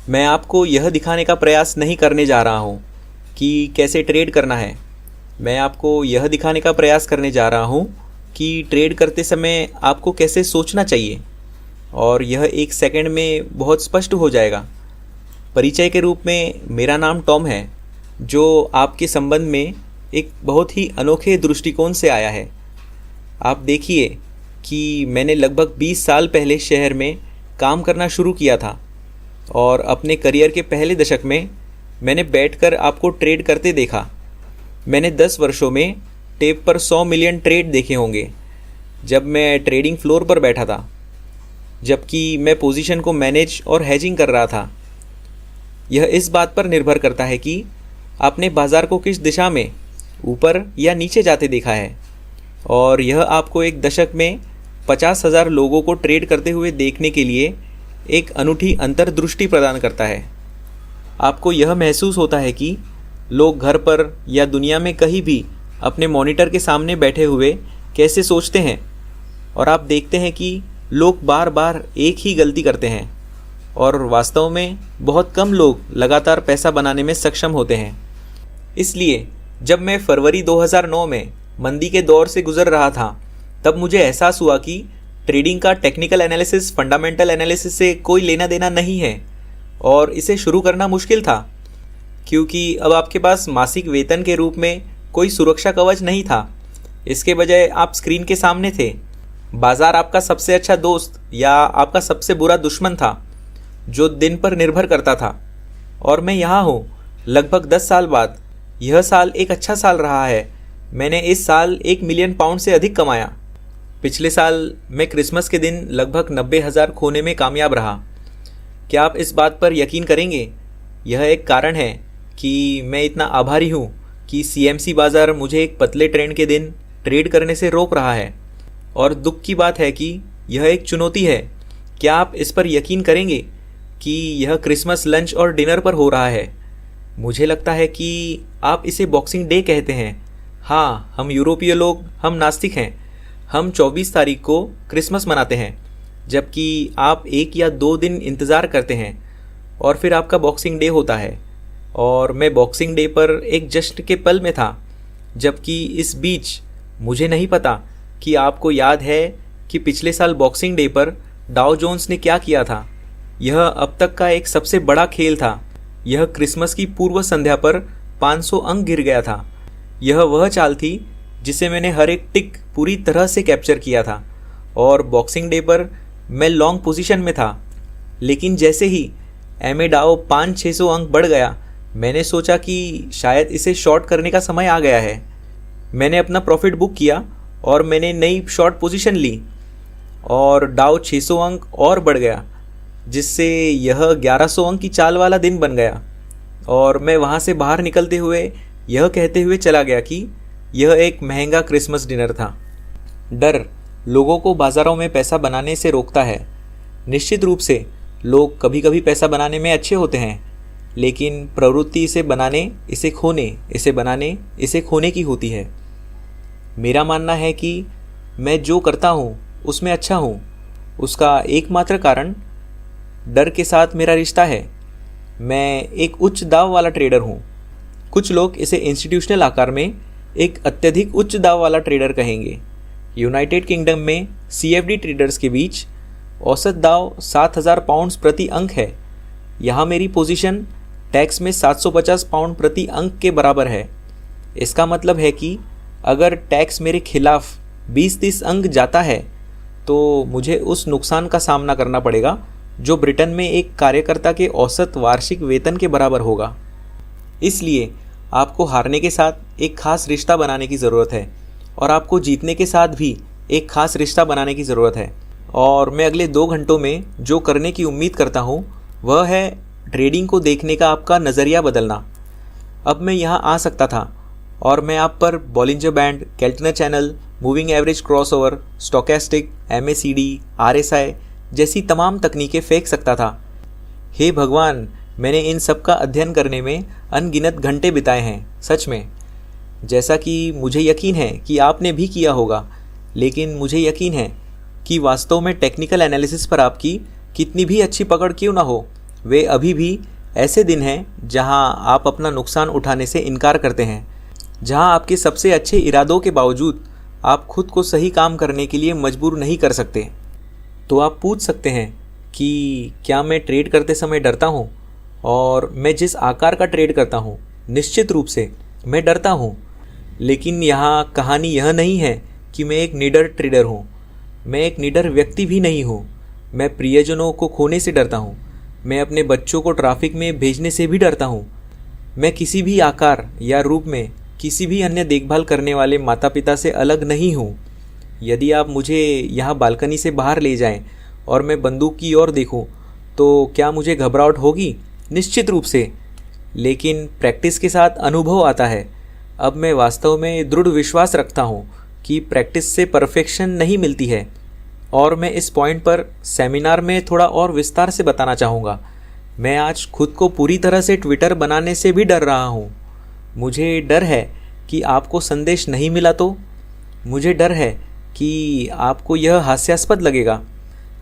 मैं आपको यह दिखाने का प्रयास नहीं करने जा रहा हूँ कि कैसे ट्रेड करना है। मैं आपको यह दिखाने का प्रयास करने जा रहा हूँ कि ट्रेड करते समय आपको कैसे सोचना चाहिए, और यह एक सेकंड में बहुत स्पष्ट हो जाएगा। परिचय के रूप में मेरा नाम टॉम है, जो आपके संबंध में एक बहुत ही अनोखे दृष्टिकोण से आया है। आप देखिए कि मैंने लगभग 20 साल पहले शहर में काम करना शुरू किया था, और अपने करियर के पहले दशक में मैंने बैठकर आपको ट्रेड करते देखा। मैंने 10 वर्षों में टेप पर 100 मिलियन ट्रेड देखे होंगे जब मैं ट्रेडिंग फ्लोर पर बैठा था, जबकि मैं पोजीशन को मैनेज और हेजिंग कर रहा था। यह इस बात पर निर्भर करता है कि आपने बाज़ार को किस दिशा में, ऊपर या नीचे जाते देखा है, और यह आपको एक दशक में 50,000 लोगों को ट्रेड करते हुए देखने के लिए एक अनूठी अंतर्दृष्टि प्रदान करता है। आपको यह महसूस होता है कि लोग घर पर या दुनिया में कहीं भी अपने मॉनिटर के सामने बैठे हुए कैसे सोचते हैं, और आप देखते हैं कि लोग बार बार एक ही गलती करते हैं, और वास्तव में बहुत कम लोग लगातार पैसा बनाने में सक्षम होते हैं। इसलिए जब मैं फरवरी 2009 में मंदी के दौर से गुजर रहा था, तब मुझे एहसास हुआ कि ट्रेडिंग का टेक्निकल एनालिसिस फंडामेंटल एनालिसिस से कोई लेना देना नहीं है, और इसे शुरू करना मुश्किल था क्योंकि अब आपके पास मासिक वेतन के रूप में कोई सुरक्षा कवच नहीं था। इसके बजाय आप स्क्रीन के सामने थे। बाजार आपका सबसे अच्छा दोस्त या आपका सबसे बुरा दुश्मन था, जो दिन पर निर्भर करता था। और मैं यहाँ हूँ लगभग 10 साल बाद। यह साल एक अच्छा साल रहा है। मैंने इस साल 1 मिलियन पाउंड से अधिक कमाया। पिछले साल मैं क्रिसमस के दिन लगभग 90,000 खोने में कामयाब रहा। क्या आप इस बात पर यकीन करेंगे? यह एक कारण है कि मैं इतना आभारी हूँ कि CMC बाज़ार मुझे एक पतले ट्रेंड के दिन ट्रेड करने से रोक रहा है। और दुख की बात है कि यह एक चुनौती है। क्या आप इस पर यकीन करेंगे कि यह क्रिसमस लंच और डिनर पर हो रहा है? मुझे लगता है कि आप इसे बॉक्सिंग डे कहते हैं। हाँ, हम यूरोपीय लोग, हम नास्तिक हैं। हम 24 तारीख को क्रिसमस मनाते हैं, जबकि आप 1 या 2 दिन इंतज़ार करते हैं और फिर आपका बॉक्सिंग डे होता है। और मैं बॉक्सिंग डे पर एक जश्न के पल में था, जबकि इस बीच मुझे नहीं पता कि आपको याद है कि पिछले साल बॉक्सिंग डे पर डाउ जोन्स ने क्या किया था। यह अब तक का एक सबसे बड़ा खेल था। यह क्रिसमस की पूर्व संध्या पर 500 अंक गिर गया था। यह वह चाल थी जिसे मैंने हर एक टिक पूरी तरह से कैप्चर किया था, और बॉक्सिंग डे पर मैं लॉन्ग पोजीशन में था। लेकिन जैसे ही एमए डाउ 500-600 अंक बढ़ गया, मैंने सोचा कि शायद इसे शॉर्ट करने का समय आ गया है। मैंने अपना प्रॉफिट बुक किया और मैंने नई शॉर्ट पोजीशन ली, और डाउ 600 अंक और बढ़ गया, जिससे यह 1100 अंक की चाल वाला दिन बन गया। और मैं वहाँ से बाहर निकलते हुए यह कहते हुए चला गया कि यह एक महंगा क्रिसमस डिनर था। डर लोगों को बाज़ारों में पैसा बनाने से रोकता है। निश्चित रूप से लोग कभी कभी पैसा बनाने में अच्छे होते हैं, लेकिन प्रवृत्ति इसे बनाने, इसे खोने, इसे बनाने, इसे खोने की होती है। मेरा मानना है कि मैं जो करता हूँ उसमें अच्छा हूँ। उसका एकमात्र कारण डर के साथ मेरा रिश्ता है। मैं एक उच्च दाव वाला ट्रेडर हूँ। कुछ लोग इसे इंस्टीट्यूशनल आकार में एक अत्यधिक उच्च दाव वाला ट्रेडर कहेंगे। यूनाइटेड किंगडम में CFD ट्रेडर्स के बीच औसत दाव 7,000 पाउंड्स प्रति अंक है। यहाँ मेरी पोजीशन टैक्स में 750 पाउंड प्रति अंक के बराबर है। इसका मतलब है कि अगर टैक्स मेरे खिलाफ 20-30 अंक जाता है, तो मुझे उस नुकसान का सामना करना पड़ेगा जो ब्रिटेन में एक कार्यकर्ता के औसत वार्षिक वेतन के बराबर होगा। इसलिए आपको हारने के साथ एक खास रिश्ता बनाने की ज़रूरत है, और आपको जीतने के साथ भी एक खास रिश्ता बनाने की ज़रूरत है। और मैं अगले 2 घंटों में जो करने की उम्मीद करता हूँ वह है ट्रेडिंग को देखने का आपका नज़रिया बदलना। अब मैं यहाँ आ सकता था और मैं आप पर Bollinger band, Keltner channel, moving average crossover, stochastic, MACD, RSI जैसी तमाम तकनीकें फेंक सकता था। हे भगवान, मैंने इन सब का अध्ययन करने में अनगिनत घंटे बिताए हैं, सच में। जैसा कि मुझे यकीन है कि आपने भी किया होगा, लेकिन मुझे यकीन है कि वास्तव में टेक्निकल एनालिसिस पर आपकी कितनी भी अच्छी पकड़ क्यों ना हो, वे अभी भी ऐसे दिन हैं जहां आप अपना नुकसान उठाने से इनकार करते हैं, जहां आपके सबसे अच्छे इरादों के बावजूद आप खुद को सही काम करने के लिए मजबूर नहीं कर सकते। तो आप पूछ सकते हैं कि क्या मैं ट्रेड करते समय डरता हूँ? और मैं जिस आकार का ट्रेड करता हूँ, निश्चित रूप से मैं डरता हूँ। लेकिन यहाँ कहानी यह नहीं है कि मैं एक निडर ट्रेडर हूँ। मैं एक निडर व्यक्ति भी नहीं हूँ। मैं प्रियजनों को खोने से डरता हूँ। मैं अपने बच्चों को ट्रैफिक में भेजने से भी डरता हूँ। मैं किसी भी आकार या रूप में किसी भी अन्य देखभाल करने वाले माता पिता से अलग नहीं हूँ। यदि आप मुझे यहाँ बालकनी से बाहर ले जाएं और मैं बंदूक की ओर देखूं, तो क्या मुझे घबराहट होगी? निश्चित रूप से। लेकिन प्रैक्टिस के साथ अनुभव आता है। अब मैं वास्तव में दृढ़ विश्वास रखता हूँ कि प्रैक्टिस से परफेक्शन नहीं मिलती है। और मैं इस पॉइंट पर सेमिनार में थोड़ा और विस्तार से बताना चाहूँगा। मैं आज खुद को पूरी तरह से ट्विटर बनाने से भी डर रहा हूँ। मुझे डर है कि आपको संदेश नहीं मिला तो। मुझे डर है कि आपको यह हास्यास्पद लगेगा।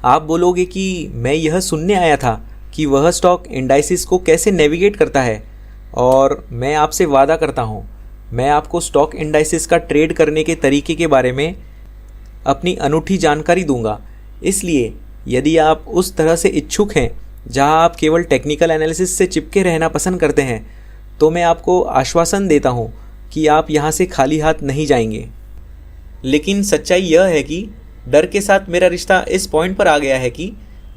आप बोलोगे कि मैं यह सुनने आया था कि वह स्टॉक इंडाइसिस को कैसे नेविगेट करता है, और मैं आपसे वादा करता हूँ मैं आपको स्टॉक इंडाइसिस का ट्रेड करने के तरीके के बारे में अपनी अनूठी जानकारी दूंगा। इसलिए यदि आप उस तरह से इच्छुक हैं जहां आप केवल टेक्निकल एनालिसिस से चिपके रहना पसंद करते हैं, तो मैं आपको आश्वासन देता हूं कि आप यहां से खाली हाथ नहीं जाएंगे। लेकिन सच्चाई यह है कि डर के साथ मेरा रिश्ता इस पॉइंट पर आ गया है कि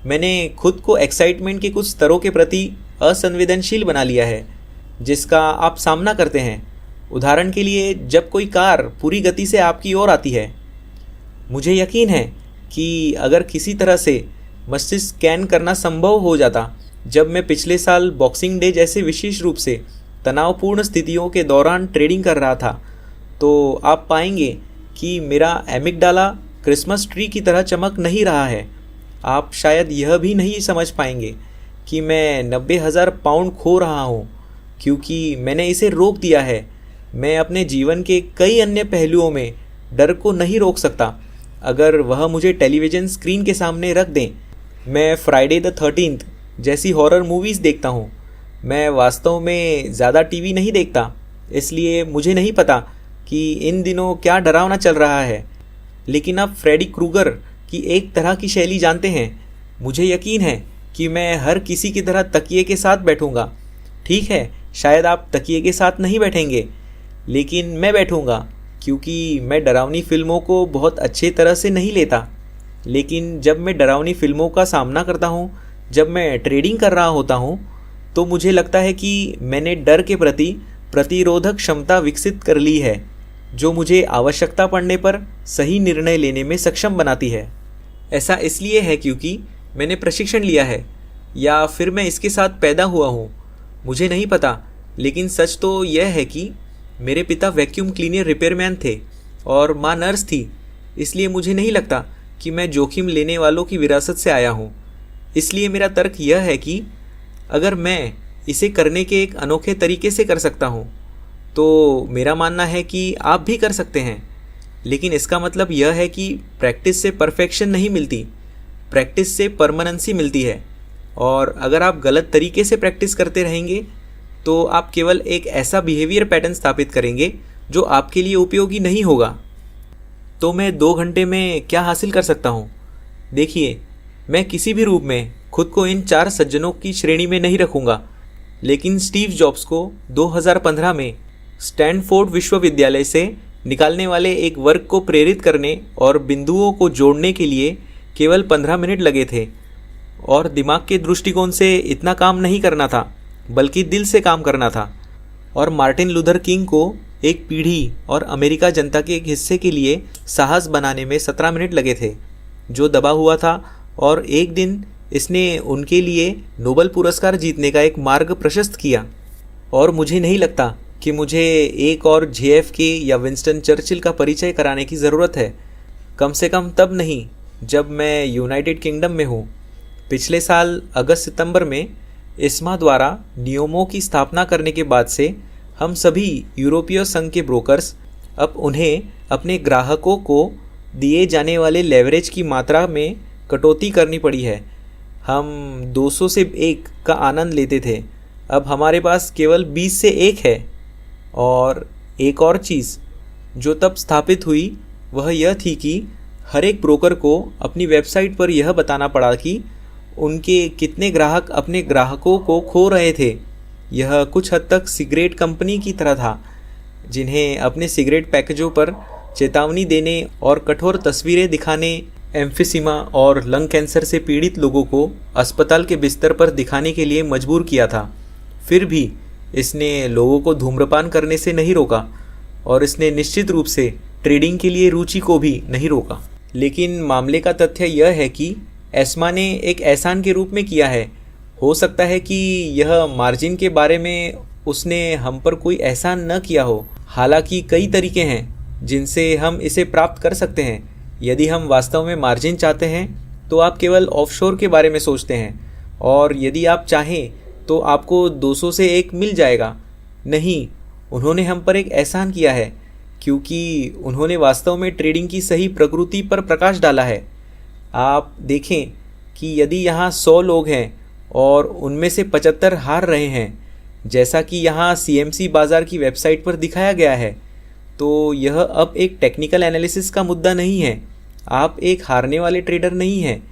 मैंने खुद को एक्साइटमेंट के कुछ स्तरों के प्रति असंवेदनशील बना लिया है जिसका आप सामना करते हैं। उदाहरण के लिए, जब कोई कार पूरी गति से आपकी ओर आती है, मुझे यकीन है कि अगर किसी तरह से मस्तिष्क स्कैन करना संभव हो जाता, जब मैं पिछले साल बॉक्सिंग डे जैसे विशेष रूप से तनावपूर्ण स्थितियों के दौरान ट्रेडिंग कर रहा था, तो आप पाएंगे कि मेरा एमिगडाला क्रिसमस ट्री की तरह चमक नहीं रहा है। आप शायद यह भी नहीं समझ पाएंगे कि मैं 90,000 पाउंड खो रहा हूँ क्योंकि मैंने इसे रोक दिया है। मैं अपने जीवन के कई अन्य पहलुओं में डर को नहीं रोक सकता। अगर वह मुझे टेलीविज़न स्क्रीन के सामने रख दें, मैं फ्राइडे द 13th जैसी हॉरर मूवीज़ देखता हूँ। मैं वास्तव में ज़्यादा टीवी नहीं देखता, इसलिए मुझे नहीं पता कि इन दिनों क्या डरावना चल रहा है। लेकिन आप फ्रेडी क्रूगर की एक तरह की शैली जानते हैं। मुझे यकीन है कि मैं हर किसी की तरह तकिए के साथ बैठूंगा। ठीक है, शायद आप तकिए के साथ नहीं बैठेंगे, लेकिन मैं बैठूंगा क्योंकि मैं डरावनी फिल्मों को बहुत अच्छे तरह से नहीं लेता। लेकिन जब मैं डरावनी फिल्मों का सामना करता हूँ, जब मैं ट्रेडिंग कर रहा होता हूँ, तो मुझे लगता है कि मैंने डर के प्रति प्रतिरोधक क्षमता विकसित कर ली है जो मुझे आवश्यकता पड़ने पर सही निर्णय लेने में सक्षम बनाती है। ऐसा इसलिए है क्योंकि मैंने प्रशिक्षण लिया है, या फिर मैं इसके साथ पैदा हुआ हूँ, मुझे नहीं पता। लेकिन सच तो यह है कि मेरे पिता वैक्यूम क्लीनर रिपेयरमैन थे और माँ नर्स थी। इसलिए मुझे नहीं लगता कि मैं जोखिम लेने वालों की विरासत से आया हूँ। इसलिए मेरा तर्क यह है कि अगर मैं इसे करने के एक अनोखे तरीके से कर सकता हूँ, तो मेरा मानना है कि आप भी कर सकते हैं। लेकिन इसका मतलब यह है कि प्रैक्टिस से परफेक्शन नहीं मिलती, प्रैक्टिस से परमानेंसी मिलती है। और अगर आप गलत तरीके से प्रैक्टिस करते रहेंगे, तो आप केवल एक ऐसा बिहेवियर पैटर्न स्थापित करेंगे जो आपके लिए उपयोगी नहीं होगा। तो मैं 2 घंटे में क्या हासिल कर सकता हूँ? देखिए, मैं किसी भी रूप में खुद को इन 4 सज्जनों की श्रेणी में नहीं रखूँगा, लेकिन स्टीव जॉब्स को 2015 में स्टैनफोर्ड विश्वविद्यालय से निकालने वाले एक वर्ग को प्रेरित करने और बिंदुओं को जोड़ने के लिए केवल 15 मिनट लगे थे। और दिमाग के दृष्टिकोण से इतना काम नहीं करना था, बल्कि दिल से काम करना था। और मार्टिन लूथर किंग को एक पीढ़ी और अमेरिका जनता के एक हिस्से के लिए साहस बनाने में 17 मिनट लगे थे, जो दबा हुआ था। और एक दिन इसने उनके लिए नोबेल पुरस्कार जीतने का एक मार्ग प्रशस्त किया। और मुझे नहीं लगता कि मुझे एक और JFK या विंस्टन चर्चिल का परिचय कराने की ज़रूरत है, कम से कम तब नहीं जब मैं यूनाइटेड किंगडम में हूँ। पिछले साल अगस्त-सितंबर में इस्मा द्वारा नियमों की स्थापना करने के बाद से हम सभी यूरोपीय संघ के ब्रोकर्स अब उन्हें अपने ग्राहकों को दिए जाने वाले लेवरेज की मात्रा में कटौती करनी पड़ी है। हम 200 से 1 का आनंद लेते थे, अब हमारे पास केवल 20 से 1 है। और एक और चीज़ जो तब स्थापित हुई वह यह थी कि हर एक ब्रोकर को अपनी वेबसाइट पर यह बताना पड़ा कि उनके कितने ग्राहक अपने ग्राहकों को खो रहे थे। यह कुछ हद तक सिगरेट कंपनी की तरह था, जिन्हें अपने सिगरेट पैकेजों पर चेतावनी देने और कठोर तस्वीरें दिखाने एम्फिसीमा और लंग कैंसर से पीड़ित लोगों को अस्पताल के बिस्तर पर दिखाने के लिए मजबूर किया था। फिर भी इसने लोगों को धूम्रपान करने से नहीं रोका और इसने निश्चित रूप से ट्रेडिंग के लिए रुचि को भी नहीं रोका। लेकिन मामले का तथ्य यह है कि एस्मा ने एक एहसान के रूप में किया है। हो सकता है कि यह मार्जिन के बारे में उसने हम पर कोई एहसान न किया हो। हालांकि कई तरीके हैं जिनसे हम इसे प्राप्त कर सकते हैं। यदि हम वास्तव में मार्जिन चाहते हैं तो आप केवल ऑफशोर के बारे में सोचते हैं, और यदि आप चाहें तो आपको 200 से 1 मिल जाएगा। नहीं, उन्होंने हम पर एक एहसान किया है क्योंकि उन्होंने वास्तव में ट्रेडिंग की सही प्रकृति पर प्रकाश डाला है। आप देखें कि यदि यहाँ 100 लोग हैं और उनमें से 75 हार रहे हैं, जैसा कि यहाँ CMC बाज़ार की वेबसाइट पर दिखाया गया है, तो यह अब एक टेक्निकल एनालिसिस का मुद्दा नहीं है। आप एक हारने वाले ट्रेडर नहीं हैं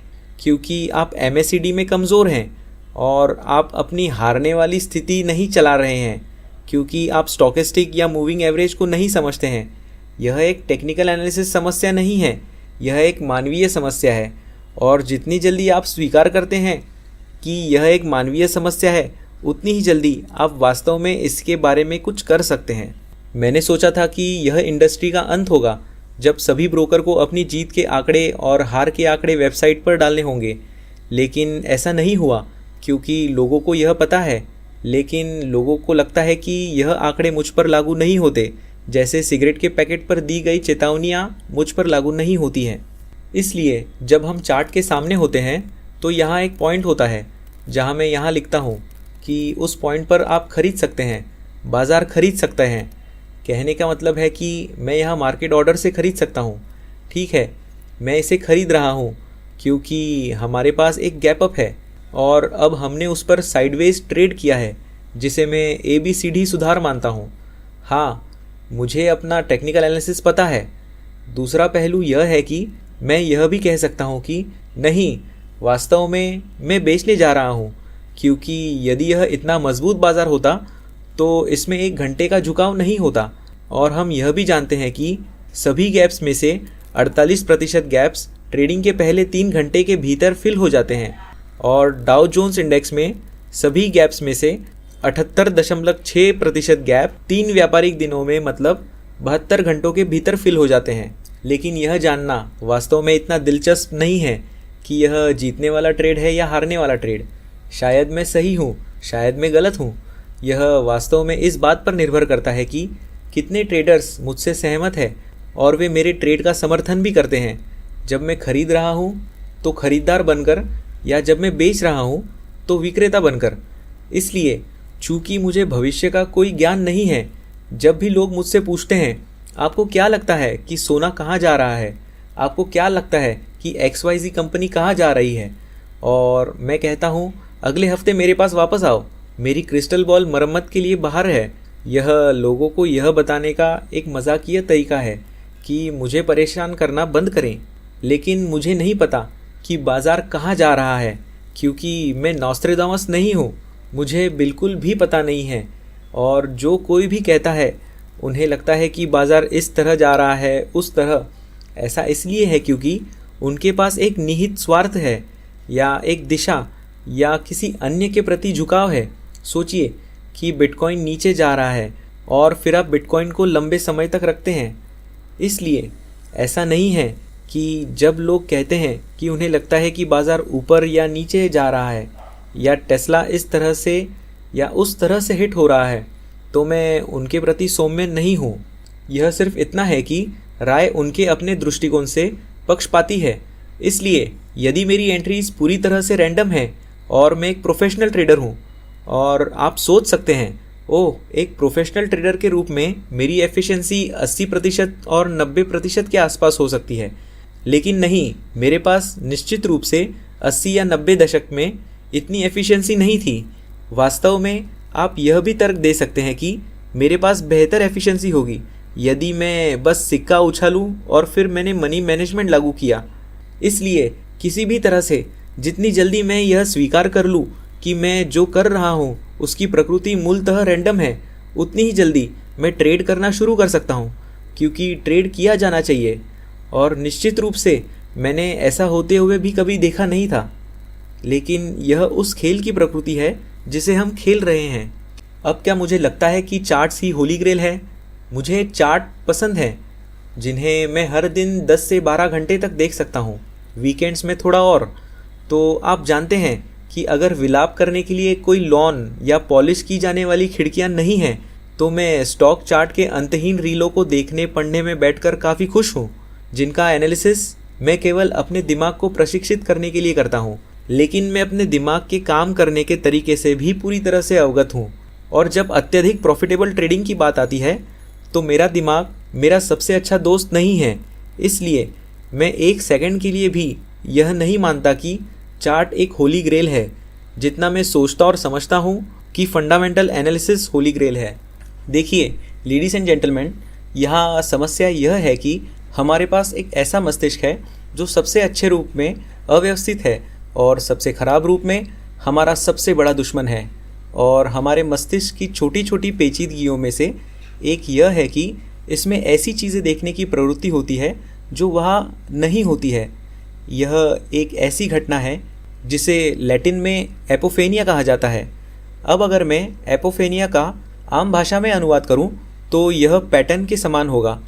क्योंकि आप MACD में कमज़ोर हैं, और आप अपनी हारने वाली स्थिति नहीं चला रहे हैं क्योंकि आप स्टॉकेस्टिक या मूविंग एवरेज को नहीं समझते हैं। यह एक टेक्निकल एनालिसिस समस्या नहीं है, यह एक मानवीय समस्या है। और जितनी जल्दी आप स्वीकार करते हैं कि यह एक मानवीय समस्या है, उतनी ही जल्दी आप वास्तव में इसके बारे में कुछ कर सकते हैं। मैंने सोचा था कि यह इंडस्ट्री का अंत होगा जब सभी ब्रोकर को अपनी जीत के आंकड़े और हार के आंकड़े वेबसाइट पर डालने होंगे, लेकिन ऐसा नहीं हुआ क्योंकि लोगों को यह पता है। लेकिन लोगों को लगता है कि यह आंकड़े मुझ पर लागू नहीं होते, जैसे सिगरेट के पैकेट पर दी गई चेतावनियाँ मुझ पर लागू नहीं होती हैं। इसलिए जब हम चार्ट के सामने होते हैं तो यहाँ एक पॉइंट होता है जहाँ मैं यहाँ लिखता हूँ कि उस पॉइंट पर आप खरीद सकते हैं, बाज़ार खरीद सकते हैं। कहने का मतलब है कि मैं यहाँ मार्केट ऑर्डर से खरीद सकता हूँ। ठीक है, मैं इसे खरीद रहा हूँ क्योंकि हमारे पास एक गैप अप है और अब हमने उस पर साइडवेज ट्रेड किया है, जिसे मैं ABCD सुधार मानता हूँ। हाँ, मुझे अपना टेक्निकल एनालिसिस पता है। दूसरा पहलू यह है कि मैं यह भी कह सकता हूँ कि नहीं, वास्तव में मैं बेचने जा रहा हूँ, क्योंकि यदि यह इतना मजबूत बाज़ार होता तो इसमें 1 घंटे का झुकाव नहीं होता। और हम यह भी जानते हैं कि सभी गैप्स में से 48% गैप्स ट्रेडिंग के पहले 3 घंटे के भीतर फिल हो जाते हैं, और डाउ जोन्स इंडेक्स में सभी गैप्स में से 78.6% गैप 3 व्यापारिक दिनों में, मतलब 72 घंटों के भीतर फिल हो जाते हैं। लेकिन यह जानना वास्तव में इतना दिलचस्प नहीं है कि यह जीतने वाला ट्रेड है या हारने वाला ट्रेड। शायद मैं सही हूँ, शायद मैं गलत हूँ। यह वास्तव में इस बात पर निर्भर करता है कि कितने ट्रेडर्स मुझसे सहमत हैं और वे मेरे ट्रेड का समर्थन भी करते हैं। जब मैं खरीद रहा हूँ तो खरीदार बनकर, या जब मैं बेच रहा हूँ तो विक्रेता बनकर। इसलिए चूँकि मुझे भविष्य का कोई ज्ञान नहीं है, जब भी लोग मुझसे पूछते हैं आपको क्या लगता है कि सोना कहाँ जा रहा है, आपको क्या लगता है कि XYZ कंपनी कहाँ जा रही है, और मैं कहता हूँ अगले हफ्ते मेरे पास वापस आओ, मेरी क्रिस्टल बॉल मरम्मत के लिए बाहर है। यह लोगों को यह बताने का एक मजाकिया तरीका है कि मुझे परेशान करना बंद करें। लेकिन मुझे नहीं पता कि बाज़ार कहाँ जा रहा है, क्योंकि मैं नॉस्ट्रेडामस नहीं हूँ। मुझे बिल्कुल भी पता नहीं है, और जो कोई भी कहता है उन्हें लगता है कि बाज़ार इस तरह जा रहा है, उस तरह। ऐसा इसलिए है क्योंकि उनके पास एक निहित स्वार्थ है, या एक दिशा, या किसी अन्य के प्रति झुकाव है। सोचिए कि बिटकॉइन नीचे जा रहा है और फिर आप बिटकॉइन को लंबे समय तक रखते हैं। इसलिए ऐसा नहीं है कि जब लोग कहते हैं कि उन्हें लगता है कि बाज़ार ऊपर या नीचे जा रहा है, या टेस्ला इस तरह से या उस तरह से हिट हो रहा है, तो मैं उनके प्रति सौम्य नहीं हूँ। यह सिर्फ इतना है कि राय उनके अपने दृष्टिकोण से पक्षपाती है। इसलिए यदि मेरी एंट्रीज पूरी तरह से रैंडम है और मैं एक प्रोफेशनल ट्रेडर हूँ, और आप सोच सकते हैं ओह, एक प्रोफेशनल ट्रेडर के रूप में मेरी एफिशिएंसी 80% और 90% के आसपास हो सकती है। लेकिन नहीं, मेरे पास निश्चित रूप से 80 या 90 दशक में इतनी एफिशिएंसी नहीं थी। वास्तव में आप यह भी तर्क दे सकते हैं कि मेरे पास बेहतर एफिशिएंसी होगी यदि मैं बस सिक्का उछालूं और फिर मैंने मनी मैनेजमेंट लागू किया। इसलिए किसी भी तरह से जितनी जल्दी मैं यह स्वीकार कर लूं कि मैं जो कर रहा हूं उसकी प्रकृति मूलतः रैंडम है, उतनी ही जल्दी मैं ट्रेड करना शुरू कर सकता हूं, क्योंकि ट्रेड किया जाना चाहिए। और निश्चित रूप से मैंने ऐसा होते हुए भी कभी देखा नहीं था, लेकिन यह उस खेल की प्रकृति है जिसे हम खेल रहे हैं। अब क्या मुझे लगता है कि चार्ट्स ही होली ग्रेल है? मुझे चार्ट पसंद हैं जिन्हें मैं हर दिन 10 से 12 घंटे तक देख सकता हूँ, वीकेंड्स में थोड़ा और। तो आप जानते हैं कि अगर विलाप करने के लिए कोई लॉन या पॉलिश की जाने वाली खिड़कियाँ नहीं हैं, तो मैं स्टॉक चार्ट के अंतहीन रीलों को देखने पढ़ने में बैठकर काफ़ी खुश हूँ, जिनका एनालिसिस मैं केवल अपने दिमाग को प्रशिक्षित करने के लिए करता हूँ, लेकिन मैं अपने दिमाग के काम करने के तरीके से भी पूरी तरह से अवगत हूँ। और जब अत्यधिक प्रॉफिटेबल ट्रेडिंग की बात आती है तो मेरा दिमाग मेरा सबसे अच्छा दोस्त नहीं है। इसलिए मैं एक सेकंड के लिए भी यह नहीं मानता कि चार्ट एक होली ग्रेल है, जितना मैं सोचता और समझता हूँ कि फंडामेंटल एनालिसिस होली ग्रेल है। देखिए लेडीज़ एंड जेंटलमैन, यहाँ समस्या यह है कि हमारे पास एक ऐसा मस्तिष्क है जो सबसे अच्छे रूप में अव्यवस्थित है और सबसे खराब रूप में हमारा सबसे बड़ा दुश्मन है। और हमारे मस्तिष्क की छोटी छोटी पेचीदगियों में से एक यह है कि इसमें ऐसी चीज़ें देखने की प्रवृत्ति होती है जो वहाँ नहीं होती है। यह एक ऐसी घटना है जिसे लैटिन में एपोफेनिया कहा जाता है। अब अगर मैं एपोफेनिया का आम भाषा में अनुवाद करूं तो यह पैटर्न के समान होगा।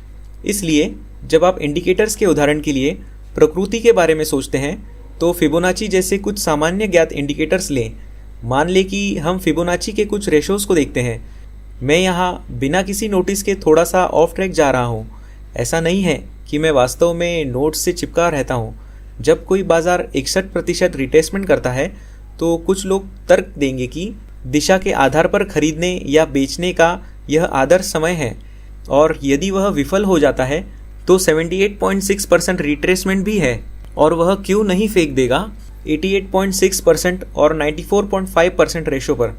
इसलिए जब आप इंडिकेटर्स के उदाहरण के लिए प्रकृति के बारे में सोचते हैं तो फिबोनाची जैसे कुछ सामान्य ज्ञात इंडिकेटर्स लें। मान लें कि हम फिबोनाची के कुछ रेशोज़ को देखते हैं। मैं यहाँ बिना किसी नोटिस के थोड़ा सा ऑफ ट्रैक जा रहा हूँ। ऐसा नहीं है कि मैं वास्तव में नोट्स से चिपका रहता हूँ। जब कोई बाज़ार 61% रिट्रेसमेंट करता है तो कुछ लोग तर्क देंगे कि दिशा के आधार पर खरीदने या बेचने का यह आदर्श समय है, और यदि वह विफल हो जाता है तो 78.6% रिट्रेसमेंट भी है, और वह क्यों नहीं फेंक देगा 88.6% और 94.5% रेशो पर।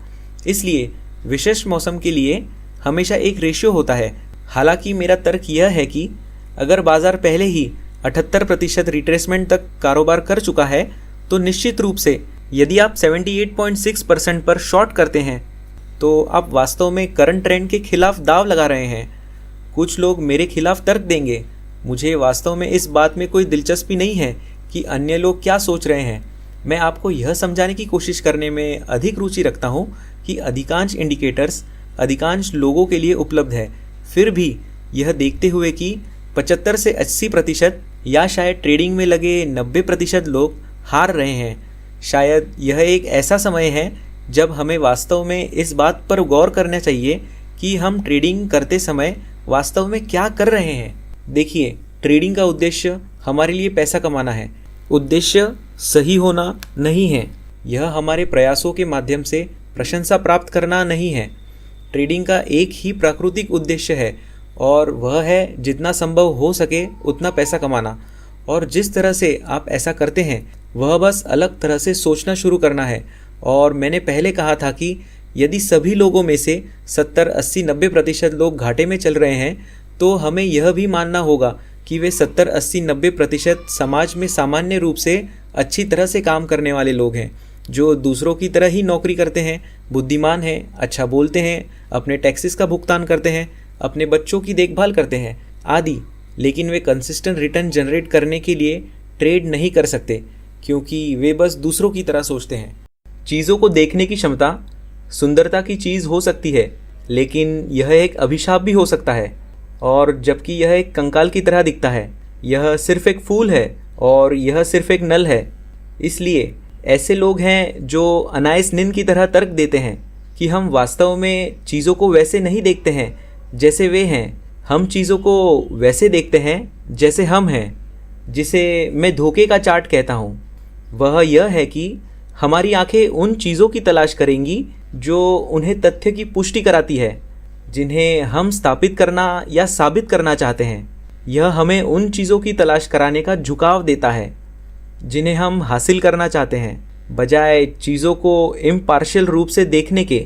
इसलिए विशेष मौसम के लिए हमेशा एक रेशियो होता है। हालांकि मेरा तर्क यह है कि अगर बाज़ार पहले ही 78% रिट्रेसमेंट तक कारोबार कर चुका है तो निश्चित रूप से यदि आप 78.6% पर शॉर्ट करते हैं तो आप वास्तव में करंट ट्रेंड के खिलाफ दाव लगा रहे हैं। कुछ लोग मेरे खिलाफ तर्क देंगे। मुझे वास्तव में इस बात में कोई दिलचस्पी नहीं है कि अन्य लोग क्या सोच रहे हैं। मैं आपको यह समझाने की कोशिश करने में अधिक रुचि रखता हूँ कि अधिकांश इंडिकेटर्स अधिकांश लोगों के लिए उपलब्ध है। फिर भी यह देखते हुए कि 75 से 80% या शायद ट्रेडिंग में लगे 90% लोग हार रहे हैं, शायद यह एक ऐसा समय है जब हमें वास्तव में इस बात पर गौर करना चाहिए कि हम ट्रेडिंग करते समय वास्तव में क्या कर रहे हैं। देखिए, ट्रेडिंग का उद्देश्य हमारे लिए पैसा कमाना है। उद्देश्य सही होना नहीं है। यह हमारे प्रयासों के माध्यम से प्रशंसा प्राप्त करना नहीं है। ट्रेडिंग का एक ही प्राकृतिक उद्देश्य है, और वह है जितना संभव हो सके उतना पैसा कमाना। और जिस तरह से आप ऐसा करते हैं वह बस अलग तरह से सोचना शुरू करना है। और मैंने पहले कहा था कि यदि सभी लोगों में से 70, 80, 90% लोग घाटे में चल रहे हैं तो हमें यह भी मानना होगा कि वे 70, 80, 90% समाज में सामान्य रूप से अच्छी तरह से काम करने वाले लोग हैं, जो दूसरों की तरह ही नौकरी करते हैं, बुद्धिमान हैं, अच्छा बोलते हैं, अपने टैक्सेस का भुगतान करते हैं, अपने बच्चों की देखभाल करते हैं आदि। लेकिन वे कंसिस्टेंट रिटर्न जनरेट करने के लिए ट्रेड नहीं कर सकते क्योंकि वे बस दूसरों की तरह सोचते हैं। चीज़ों को देखने की क्षमता सुंदरता की चीज़ हो सकती है, लेकिन यह एक अभिशाप भी हो सकता है। और जबकि यह एक कंकाल की तरह दिखता है, यह सिर्फ एक फूल है और यह सिर्फ एक नल है। इसलिए ऐसे लोग हैं जो अनायस निन की तरह तर्क देते हैं कि हम वास्तव में चीज़ों को वैसे नहीं देखते हैं जैसे वे हैं, हम चीज़ों को वैसे देखते हैं जैसे हम हैं, जिसे मैं धोखे का चार्ट कहता हूँ। वह यह है कि हमारी आंखें उन चीज़ों की तलाश करेंगी जो उन्हें तथ्य की पुष्टि कराती है, जिन्हें हम स्थापित करना या साबित करना चाहते हैं। यह हमें उन चीज़ों की तलाश कराने का झुकाव देता है। जिन्हें हम हासिल करना चाहते हैं, बजाय चीज़ों को इम्पार्शियल रूप से देखने के।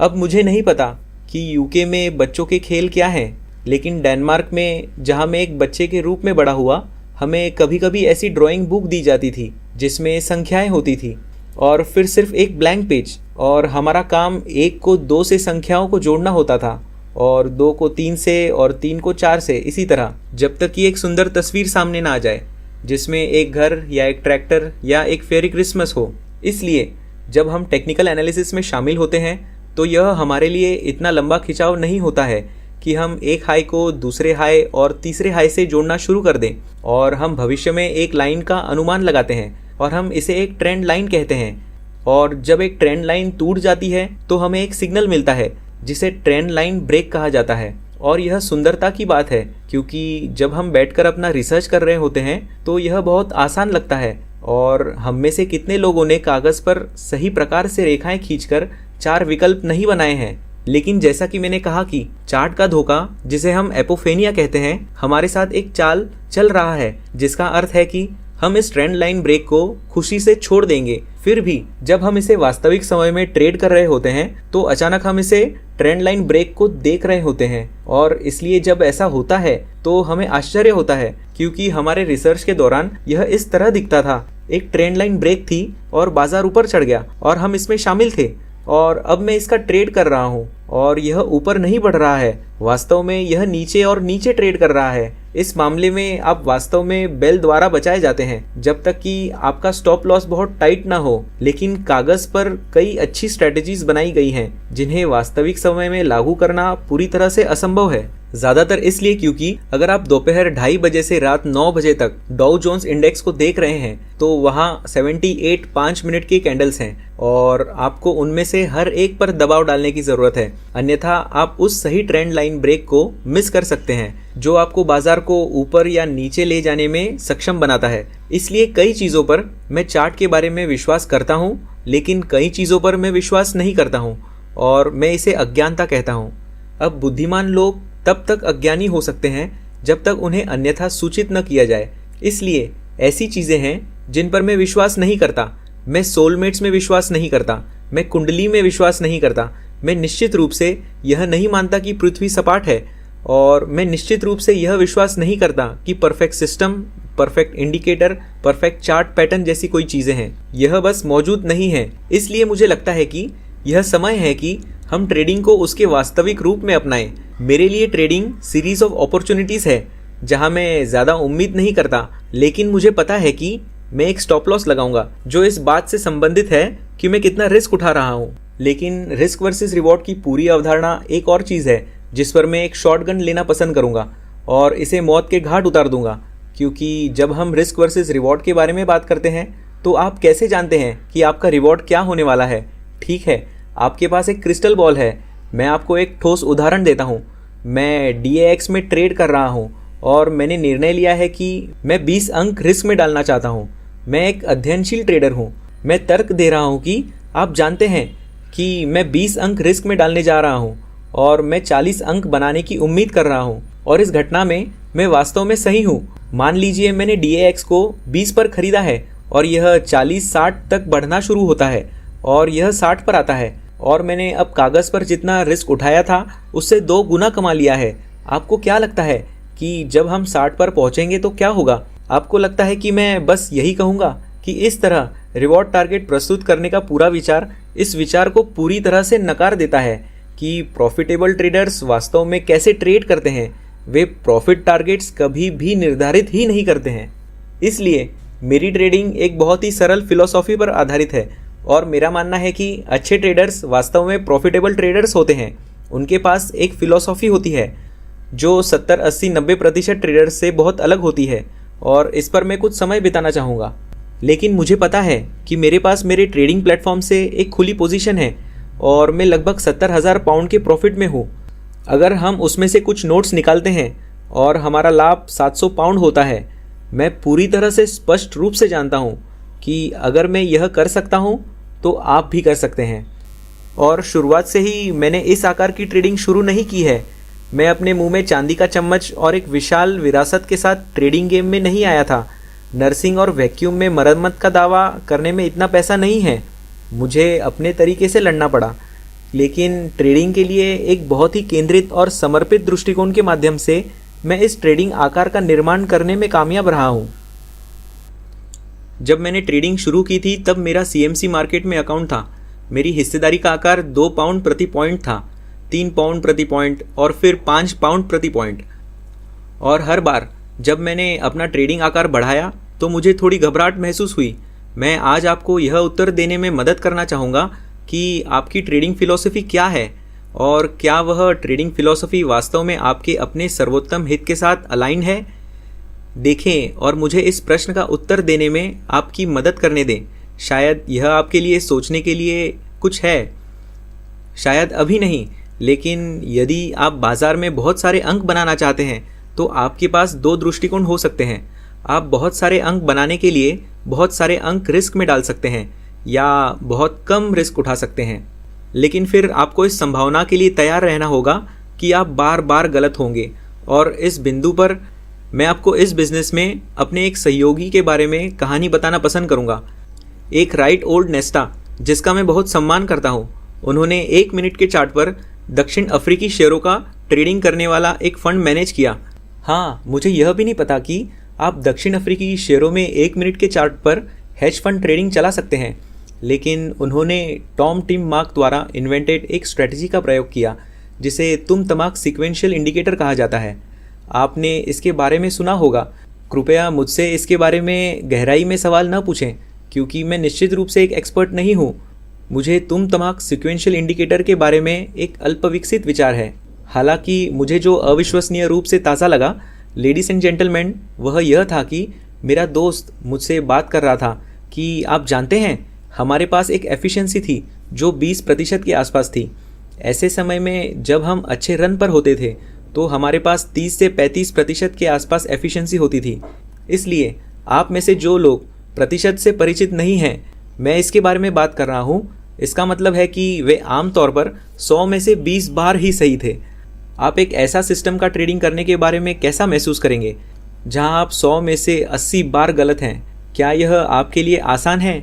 अब मुझे नहीं पता कि यूके में बच्चों के खेल क्या हैं, लेकिन डेनमार्क में, जहाँ मैं एक बच्चे के रूप में बड़ा हुआ, हमें कभी कभी ऐसी ड्राइंग बुक दी जाती थी जिसमें संख्याएं होती थी और फिर सिर्फ एक ब्लैंक पेज, और हमारा काम 1 को 2 से संख्याओं को जोड़ना होता था और 2 को 3 से और 3 को 4 से, इसी तरह जब तक कि एक सुंदर तस्वीर सामने ना आ जाए जिसमें एक घर या एक ट्रैक्टर या एक फेरी क्रिसमस हो। इसलिए जब हम टेक्निकल एनालिसिस में शामिल होते हैं तो यह हमारे लिए इतना लंबा खिंचाव नहीं होता है कि हम एक हाई को दूसरे हाई और तीसरे हाई से जोड़ना शुरू कर दें, और हम भविष्य में एक लाइन का अनुमान लगाते हैं और हम इसे एक ट्रेंड लाइन कहते हैं। और जब एक ट्रेंड लाइन टूट जाती है तो हमें एक सिग्नल मिलता है जिसे ट्रेंड लाइन ब्रेक कहा जाता है। और यह सुंदरता की बात है, क्योंकि जब हम बैठकर अपना रिसर्च कर रहे होते हैं तो यह बहुत आसान लगता है। और हम में से कितने लोगों ने कागज़ पर सही प्रकार से रेखाएं खींचकर 4 विकल्प नहीं बनाए हैं। लेकिन जैसा कि मैंने कहा कि चार्ट का धोखा, जिसे हम एपोफेनिया कहते हैं, हमारे साथ एक चाल चल रहा है, जिसका अर्थ है कि हम इस ट्रेंड लाइन ब्रेक को खुशी से छोड़ देंगे। फिर भी जब हम इसे वास्तविक समय में ट्रेड कर रहे होते हैं तो अचानक हम इसे ट्रेंड लाइन ब्रेक को देख रहे होते हैं, और इसलिए जब ऐसा होता है तो हमें आश्चर्य होता है, क्योंकि हमारे रिसर्च के दौरान यह इस तरह दिखता था। एक ट्रेंड लाइन ब्रेक थी और बाजार ऊपर चढ़ गया और हम इसमें शामिल थे, और अब मैं इसका ट्रेड कर रहा हूँ और यह ऊपर नहीं बढ़ रहा है, वास्तव में यह नीचे और नीचे ट्रेड कर रहा है। इस मामले में आप वास्तव में बेल द्वारा बचाए जाते हैं जब तक कि आपका स्टॉप लॉस बहुत टाइट ना हो। लेकिन कागज पर कई अच्छी स्ट्रेटजीज बनाई गई हैं जिन्हें वास्तविक समय में लागू करना पूरी तरह से असंभव है। ज्यादातर इसलिए क्योंकि अगर आप दोपहर 2:30 बजे से रात 9 बजे तक डाउ जोन्स इंडेक्स को देख रहे हैं तो वहाँ 78 5 मिनट के कैंडल्स हैं और आपको उनमें से हर एक पर दबाव डालने की जरूरत है, अन्यथा आप उस सही ट्रेंड लाइन ब्रेक को मिस कर सकते हैं जो आपको बाजार को ऊपर या नीचे ले जाने में सक्षम बनाता है। इसलिए कई चीज़ों पर मैं चार्ट के बारे में विश्वास करता हूँ, लेकिन कई चीज़ों पर मैं विश्वास नहीं करता हूँ और मैं इसे अज्ञानता कहता हूँ। अब बुद्धिमान लोग तब तक अज्ञानी हो सकते हैं जब तक उन्हें अन्यथा सूचित न किया जाए। इसलिए ऐसी चीज़ें हैं जिन पर मैं विश्वास नहीं करता। मैं सोलमेट्स में विश्वास नहीं करता, मैं कुंडली में विश्वास नहीं करता, मैं निश्चित रूप से यह नहीं मानता कि पृथ्वी सपाट है, और मैं निश्चित रूप से यह विश्वास नहीं करता कि perfect system, perfect indicator, perfect chart pattern जैसी कोई चीज़ें हैं। यह बस मौजूद नहीं है। इसलिए मुझे लगता है कि यह समय है कि हम ट्रेडिंग को उसके वास्तविक रूप में अपनाएं। मेरे लिए ट्रेडिंग सीरीज ऑफ अपॉर्चुनिटीज़ है जहां मैं ज़्यादा उम्मीद नहीं करता, लेकिन मुझे पता है कि मैं एक स्टॉप लॉस लगाऊंगा जो इस बात से संबंधित है कि मैं कितना रिस्क उठा रहा हूं। लेकिन रिस्क वर्सेस रिवॉर्ड की पूरी अवधारणा एक और चीज़ है जिस पर मैं एक शॉटगन लेना पसंद करूंगा और इसे मौत के घाट उतार दूंगा, क्योंकि जब हम रिस्क वर्सेस रिवॉर्ड के बारे में बात करते हैं तो आप कैसे जानते हैं कि आपका रिवॉर्ड क्या होने वाला है? ठीक है, आपके पास एक क्रिस्टल बॉल है। मैं आपको एक ठोस उदाहरण देता हूँ। मैं DAX में ट्रेड कर रहा हूँ और मैंने निर्णय लिया है कि मैं 20 अंक रिस्क में डालना चाहता हूँ। मैं एक अध्ययनशील ट्रेडर हूँ। मैं तर्क दे रहा हूँ कि आप जानते हैं कि मैं 20 अंक रिस्क में डालने जा रहा हूँ और मैं 40 अंक बनाने की उम्मीद कर रहा हूँ, और इस घटना में मैं वास्तव में सही हूँ। मान लीजिए मैंने DAX को 20 पर खरीदा है और यह 40-60 तक बढ़ना शुरू होता है और यह 60 पर आता है, और मैंने अब कागज़ पर जितना रिस्क उठाया था उससे 2 गुना कमा लिया है। आपको क्या लगता है कि जब हम 60 पर पहुंचेंगे तो क्या होगा? आपको लगता है कि मैं बस यही कहूँगा कि इस तरह रिवॉर्ड टारगेट प्रस्तुत करने का पूरा विचार इस विचार को पूरी तरह से नकार देता है कि प्रॉफिटेबल ट्रेडर्स वास्तव में कैसे ट्रेड करते हैं। वे प्रॉफिट टारगेट्स कभी भी निर्धारित ही नहीं करते हैं। इसलिए मेरी ट्रेडिंग एक बहुत ही सरल फिलॉसॉफी पर आधारित है और मेरा मानना है कि अच्छे ट्रेडर्स वास्तव में प्रॉफिटेबल ट्रेडर्स होते हैं। उनके पास एक फिलॉसॉफी होती है जो 70, 80, 90% ट्रेडर्स से बहुत अलग होती है, और इस पर मैं कुछ समय बिताना चाहूँगा। लेकिन मुझे पता है कि मेरे पास मेरे ट्रेडिंग प्लेटफॉर्म से एक खुली पोजीशन है और मैं लगभग 70,000 पाउंड के प्रॉफिट में हूँ। अगर हम उसमें से कुछ नोट्स निकालते हैं और हमारा लाभ 700 पाउंड होता है, मैं पूरी तरह से स्पष्ट रूप से जानता हूँ कि अगर मैं यह कर सकता हूँ तो आप भी कर सकते हैं। और शुरुआत से ही मैंने इस आकार की ट्रेडिंग शुरू नहीं की है। मैं अपने मुंह में चांदी का चम्मच और एक विशाल विरासत के साथ ट्रेडिंग गेम में नहीं आया था। नर्सिंग और वैक्यूम में मरम्मत का दावा करने में इतना पैसा नहीं है। मुझे अपने तरीके से लड़ना पड़ा, लेकिन ट्रेडिंग के लिए एक बहुत ही केंद्रित और समर्पित दृष्टिकोण के माध्यम से मैं इस ट्रेडिंग आकार का निर्माण करने में कामयाब रहा हूँ। जब मैंने ट्रेडिंग शुरू की थी तब मेरा CMC मार्केट में अकाउंट था। मेरी हिस्सेदारी का आकार 2 पाउंड प्रति पॉइंट था, 3 पाउंड प्रति पॉइंट और फिर 5 पाउंड प्रति पॉइंट। और हर बार जब मैंने अपना ट्रेडिंग आकार बढ़ाया तो मुझे थोड़ी घबराहट महसूस हुई। मैं आज आपको यह उत्तर देने में मदद करना चाहूँगा कि आपकी ट्रेडिंग फिलॉसफी क्या है और क्या वह ट्रेडिंग फिलॉसफी वास्तव में आपके अपने सर्वोत्तम हित के साथ अलाइन है। देखें और मुझे इस प्रश्न का उत्तर देने में आपकी मदद करने दें। शायद यह आपके लिए सोचने के लिए कुछ है, शायद अभी नहीं, लेकिन यदि आप बाज़ार में बहुत सारे अंक बनाना चाहते हैं तो आपके पास 2 दृष्टिकोण हो सकते हैं। आप बहुत सारे अंक बनाने के लिए बहुत सारे अंक रिस्क में डाल सकते हैं या बहुत कम रिस्क उठा सकते हैं, लेकिन फिर आपको इस संभावना के लिए तैयार रहना होगा कि आप बार बार गलत होंगे। और इस बिंदु पर मैं आपको इस बिज़नेस में अपने एक सहयोगी के बारे में कहानी बताना पसंद करूंगा। एक राइट ओल्ड नेस्टा, जिसका मैं बहुत सम्मान करता हूं, उन्होंने 1 मिनट के चार्ट पर दक्षिण अफ्रीकी शेयरों का ट्रेडिंग करने वाला एक फंड मैनेज किया। हाँ, मुझे यह भी नहीं पता कि आप दक्षिण अफ्रीकी शेयरों में 1 मिनट के चार्ट पर हेज फंड ट्रेडिंग चला सकते हैं, लेकिन उन्होंने टॉम टिम मार्क द्वारा इन्वेंटेड एक स्ट्रेटजी का प्रयोग किया जिसे तुम तमाक सीक्वेंशियल इंडिकेटर कहा जाता है। आपने इसके बारे में सुना होगा। कृपया मुझसे इसके बारे में गहराई में सवाल न पूछें, क्योंकि मैं निश्चित रूप से एक एक्सपर्ट नहीं हूँ। मुझे तुम तमाक सीक्वेंशियल इंडिकेटर के बारे में एक अल्पविकसित विचार है। हालांकि मुझे जो अविश्वसनीय रूप से ताज़ा लगा, लेडीज़ एंड जेंटलमैन, वह यह था कि मेरा दोस्त मुझसे बात कर रहा था कि आप जानते हैं, हमारे पास एक एफिशिएंसी थी जो 20% के आसपास थी। ऐसे समय में जब हम अच्छे रन पर होते थे तो हमारे पास 30 से 35% के आसपास एफिशिएंसी होती थी। इसलिए आप में से जो लोग प्रतिशत से परिचित नहीं हैं, मैं इसके बारे में बात कर रहा हूँ, इसका मतलब है कि वे आमतौर पर 100 में से 20 बार ही सही थे। आप एक ऐसा सिस्टम का ट्रेडिंग करने के बारे में कैसा महसूस करेंगे जहां आप 100 में से 80 बार गलत हैं? क्या यह आपके लिए आसान है?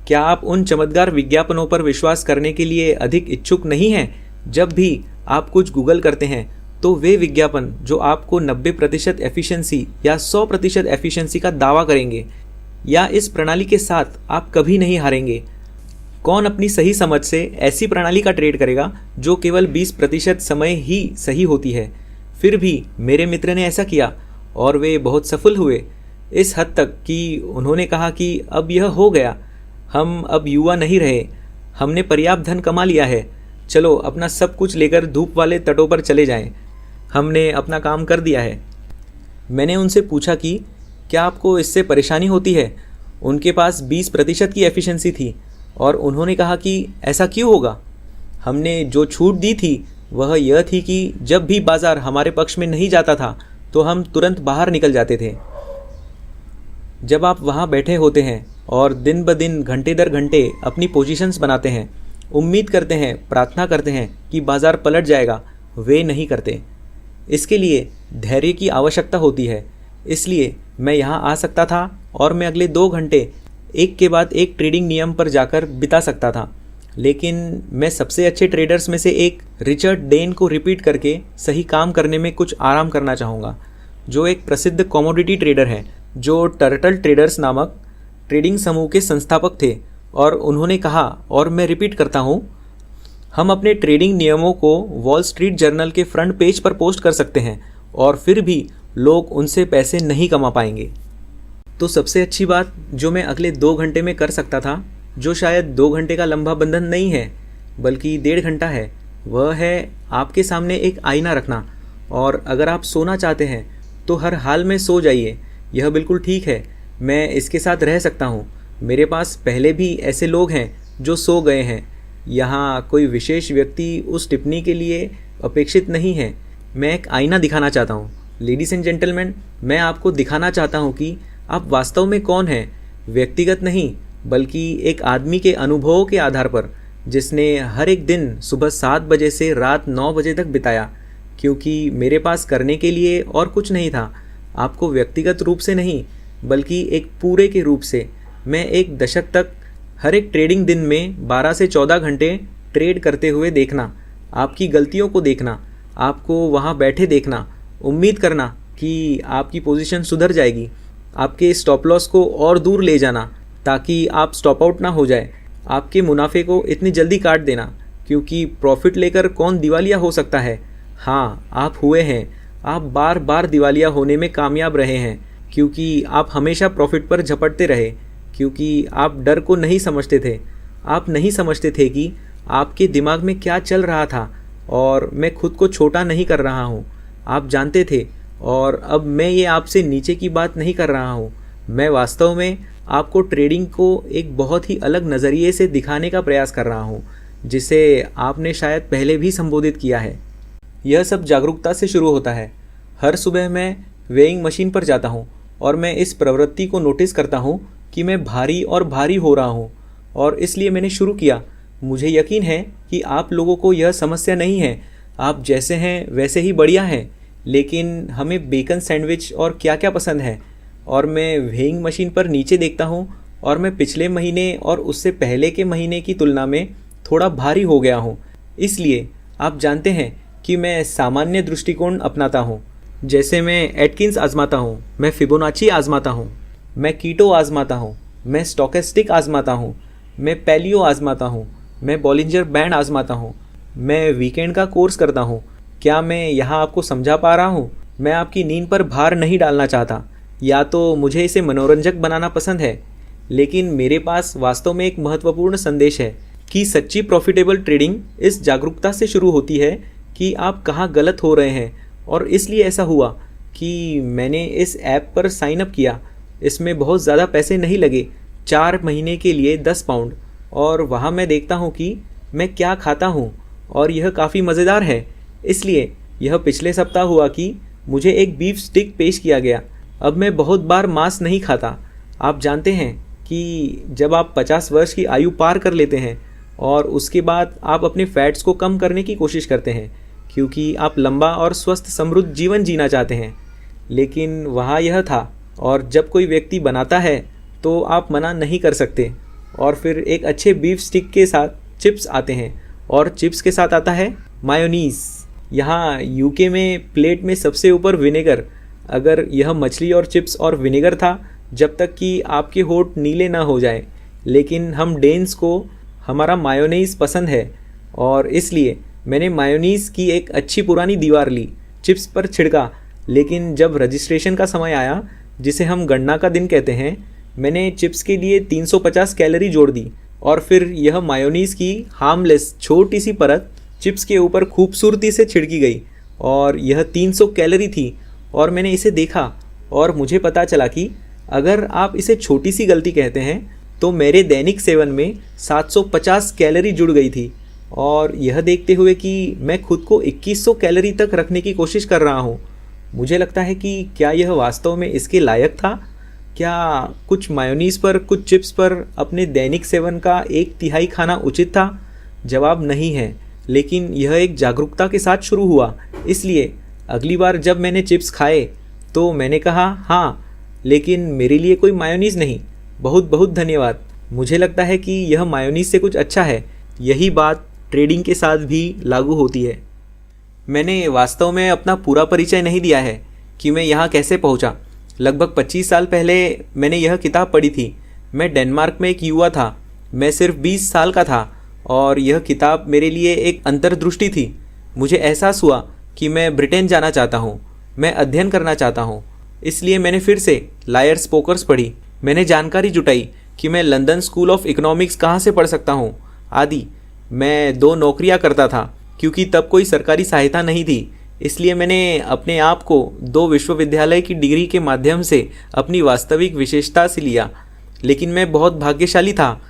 क्या आप उन चमत्कार विज्ञापनों पर विश्वास करने के लिए अधिक इच्छुक नहीं हैं? जब भी आप कुछ गूगल करते हैं तो वे विज्ञापन जो आपको 90% एफिशिएंसी या 100% एफिशिएंसी का दावा करेंगे, या इस प्रणाली के साथ आप कभी नहीं हारेंगे। कौन अपनी सही समझ से ऐसी प्रणाली का ट्रेड करेगा जो केवल 20% समय ही सही होती है? फिर भी मेरे मित्र ने ऐसा किया और वे बहुत सफल हुए, इस हद तक कि उन्होंने कहा कि अब यह हो गया, हम अब युवा नहीं रहे, हमने पर्याप्त धन कमा लिया है, चलो अपना सब कुछ लेकर धूप वाले तटों पर चले जाएं, हमने अपना काम कर दिया है। मैंने उनसे पूछा कि क्या आपको इससे परेशानी होती है? उनके पास 20% की एफिशिएंसी थी और उन्होंने कहा कि ऐसा क्यों होगा? हमने जो छूट दी थी वह यह थी कि जब भी बाजार हमारे पक्ष में नहीं जाता था तो हम तुरंत बाहर निकल जाते थे। जब आप वहाँ बैठे होते हैं और दिन ब दिन घंटे दर घंटे अपनी पोजीशंस बनाते हैं, उम्मीद करते हैं, प्रार्थना करते हैं कि बाजार पलट जाएगा, वे नहीं करते। इसके लिए धैर्य की आवश्यकता होती है। इसलिए मैं यहाँ आ सकता था और मैं अगले 2 घंटे एक के बाद एक ट्रेडिंग नियम पर जाकर बिता सकता था, लेकिन मैं सबसे अच्छे ट्रेडर्स में से एक रिचर्ड डेन को रिपीट करके सही काम करने में कुछ आराम करना चाहूँगा, जो एक प्रसिद्ध कमोडिटी ट्रेडर हैं, जो टर्टल ट्रेडर्स नामक ट्रेडिंग समूह के संस्थापक थे। और उन्होंने कहा, और मैं रिपीट करता हूँ, हम अपने ट्रेडिंग नियमों को वॉल स्ट्रीट जर्नल के फ्रंट पेज पर पोस्ट कर सकते हैं और फिर भी लोग उनसे पैसे नहीं कमा पाएंगे। तो सबसे अच्छी बात जो मैं अगले 2 घंटे में कर सकता था, जो शायद 2 घंटे का लंबा बंधन नहीं है बल्कि 1.5 घंटा है, वह है आपके सामने एक आईना रखना। और अगर आप सोना चाहते हैं तो हर हाल में सो जाइए, यह बिल्कुल ठीक है, मैं इसके साथ रह सकता हूँ। मेरे पास पहले भी ऐसे लोग हैं जो सो गए हैं। यहाँ कोई विशेष व्यक्ति उस टिप्पणी के लिए अपेक्षित नहीं है। मैं एक आईना दिखाना चाहता हूँ। लेडीज़ एंड जेंटलमैन, मैं आपको दिखाना चाहता हूँ कि आप वास्तव में कौन हैं, व्यक्तिगत नहीं बल्कि एक आदमी के अनुभवों के आधार पर, जिसने हर एक दिन सुबह 7 बजे से रात 9 बजे तक बिताया, क्योंकि मेरे पास करने के लिए और कुछ नहीं था। आपको व्यक्तिगत रूप से नहीं, बल्कि एक पूरे के रूप से। मैं एक दशक तक हर एक ट्रेडिंग दिन में 12 से 14 घंटे ट्रेड करते हुए देखना, आपकी गलतियों को देखना, आपको वहाँ बैठे देखना, उम्मीद करना कि आपकी पोजीशन सुधर जाएगी, आपके स्टॉप लॉस को और दूर ले जाना ताकि आप स्टॉप आउट ना हो जाए, आपके मुनाफे को इतनी जल्दी काट देना, क्योंकि प्रॉफिट लेकर कौन दिवालिया हो सकता है। हाँ, आप हुए हैं। आप बार बार दिवालिया होने में कामयाब रहे हैं क्योंकि आप हमेशा प्रॉफिट पर झपटते रहे, क्योंकि आप डर को नहीं समझते थे। आप नहीं समझते थे कि आपके दिमाग में क्या चल रहा था और मैं खुद को छोटा नहीं कर रहा हूँ। आप जानते थे। और अब मैं ये आपसे नीचे की बात नहीं कर रहा हूँ। मैं वास्तव में आपको ट्रेडिंग को एक बहुत ही अलग नज़रिए से दिखाने का प्रयास कर रहा हूँ, जिसे आपने शायद पहले भी संबोधित किया है। यह सब जागरूकता से शुरू होता है। हर सुबह मैं वेइंग मशीन पर जाता हूँ और मैं इस प्रवृत्ति को नोटिस करता हूँ कि मैं भारी और भारी हो रहा हूँ, और इसलिए मैंने शुरू किया। मुझे यकीन है कि आप लोगों को यह समस्या नहीं है। आप जैसे हैं वैसे ही बढ़िया हैं, लेकिन हमें बेकन सैंडविच और क्या क्या पसंद है। और मैं वेइंग मशीन पर नीचे देखता हूँ और मैं पिछले महीने और उससे पहले के महीने की तुलना में थोड़ा भारी हो गया हूँ। इसलिए आप जानते हैं कि मैं सामान्य दृष्टिकोण अपनाता हूँ। जैसे मैं एटकिंस आजमाता हूँ, मैं फिबोनाची आजमाता हूँ, मैं कीटो आजमाता हूँ, मैं स्टोकेस्टिक आजमाता हूँ, मैं पैलियो आजमाता हूँ, मैं बॉलिंजर बैंड आजमाता हूँ, मैं वीकेंड का कोर्स करता हूँ। क्या मैं यहाँ आपको समझा पा रहा हूँ? मैं आपकी नींद पर भार नहीं डालना चाहता, या तो मुझे इसे मनोरंजक बनाना पसंद है, लेकिन मेरे पास वास्तव में एक महत्वपूर्ण संदेश है कि सच्ची प्रॉफिटेबल ट्रेडिंग इस जागरूकता से शुरू होती है कि आप कहाँ गलत हो रहे हैं। और इसलिए ऐसा हुआ कि मैंने इस ऐप पर साइन अप किया। इसमें बहुत ज़्यादा पैसे नहीं लगे, 4 महीने के लिए 10 पाउंड, और वहाँ मैं देखता हूँ कि मैं क्या खाता हूँ, और यह काफ़ी मज़ेदार है। इसलिए यह पिछले सप्ताह हुआ कि मुझे एक बीफ स्टिक पेश किया गया। अब मैं बहुत बार मांस नहीं खाता। आप जानते हैं कि जब आप 50 वर्ष की आयु पार कर लेते हैं और उसके बाद आप अपने फैट्स को कम करने की कोशिश करते हैं, क्योंकि आप लंबा और स्वस्थ समृद्ध जीवन जीना चाहते हैं। लेकिन वहाँ यह था, और जब कोई व्यक्ति बनाता है तो आप मना नहीं कर सकते। और फिर एक अच्छे बीफ स्टिक के साथ चिप्स आते हैं, और चिप्स के साथ आता है मायोनीज़। यहाँ यूके में प्लेट में सबसे ऊपर विनेगर। अगर यह मछली और चिप्स और विनेगर था जब तक कि आपके होंठ नीले ना हो जाए। लेकिन हम डेन्स को हमारा मायोनीज़ पसंद है, और इसलिए मैंने मायोनीज़ की एक अच्छी पुरानी दीवार ली, चिप्स पर छिड़का। लेकिन जब रजिस्ट्रेशन का समय आया, जिसे हम गणना का दिन कहते हैं, मैंने चिप्स के लिए 350 कैलोरी जोड़ दी, और फिर यह मायोनीज़ की हार्मलेस छोटी सी परत चिप्स के ऊपर खूबसूरती से छिड़की गई, और यह 300 कैलोरी थी। और मैंने इसे देखा और मुझे पता चला कि अगर आप इसे छोटी सी गलती कहते हैं तो मेरे दैनिक सेवन में 750 कैलोरी जुड़ गई थी। और यह देखते हुए कि मैं खुद को 2100 कैलोरी तक रखने की कोशिश कर रहा हूँ, मुझे लगता है कि क्या यह वास्तव में इसके लायक था? क्या कुछ मायोनीज़ पर, कुछ चिप्स पर अपने दैनिक सेवन का 1/3 खाना उचित था? जवाब नहीं है, लेकिन यह एक जागरूकता के साथ शुरू हुआ। इसलिए अगली बार जब मैंने चिप्स खाए तो मैंने कहा, हाँ, लेकिन मेरे लिए कोई मायोनीज़ नहीं। बहुत बहुत धन्यवाद। मुझे लगता है कि यह मायोनीज़ से कुछ अच्छा है। यही बात ट्रेडिंग के साथ भी लागू होती है। मैंने वास्तव में अपना पूरा परिचय नहीं दिया है कि मैं यहाँ कैसे पहुँचा। लगभग 25 साल पहले मैंने यह किताब पढ़ी थी। मैं डेनमार्क में एक युवा था। मैं सिर्फ 20 साल का था, और यह किताब मेरे लिए एक अंतर्दृष्टि थी। मुझे एहसास हुआ कि मैं ब्रिटेन जाना चाहता हूँ, मैं अध्ययन करना चाहता हूँ। इसलिए मैंने फिर से लायर्स पोकर्स पढ़ी। मैंने जानकारी जुटाई कि मैं लंदन स्कूल ऑफ इकोनॉमिक्स कहाँ से पढ़ सकता हूँ आदि। मैं 2 नौकरियाँ करता था क्योंकि तब कोई सरकारी सहायता नहीं थी। इसलिए मैंने अपने आप को 2 विश्वविद्यालय की डिग्री के माध्यम से अपनी वास्तविक विशेषता से लिया। लेकिन मैं बहुत भाग्यशाली था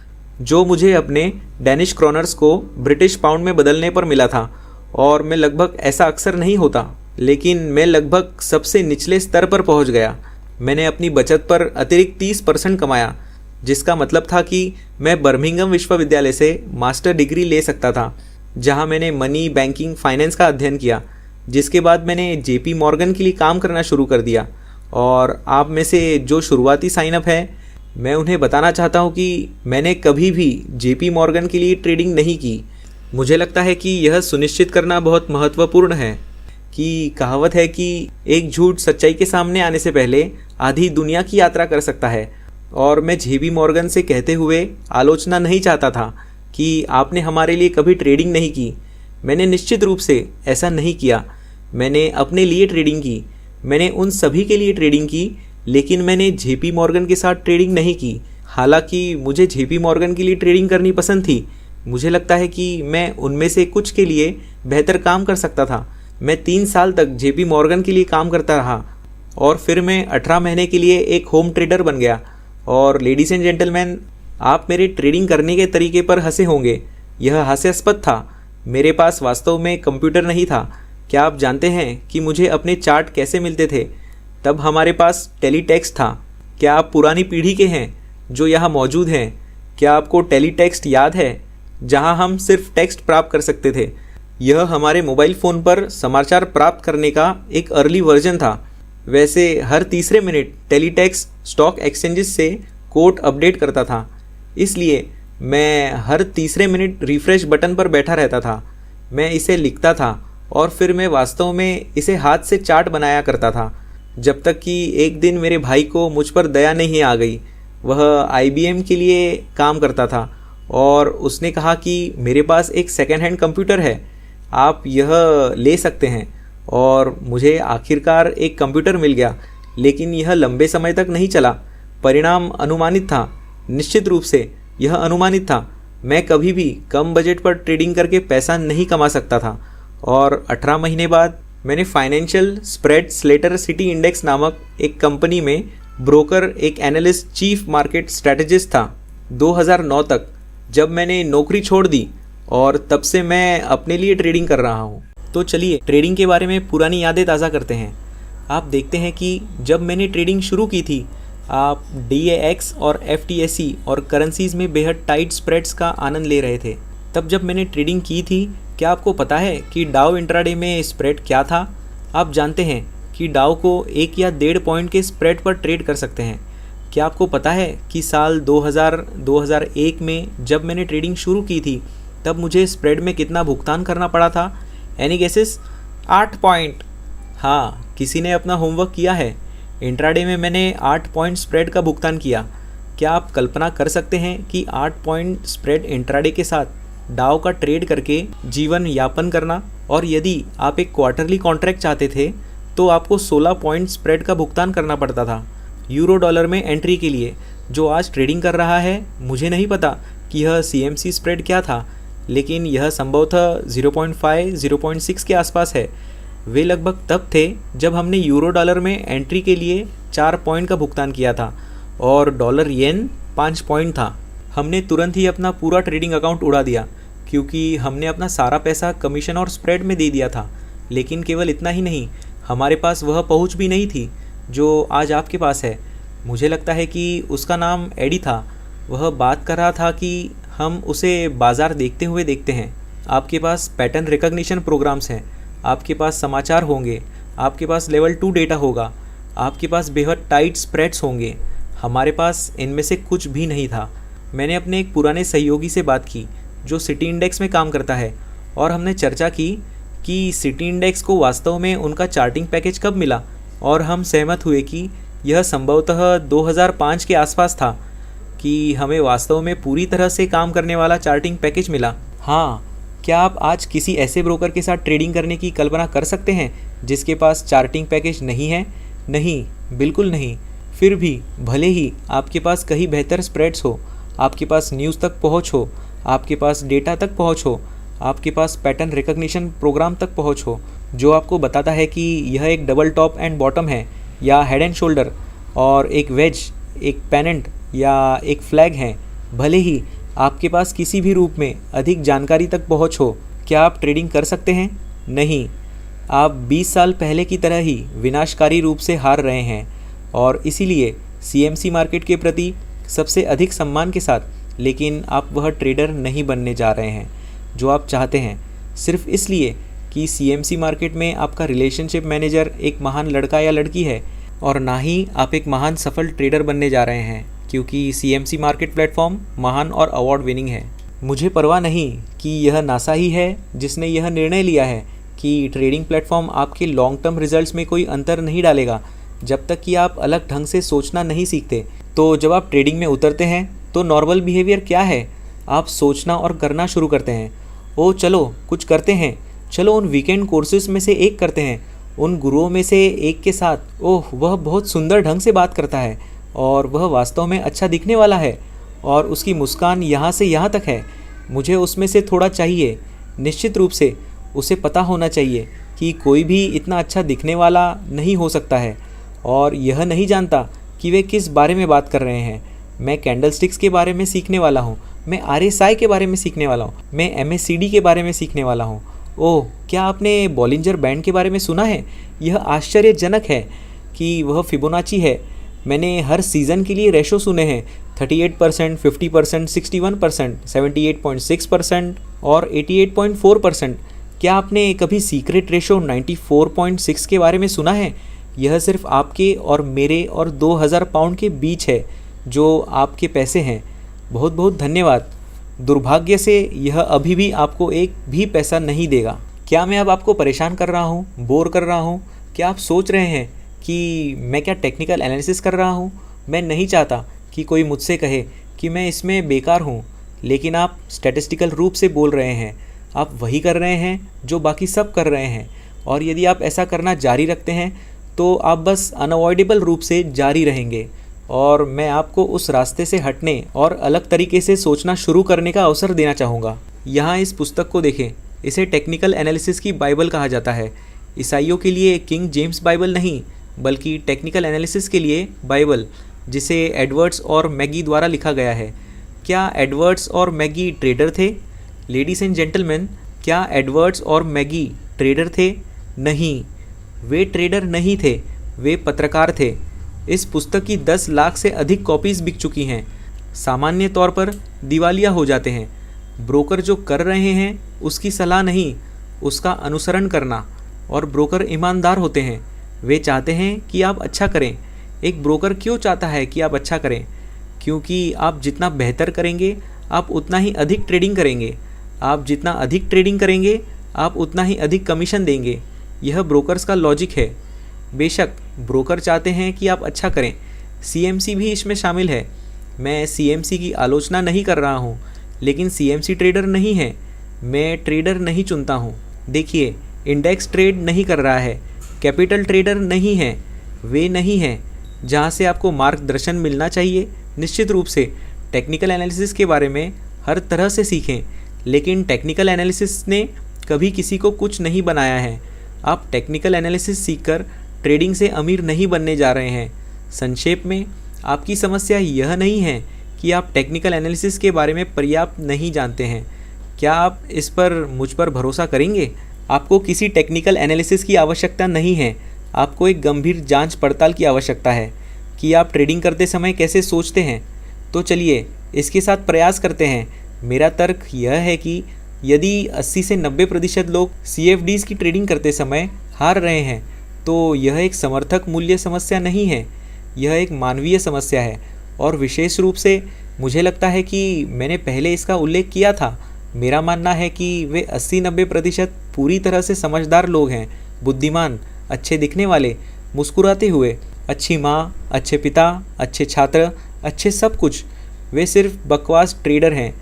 जो मुझे अपने डैनिश क्रोनर्स को ब्रिटिश पाउंड में बदलने पर मिला था। और मैं लगभग, ऐसा अक्सर नहीं होता, लेकिन मैं लगभग सबसे निचले स्तर पर पहुंच गया। मैंने अपनी बचत पर अतिरिक्त 30% कमाया, जिसका मतलब था कि मैं बर्मिंघम विश्वविद्यालय से मास्टर डिग्री ले सकता था, जहां मैंने मनी, बैंकिंग, फाइनेंस का अध्ययन किया। जिसके बाद मैंने JP मॉर्गन के लिए काम करना शुरू कर दिया, और आप में से जो शुरुआती साइनअप है, मैं उन्हें बताना चाहता हूँ कि मैंने कभी भी जेपी मॉर्गन के लिए ट्रेडिंग नहीं की। मुझे लगता है कि यह सुनिश्चित करना बहुत महत्वपूर्ण है कि कहावत है कि एक झूठ सच्चाई के सामने आने से पहले आधी दुनिया की यात्रा कर सकता है। और मैं जेपी मॉर्गन से कहते हुए आलोचना नहीं चाहता था कि आपने हमारे लिए कभी ट्रेडिंग नहीं की। मैंने निश्चित रूप से ऐसा नहीं किया। मैंने अपने लिए ट्रेडिंग की, मैंने उन सभी के लिए ट्रेडिंग की, लेकिन मैंने जेपी मॉर्गन के साथ ट्रेडिंग नहीं की। हालांकि मुझे जेपी मॉर्गन के लिए ट्रेडिंग करनी पसंद थी। मुझे लगता है कि मैं उनमें से कुछ के लिए बेहतर काम कर सकता था। मैं 3 साल तक जेपी मॉर्गन के लिए काम करता रहा और फिर मैं 18 महीने के लिए एक होम ट्रेडर बन गया। और लेडीज़ एंड जेंटलमैन, आप मेरे ट्रेडिंग करने के तरीके पर हंसे होंगे। यह हास्यास्पद था। मेरे पास वास्तव में कंप्यूटर नहीं था। क्या आप जानते हैं कि मुझे अपने चार्ट कैसे मिलते थे? तब हमारे पास टेलीटेक्स्ट था। क्या आप पुरानी पीढ़ी के हैं जो यहाँ मौजूद हैं? क्या आपको टेलीटेक्स्ट याद है, जहाँ हम सिर्फ टेक्स्ट प्राप्त कर सकते थे? यह हमारे मोबाइल फ़ोन पर समाचार प्राप्त करने का एक अर्ली वर्जन था। वैसे हर तीसरे मिनट टेलीटेक्स्ट स्टॉक एक्सचेंजेस से कोट अपडेट करता था, इसलिए मैं हर तीसरे मिनट रिफ्रेश बटन पर बैठा रहता था। मैं इसे लिखता था और फिर मैं वास्तव में इसे हाथ से चार्ट बनाया करता था, जब तक कि एक दिन मेरे भाई को मुझ पर दया नहीं आ गई। वह IBM के लिए काम करता था और उसने कहा कि मेरे पास एक सेकेंड हैंड कंप्यूटर है, आप यह ले सकते हैं। और मुझे आखिरकार एक कंप्यूटर मिल गया, लेकिन यह लंबे समय तक नहीं चला। परिणाम अनुमानित था, निश्चित रूप से यह अनुमानित था। मैं कभी भी कम बजट पर ट्रेडिंग करके पैसा नहीं कमा सकता था। और 18 महीने बाद मैंने financial spread Slater city index नामक एक कंपनी में ब्रोकर, एक एनालिस्ट, चीफ मार्केट स्ट्रेटजिस्ट था 2009 तक, जब मैंने नौकरी छोड़ दी। और तब से मैं अपने लिए ट्रेडिंग कर रहा हूँ। तो चलिए ट्रेडिंग के बारे में पुरानी यादें ताज़ा करते हैं। आप देखते हैं कि जब मैंने ट्रेडिंग शुरू की थी, आप DAX और FTSE और करेंसीज़ में बेहद टाइट स्प्रेड्स का आनंद ले रहे थे। तब जब मैंने ट्रेडिंग की थी, क्या आपको पता है कि डाउ इंट्राडे में स्प्रेड क्या था? आप जानते हैं कि डाउ को 1 या 1.5 पॉइंट के स्प्रेड पर ट्रेड कर सकते हैं। क्या आपको पता है कि साल 2001 में जब मैंने ट्रेडिंग शुरू की थी, तब मुझे स्प्रेड में कितना भुगतान करना पड़ा था? Any guesses? 8 पॉइंट। हाँ, किसी ने अपना होमवर्क किया है। इंट्राडे में मैंने 8 पॉइंट स्प्रेड का भुगतान किया। क्या आप कल्पना कर सकते हैं कि 8 पॉइंट स्प्रेड इंट्राडे के साथ डाउ का ट्रेड करके जीवन यापन करना? और यदि आप एक क्वार्टरली कॉन्ट्रैक्ट चाहते थे तो आपको 16 पॉइंट स्प्रेड का भुगतान करना पड़ता था यूरो डॉलर में एंट्री के लिए। जो आज ट्रेडिंग कर रहा है, मुझे नहीं पता कि यह CMC स्प्रेड क्या था, लेकिन यह संभवतः 0.5 0.6 के आसपास है। वे लगभग तब थे जब हमने यूरो डॉलर में एंट्री के लिए 4 पॉइंट का भुगतान किया था और डॉलर येन 5 पॉइंट था। हमने तुरंत ही अपना पूरा ट्रेडिंग अकाउंट उड़ा दिया, क्योंकि हमने अपना सारा पैसा कमीशन और स्प्रेड में दे दिया था। लेकिन केवल इतना ही नहीं, हमारे पास वह पहुंच भी नहीं थी जो आज आपके पास है। मुझे लगता है कि उसका नाम एडी था। वह बात कर रहा था कि हम उसे बाज़ार देखते हुए देखते हैं। आपके पास पैटर्न रिकॉग्निशन प्रोग्राम्स हैं, आपके पास समाचार होंगे, आपके पास लेवल 2 डेटा होगा, आपके पास बेहद टाइट स्प्रेड्स होंगे। हमारे पास इनमें से कुछ भी नहीं था। मैंने अपने एक पुराने सहयोगी से बात की जो सिटी इंडेक्स में काम करता है, और हमने चर्चा की कि सिटी इंडेक्स को वास्तव में उनका चार्टिंग पैकेज कब मिला, और हम सहमत हुए कि यह संभवतः 2005 के आसपास था कि हमें वास्तव में पूरी तरह से काम करने वाला चार्टिंग पैकेज मिला। हाँ, क्या आप आज किसी ऐसे ब्रोकर के साथ ट्रेडिंग करने की कल्पना कर सकते हैं जिसके पास चार्टिंग पैकेज नहीं है? नहीं, बिल्कुल नहीं। फिर भी भले ही आपके पास कहीं बेहतर स्प्रेड्स हो, आपके पास न्यूज़ तक पहुँच हो, आपके पास डेटा तक पहुँच हो, आपके पास पैटर्न रिकॉग्निशन प्रोग्राम तक पहुँच हो जो आपको बताता है कि यह एक डबल टॉप एंड बॉटम है या हेड एंड शोल्डर, और एक वेज, एक पेनेंट या एक फ्लैग है, भले ही आपके पास किसी भी रूप में अधिक जानकारी तक पहुँच हो, क्या आप ट्रेडिंग कर सकते हैं? नहीं। आप 20 साल पहले की तरह ही विनाशकारी रूप से हार रहे हैं, और इसीलिए CMC मार्केट के प्रति सबसे अधिक सम्मान के साथ, लेकिन आप वह ट्रेडर नहीं बनने जा रहे हैं जो आप चाहते हैं, सिर्फ इसलिए कि CMC मार्केट में आपका रिलेशनशिप मैनेजर एक महान लड़का या लड़की है। और ना ही आप एक महान सफल ट्रेडर बनने जा रहे हैं, क्योंकि CMC मार्केट प्लेटफॉर्म महान और अवार्ड विनिंग है। मुझे परवाह नहीं कि यह नासा ही है जिसने यह निर्णय लिया है कि ट्रेडिंग प्लेटफॉर्म आपके लॉन्ग टर्म रिजल्ट्स में कोई अंतर नहीं डालेगा जब तक कि आप अलग ढंग से सोचना नहीं सीखते। तो जब आप ट्रेडिंग में उतरते हैं तो नॉर्मल बिहेवियर क्या है? आप सोचना और करना शुरू करते हैं। ओ चलो कुछ करते हैं, चलो उन वीकेंड कोर्सेज में से एक करते हैं, उन गुरुओं में से एक के साथ। ओह वह बहुत सुंदर ढंग से बात करता है और वह वास्तव में अच्छा दिखने वाला है और उसकी मुस्कान यहाँ से यहाँ तक है, मुझे उसमें से थोड़ा चाहिए। निश्चित रूप से उसे पता होना चाहिए कि कोई भी इतना अच्छा दिखने वाला नहीं हो सकता है और यह नहीं जानता कि वे किस बारे में बात कर रहे हैं। मैं कैंडलस्टिक्स के बारे में सीखने वाला हूँ, मैं RSI के बारे में सीखने वाला हूँ, मैं MACD के बारे में सीखने वाला हूँ। ओह क्या आपने बॉलिंजर बैंड के बारे में सुना है? यह आश्चर्यजनक है कि वह फिबोनाची है। मैंने हर सीज़न के लिए रेशो सुने हैं, 38%, 50%, 61%, 78.6% और 88.4%। क्या आपने कभी सीक्रेट रेशो 94.6 के बारे में सुना है? यह सिर्फ आपके और मेरे और 2000 पाउंड के बीच है जो आपके पैसे हैं। बहुत बहुत धन्यवाद। दुर्भाग्य से यह अभी भी आपको एक भी पैसा नहीं देगा। क्या मैं अब आपको परेशान कर रहा हूँ, बोर कर रहा हूँ? क्या आप सोच रहे हैं कि मैं क्या टेक्निकल एनालिसिस कर रहा हूँ? मैं नहीं चाहता कि कोई मुझसे कहे कि मैं इसमें बेकार हूँ, लेकिन आप स्टैटिस्टिकल रूप से बोल रहे हैं। आप वही कर रहे हैं जो बाकी सब कर रहे हैं, और यदि आप ऐसा करना जारी रखते हैं तो आप बस अनअवॉइडेबल रूप से जारी रहेंगे, और मैं आपको उस रास्ते से हटने और अलग तरीके से सोचना शुरू करने का अवसर देना चाहूँगा। यहाँ इस पुस्तक को देखें, इसे टेक्निकल एनालिसिस की बाइबल कहा जाता है। ईसाइयों के लिए किंग जेम्स बाइबल नहीं, बल्कि टेक्निकल एनालिसिस के लिए बाइबल, जिसे एडवर्ड्स और मैगी द्वारा लिखा गया है। क्या एडवर्ड्स और मैगी ट्रेडर थे? लेडीज़ एंड जेंटलमैन, क्या एडवर्ड्स और मैगी ट्रेडर थे? नहीं, वे ट्रेडर नहीं थे, वे पत्रकार थे। इस पुस्तक की 10 लाख से अधिक कॉपीज़ बिक चुकी हैं। सामान्य तौर पर दिवालिया हो जाते हैं। ब्रोकर जो कर रहे हैं उसकी सलाह नहीं, उसका अनुसरण करना, और ब्रोकर ईमानदार होते हैं। वे चाहते हैं कि आप अच्छा करें। एक ब्रोकर क्यों चाहता है कि आप अच्छा करें? क्योंकि आप जितना बेहतर करेंगे आप उतना ही अधिक ट्रेडिंग करेंगे। आप जितना अधिक ट्रेडिंग करेंगे आप उतना ही अधिक कमीशन देंगे। यह ब्रोकर्स का लॉजिक है। बेशक ब्रोकर चाहते हैं कि आप अच्छा करें। CMC भी इसमें शामिल है। मैं CMC की आलोचना नहीं कर रहा हूँ, लेकिन CMC ट्रेडर नहीं है। मैं ट्रेडर नहीं चुनता हूँ। देखिए, इंडेक्स ट्रेड नहीं कर रहा है, कैपिटल ट्रेडर नहीं है, वे नहीं हैं जहाँ से आपको मार्गदर्शन मिलना चाहिए। निश्चित रूप से टेक्निकल एनालिसिस के बारे में हर तरह से सीखें, लेकिन टेक्निकल एनालिसिस ने कभी किसी को कुछ नहीं बनाया है। आप टेक्निकल एनालिसिस सीखकर ट्रेडिंग से अमीर नहीं बनने जा रहे हैं। संक्षेप में, आपकी समस्या यह नहीं है कि आप टेक्निकल एनालिसिस के बारे में पर्याप्त नहीं जानते हैं। क्या आप इस पर मुझ पर भरोसा करेंगे? आपको किसी टेक्निकल एनालिसिस की आवश्यकता नहीं है। आपको एक गंभीर जांच पड़ताल की आवश्यकता है कि आप ट्रेडिंग करते समय कैसे सोचते हैं। तो चलिए इसके साथ प्रयास करते हैं। मेरा तर्क यह है कि यदि 80 से 90% लोग CFDs की ट्रेडिंग करते समय हार रहे हैं, तो यह एक समर्थक मूल्य समस्या नहीं है, यह एक मानवीय समस्या है। और विशेष रूप से मुझे लगता है कि मैंने पहले इसका उल्लेख किया था। मेरा मानना है कि वे 80-90% पूरी तरह से समझदार लोग हैं, बुद्धिमान, अच्छे दिखने वाले, मुस्कुराते हुए, अच्छी माँ, अच्छे पिता, अच्छे छात्र, अच्छे सब कुछ। वे सिर्फ बकवास ट्रेडर हैं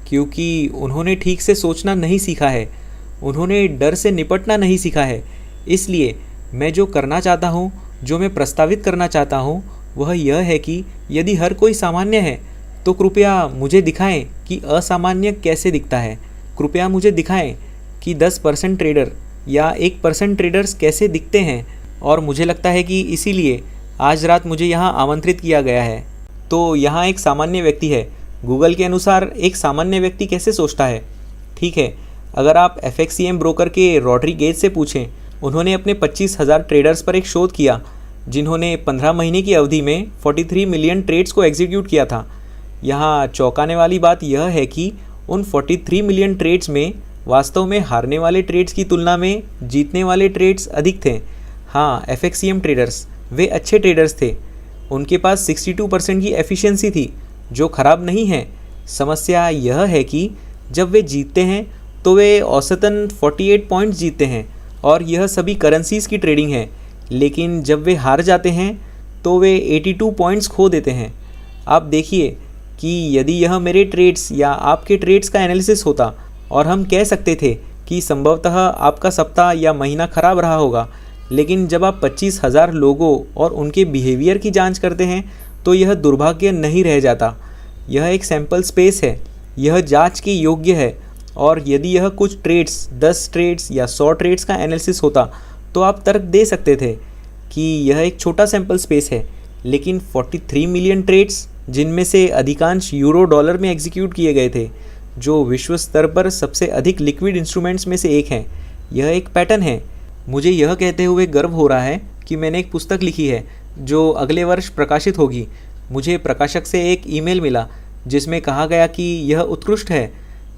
क्योंकि उन्होंने ठीक से सोचना नहीं सीखा है, उन्होंने डर से निपटना नहीं सीखा है। इसलिए मैं जो करना चाहता हूँ, जो मैं प्रस्तावित करना चाहता हूँ, वह यह है कि यदि हर कोई सामान्य है तो कृपया मुझे दिखाएं कि असामान्य कैसे दिखता है। कृपया मुझे दिखाएं कि 10% ट्रेडर या 1% ट्रेडर्स कैसे दिखते हैं। और मुझे लगता है कि इसीलिए आज रात मुझे यहाँ आमंत्रित किया गया है। तो यहाँ एक सामान्य व्यक्ति है। गूगल के अनुसार एक सामान्य व्यक्ति कैसे सोचता है? ठीक है, अगर आप FXCM ब्रोकर के रॉड्री गेज से पूछें, उन्होंने अपने 25,000 ट्रेडर्स पर एक शोध किया जिन्होंने 15 महीने की अवधि में 43 मिलियन ट्रेड्स को एग्जीक्यूट किया था। यहाँ चौंकाने वाली बात यह है कि उन 43 मिलियन ट्रेड्स में वास्तव में हारने वाले ट्रेड्स की तुलना में जीतने वाले ट्रेड्स अधिक थे। हाँ, FXCM ट्रेडर्स, वे अच्छे ट्रेडर्स थे, उनके पास 62% की एफिशिएंसी थी, जो ख़राब नहीं है। समस्या यह है कि जब वे जीतते हैं तो वे औसतन 48 पॉइंट्स जीतते हैं और यह सभी करेंसीज़ की ट्रेडिंग है। लेकिन जब वे हार जाते हैं तो वे 82 पॉइंट्स खो देते हैं। आप देखिए कि यदि यह मेरे ट्रेड्स या आपके ट्रेड्स का एनालिसिस होता और हम कह सकते थे कि संभवतः आपका सप्ताह या महीना ख़राब रहा होगा, लेकिन जब आप 25,000 लोगों और उनके बिहेवियर की जांच करते हैं तो यह दुर्भाग्य नहीं रह जाता। यह एक सैंपल स्पेस है, यह जांच के योग्य है। और यदि यह कुछ ट्रेड्स, 10 ट्रेड्स या 100 ट्रेड्स का एनालिसिस होता तो आप तर्क दे सकते थे कि यह एक छोटा सैंपल स्पेस है। लेकिन 43 मिलियन ट्रेड्स, जिनमें से अधिकांश यूरो डॉलर में एग्जीक्यूट किए गए थे, जो विश्व स्तर पर सबसे अधिक लिक्विड इंस्ट्रूमेंट्स में से एक हैं, यह एक पैटर्न है। मुझे यह कहते हुए गर्व हो रहा है कि मैंने एक पुस्तक लिखी है जो अगले वर्ष प्रकाशित होगी। मुझे प्रकाशक से एक ईमेल मिला जिसमें कहा गया कि यह उत्कृष्ट है।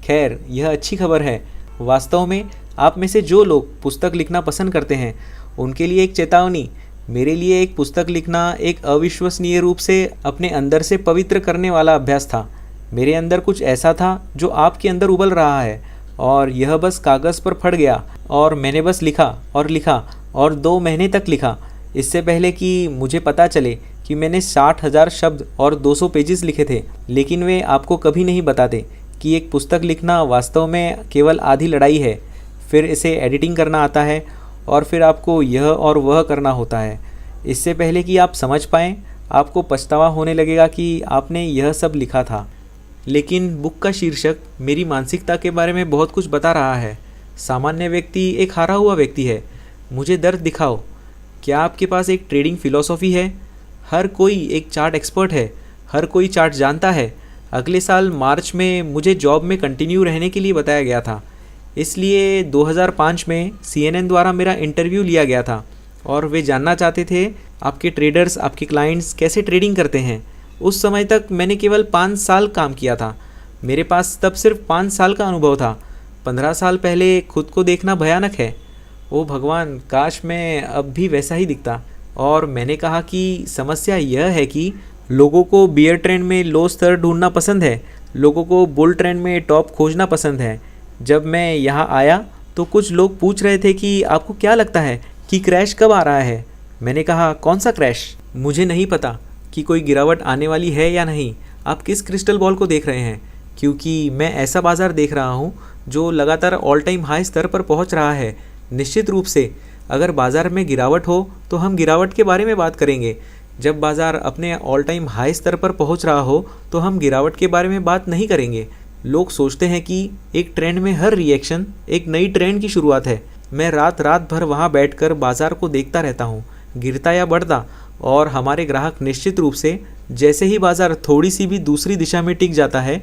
खैर, यह अच्छी खबर है। वास्तव में आप में से जो लोग पुस्तक लिखना पसंद करते हैं उनके लिए एक चेतावनी, मेरे लिए एक पुस्तक लिखना एक अविश्वसनीय रूप से अपने अंदर से पवित्र करने वाला अभ्यास था। मेरे अंदर कुछ ऐसा था जो आपके अंदर उबल रहा है और यह बस कागज़ पर फट गया और मैंने बस लिखा और 2 महीने तक लिखा, इससे पहले कि मुझे पता चले कि मैंने 60,000 शब्द और 200 पेजेस लिखे थे। लेकिन वे आपको कभी नहीं बताते कि एक पुस्तक लिखना वास्तव में केवल आधी लड़ाई है। फिर इसे एडिटिंग करना आता है और फिर आपको यह और वह करना होता है। इससे पहले कि आप समझ पाएँ, आपको पछतावा होने लगेगा कि आपने यह सब लिखा था। लेकिन बुक का शीर्षक मेरी मानसिकता के बारे में बहुत कुछ बता रहा है। सामान्य व्यक्ति एक हारा हुआ व्यक्ति है। मुझे दर्द दिखाओ। क्या आपके पास एक ट्रेडिंग फ़िलॉसफ़ी है? हर कोई एक चार्ट एक्सपर्ट है, हर कोई चार्ट जानता है। अगले साल मार्च में मुझे जॉब में कंटिन्यू रहने के लिए बताया गया था, इसलिए 2005 में CNN द्वारा मेरा इंटरव्यू लिया गया था और वे जानना चाहते थे आपके ट्रेडर्स, आपके क्लाइंट्स कैसे ट्रेडिंग करते हैं। उस समय तक मैंने केवल 5 साल काम किया था। मेरे पास तब सिर्फ 5 साल का अनुभव था। 15 साल पहले खुद को देखना भयानक है। ओ भगवान, काश मैं अब भी वैसा ही दिखता। और मैंने कहा कि समस्या यह है कि लोगों को बियर ट्रेंड में लो स्तर ढूंढना पसंद है, लोगों को बुल ट्रेंड में टॉप खोजना पसंद है। जब मैं यहाँ आया तो कुछ लोग पूछ रहे थे कि आपको क्या लगता है कि क्रैश कब आ रहा है। मैंने कहा, कौन सा क्रैश? मुझे नहीं पता कि कोई गिरावट आने वाली है या नहीं। आप किस क्रिस्टल बॉल को देख रहे हैं? क्योंकि मैं ऐसा बाज़ार देख रहा हूँ जो लगातार ऑल टाइम हाई स्तर पर पहुँच रहा है। निश्चित रूप से अगर बाज़ार में गिरावट हो तो हम गिरावट के बारे में बात करेंगे। जब बाज़ार अपने ऑल टाइम हाई स्तर पर पहुंच रहा हो तो हम गिरावट के बारे में बात नहीं करेंगे। लोग सोचते हैं कि एक ट्रेंड में हर रिएक्शन एक नई ट्रेंड की शुरुआत है। मैं रात भर वहां बैठकर बाज़ार को देखता रहता हूं, गिरता या बढ़ता। और हमारे ग्राहक निश्चित रूप से जैसे ही बाज़ार थोड़ी सी भी दूसरी दिशा में टिक जाता है,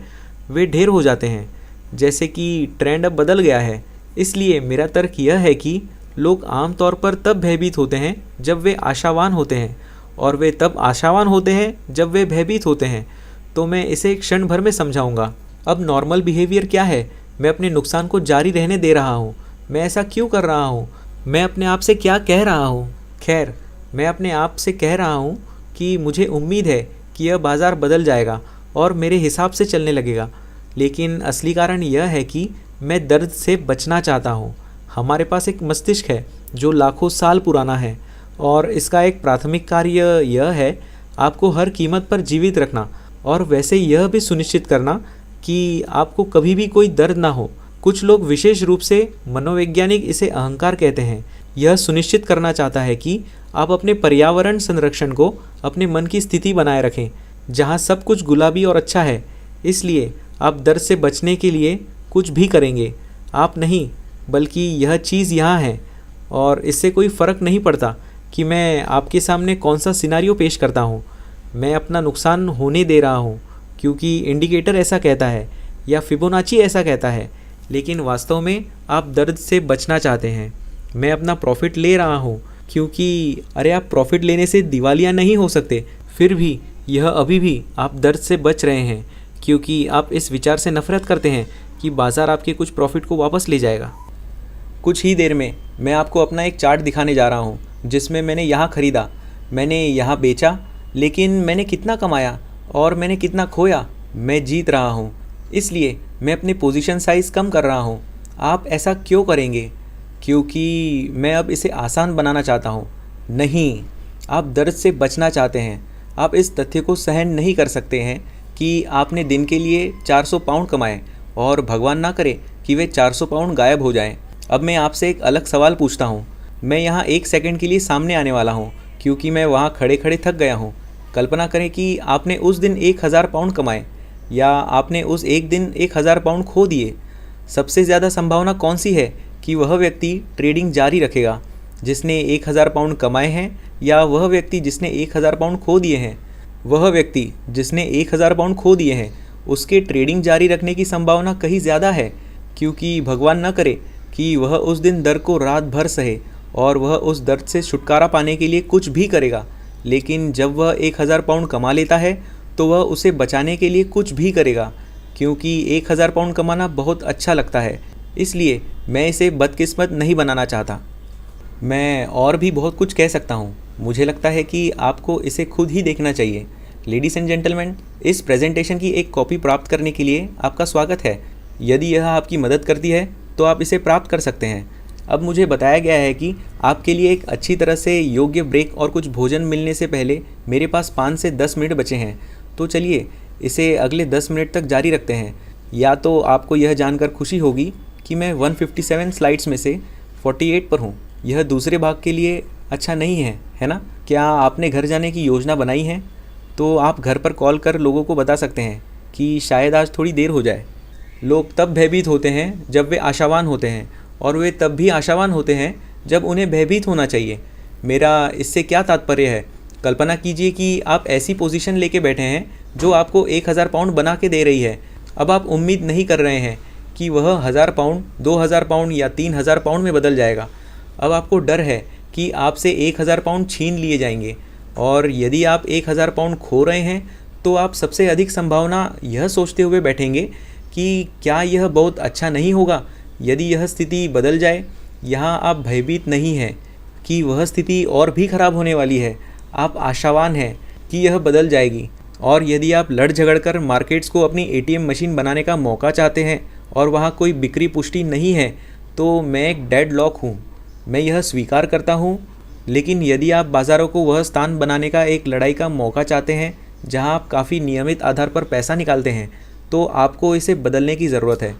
वे ढेर हो जाते हैं, जैसे कि ट्रेंड अब बदल गया है। इसलिए मेरा तर्क यह है कि लोग आमतौर पर तब भयभीत होते हैं जब वे आशावान होते हैं, और वे तब आशावान होते हैं जब वे भयभीत होते हैं। तो मैं इसे एक क्षण भर में समझाऊंगा। अब नॉर्मल बिहेवियर क्या है? मैं अपने नुकसान को जारी रहने दे रहा हूँ। मैं ऐसा क्यों कर रहा हूँ? मैं अपने आप से क्या कह रहा हूँ? खैर, मैं अपने आप से कह रहा हूँ कि मुझे उम्मीद है कि यह बाज़ार बदल जाएगा और मेरे हिसाब से चलने लगेगा। लेकिन असली कारण यह है कि मैं दर्द से बचना चाहता हूँ। हमारे पास एक मस्तिष्क है जो लाखों साल पुराना है और इसका एक प्राथमिक कार्य यह है आपको हर कीमत पर जीवित रखना और वैसे यह भी सुनिश्चित करना कि आपको कभी भी कोई दर्द ना हो। कुछ लोग विशेष रूप से मनोवैज्ञानिक इसे अहंकार कहते हैं। यह सुनिश्चित करना चाहता है कि आप अपने पर्यावरण संरक्षण को अपने मन की स्थिति बनाए रखें जहाँ सब कुछ गुलाबी और अच्छा है। इसलिए आप दर्द से बचने के लिए कुछ भी करेंगे। आप नहीं, बल्कि यह चीज़ यहाँ है और इससे कोई फ़र्क नहीं पड़ता कि मैं आपके सामने कौन सा सिनारियो पेश करता हूँ। मैं अपना नुकसान होने दे रहा हूँ क्योंकि इंडिकेटर ऐसा कहता है या फिबोनाची ऐसा कहता है, लेकिन वास्तव में आप दर्द से बचना चाहते हैं। मैं अपना प्रॉफिट ले रहा हूँ क्योंकि अरे आप प्रॉफिट लेने से दिवालिया नहीं हो सकते। फिर भी यह अभी भी आप दर्द से बच रहे हैं क्योंकि आप इस विचार से नफरत करते हैं कि बाज़ार आपके कुछ प्रॉफिट को वापस ले जाएगा। कुछ ही देर में मैं आपको अपना एक चार्ट दिखाने जा रहा हूँ जिसमें मैंने यहाँ ख़रीदा। मैंने यहाँ बेचा, लेकिन मैंने कितना कमाया और मैंने कितना खोया, मैं जीत रहा हूँ, इसलिए मैं अपनी पोजीशन साइज़ कम कर रहा हूँ। आप ऐसा क्यों करेंगे? क्योंकि मैं अब इसे आसान बनाना चाहता हूँ। नहीं, आप दर्द से बचना चाहते हैं। आप इस तथ्य को सहन नहीं कर सकते हैं कि आपने दिन के लिए 400 पाउंड कमाए और भगवान ना करे कि वे 400 पाउंड गायब हो जाएं। अब मैं आपसे एक अलग सवाल पूछता हूँ। मैं यहाँ 1 सेकंड के लिए सामने आने वाला हूँ क्योंकि मैं वहाँ खड़े खड़े थक गया हूँ। कल्पना करें कि आपने उस दिन 1000 पाउंड कमाए या आपने उस एक दिन 1000 पाउंड खो दिए। सबसे ज़्यादा संभावना कौन सी है कि वह व्यक्ति ट्रेडिंग जारी रखेगा जिसने 1000 पाउंड कमाए हैं, या वह व्यक्ति जिसने 1000 पाउंड खो दिए हैं? वह व्यक्ति जिसने 1000 पाउंड खो दिए हैं, उसके ट्रेडिंग जारी रखने की संभावना कहीं ज़्यादा है, क्योंकि भगवान न करे कि वह उस दिन दर्द को रात भर सहे और वह उस दर्द से छुटकारा पाने के लिए कुछ भी करेगा। लेकिन जब वह 1000 पाउंड कमा लेता है तो वह उसे बचाने के लिए कुछ भी करेगा, क्योंकि 1000 पाउंड कमाना बहुत अच्छा लगता है। इसलिए मैं इसे बदकिस्मत नहीं बनाना चाहता। मैं और भी बहुत कुछ कह सकता हूँ। मुझे लगता है कि आपको इसे खुद ही देखना चाहिए। लेडीज़ एंड जेंटलमैन, इस प्रेजेंटेशन की एक कॉपी प्राप्त करने के लिए आपका स्वागत है। यदि यह आपकी मदद करती है तो आप इसे प्राप्त कर सकते हैं। अब मुझे बताया गया है कि आपके लिए एक अच्छी तरह से योग्य ब्रेक और कुछ भोजन मिलने से पहले मेरे पास 5 से 10 मिनट बचे हैं। तो चलिए इसे अगले 10 मिनट तक जारी रखते हैं। या तो आपको यह जानकर खुशी होगी कि मैं 157 स्लाइड्स में से 48 पर हूँ। यह दूसरे भाग के लिए अच्छा नहीं है, है ना? क्या आपने घर जाने की योजना बनाई है? तो आप घर पर कॉल कर लोगों को बता सकते हैं कि शायद आज थोड़ी देर हो जाए। लोग तब भयभीत होते हैं जब वे आशावान होते हैं, और वे तब भी आशावान होते हैं जब उन्हें भयभीत होना चाहिए। मेरा इससे क्या तात्पर्य है? कल्पना कीजिए कि आप ऐसी पोजीशन लेके बैठे हैं जो आपको 1000 पाउंड बना के दे रही है। अब आप उम्मीद नहीं कर रहे हैं कि वह 1000 पाउंड 2000 पाउंड या 3000 पाउंड में बदल जाएगा। अब आपको डर है कि आपसे 1000 पाउंड छीन लिए जाएंगे, और यदि आप 1000 पाउंड खो रहे हैं तो आप सबसे अधिक संभावना यह सोचते हुए बैठेंगे कि क्या यह बहुत अच्छा नहीं होगा यदि यह स्थिति बदल जाए। यहाँ आप भयभीत नहीं हैं कि वह स्थिति और भी खराब होने वाली है। आप आशावान हैं कि यह बदल जाएगी। और यदि आप लड़ झगड़ कर मार्केट्स को अपनी ATM मशीन बनाने का मौका चाहते हैं और वहाँ कोई बिक्री पुष्टि नहीं है, तो मैं एक डेड लॉक हूँ। मैं यह स्वीकार करता हूँ। लेकिन यदि आप बाज़ारों को वह स्थान बनाने का एक लड़ाई का मौका चाहते हैं जहाँ आप काफ़ी नियमित आधार पर पैसा निकालते हैं, तो आपको इसे बदलने की ज़रूरत है।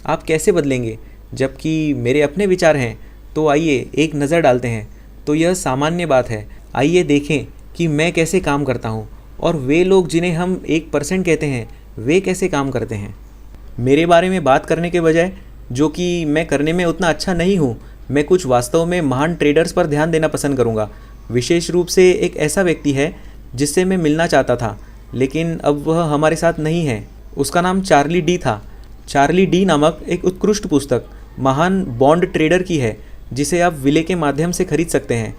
आप कैसे बदलेंगे? जबकि मेरे अपने विचार हैं, तो आइए एक नज़र डालते हैं। तो यह सामान्य बात है। आइए देखें कि मैं कैसे काम करता हूँ और वे लोग जिन्हें हम 1% कहते हैं वे कैसे काम करते हैं। मेरे बारे में बात करने के बजाय, जो कि मैं करने में उतना अच्छा नहीं हूँ, मैं कुछ वास्तव में महान ट्रेडर्स पर ध्यान देना पसंद करूँगा। विशेष रूप से एक ऐसा व्यक्ति है जिससे मैं मिलना चाहता था, लेकिन अब वह हमारे साथ नहीं है। उसका नाम चार्ली डी था। चार्ली डी नामक एक उत्कृष्ट पुस्तक महान बॉन्ड ट्रेडर की है, जिसे आप विले के माध्यम से खरीद सकते हैं।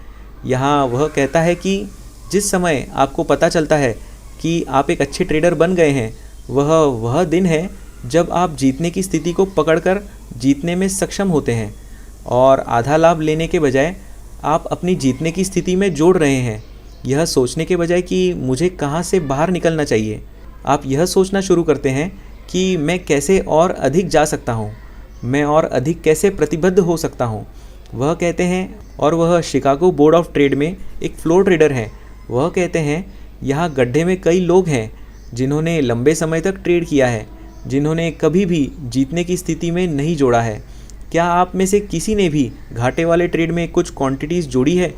यहाँ वह कहता है कि जिस समय आपको पता चलता है कि आप एक अच्छे ट्रेडर बन गए हैं, वह दिन है जब आप जीतने की स्थिति को पकड़कर जीतने में सक्षम होते हैं, और आधा लाभ लेने के बजाय आप अपनी जीतने की स्थिति में जोड़ रहे हैं। यह सोचने के बजाय कि मुझे कहाँ से बाहर निकलना चाहिए, आप यह सोचना शुरू करते हैं कि मैं कैसे और अधिक जा सकता हूँ, मैं और अधिक कैसे प्रतिबद्ध हो सकता हूँ। वह कहते हैं, और वह शिकागो बोर्ड ऑफ ट्रेड में एक फ्लोर ट्रेडर है। वह कहते हैं, यहाँ गड्ढे में कई लोग हैं जिन्होंने लंबे समय तक ट्रेड किया है, जिन्होंने कभी भी जीतने की स्थिति में नहीं जोड़ा है। क्या आप में से किसी ने भी घाटे वाले ट्रेड में कुछ क्वांटिटीज़ जोड़ी है?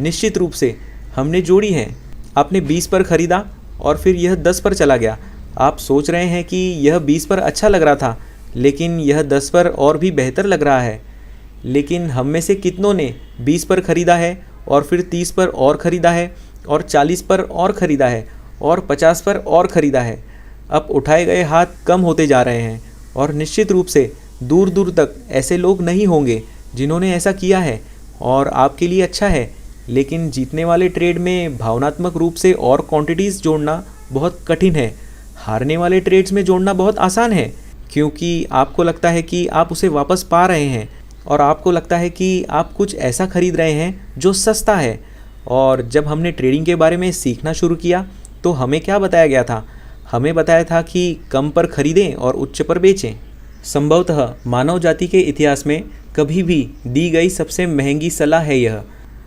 निश्चित रूप से हमने जोड़ी हैं। आपने 20 पर ख़रीदा और फिर यह 10 पर चला गया। आप सोच रहे हैं कि यह 20 पर अच्छा लग रहा था, लेकिन यह 10 पर और भी बेहतर लग रहा है। लेकिन हम में से कितनों ने 20 पर ख़रीदा है और फिर 30 पर और ख़रीदा है और 40 पर और ख़रीदा है और 50 पर और ख़रीदा है? अब उठाए गए हाथ कम होते जा रहे हैं, और निश्चित रूप से दूर दूर तक ऐसे लोग नहीं होंगे जिन्होंने ऐसा किया है, और आपके लिए अच्छा है। लेकिन जीतने वाले ट्रेड में भावनात्मक रूप से और क्वांटिटीज़ जोड़ना बहुत कठिन है। हारने वाले ट्रेड्स में जोड़ना बहुत आसान है, क्योंकि आपको लगता है कि आप उसे वापस पा रहे हैं, और आपको लगता है कि आप कुछ ऐसा खरीद रहे हैं जो सस्ता है। और जब हमने ट्रेडिंग के बारे में सीखना शुरू किया तो हमें क्या बताया गया था? हमें बताया था कि कम पर खरीदें और उच्च पर बेचें। संभवतः मानव जाति के इतिहास में कभी भी दी गई सबसे महंगी सलाह है यह,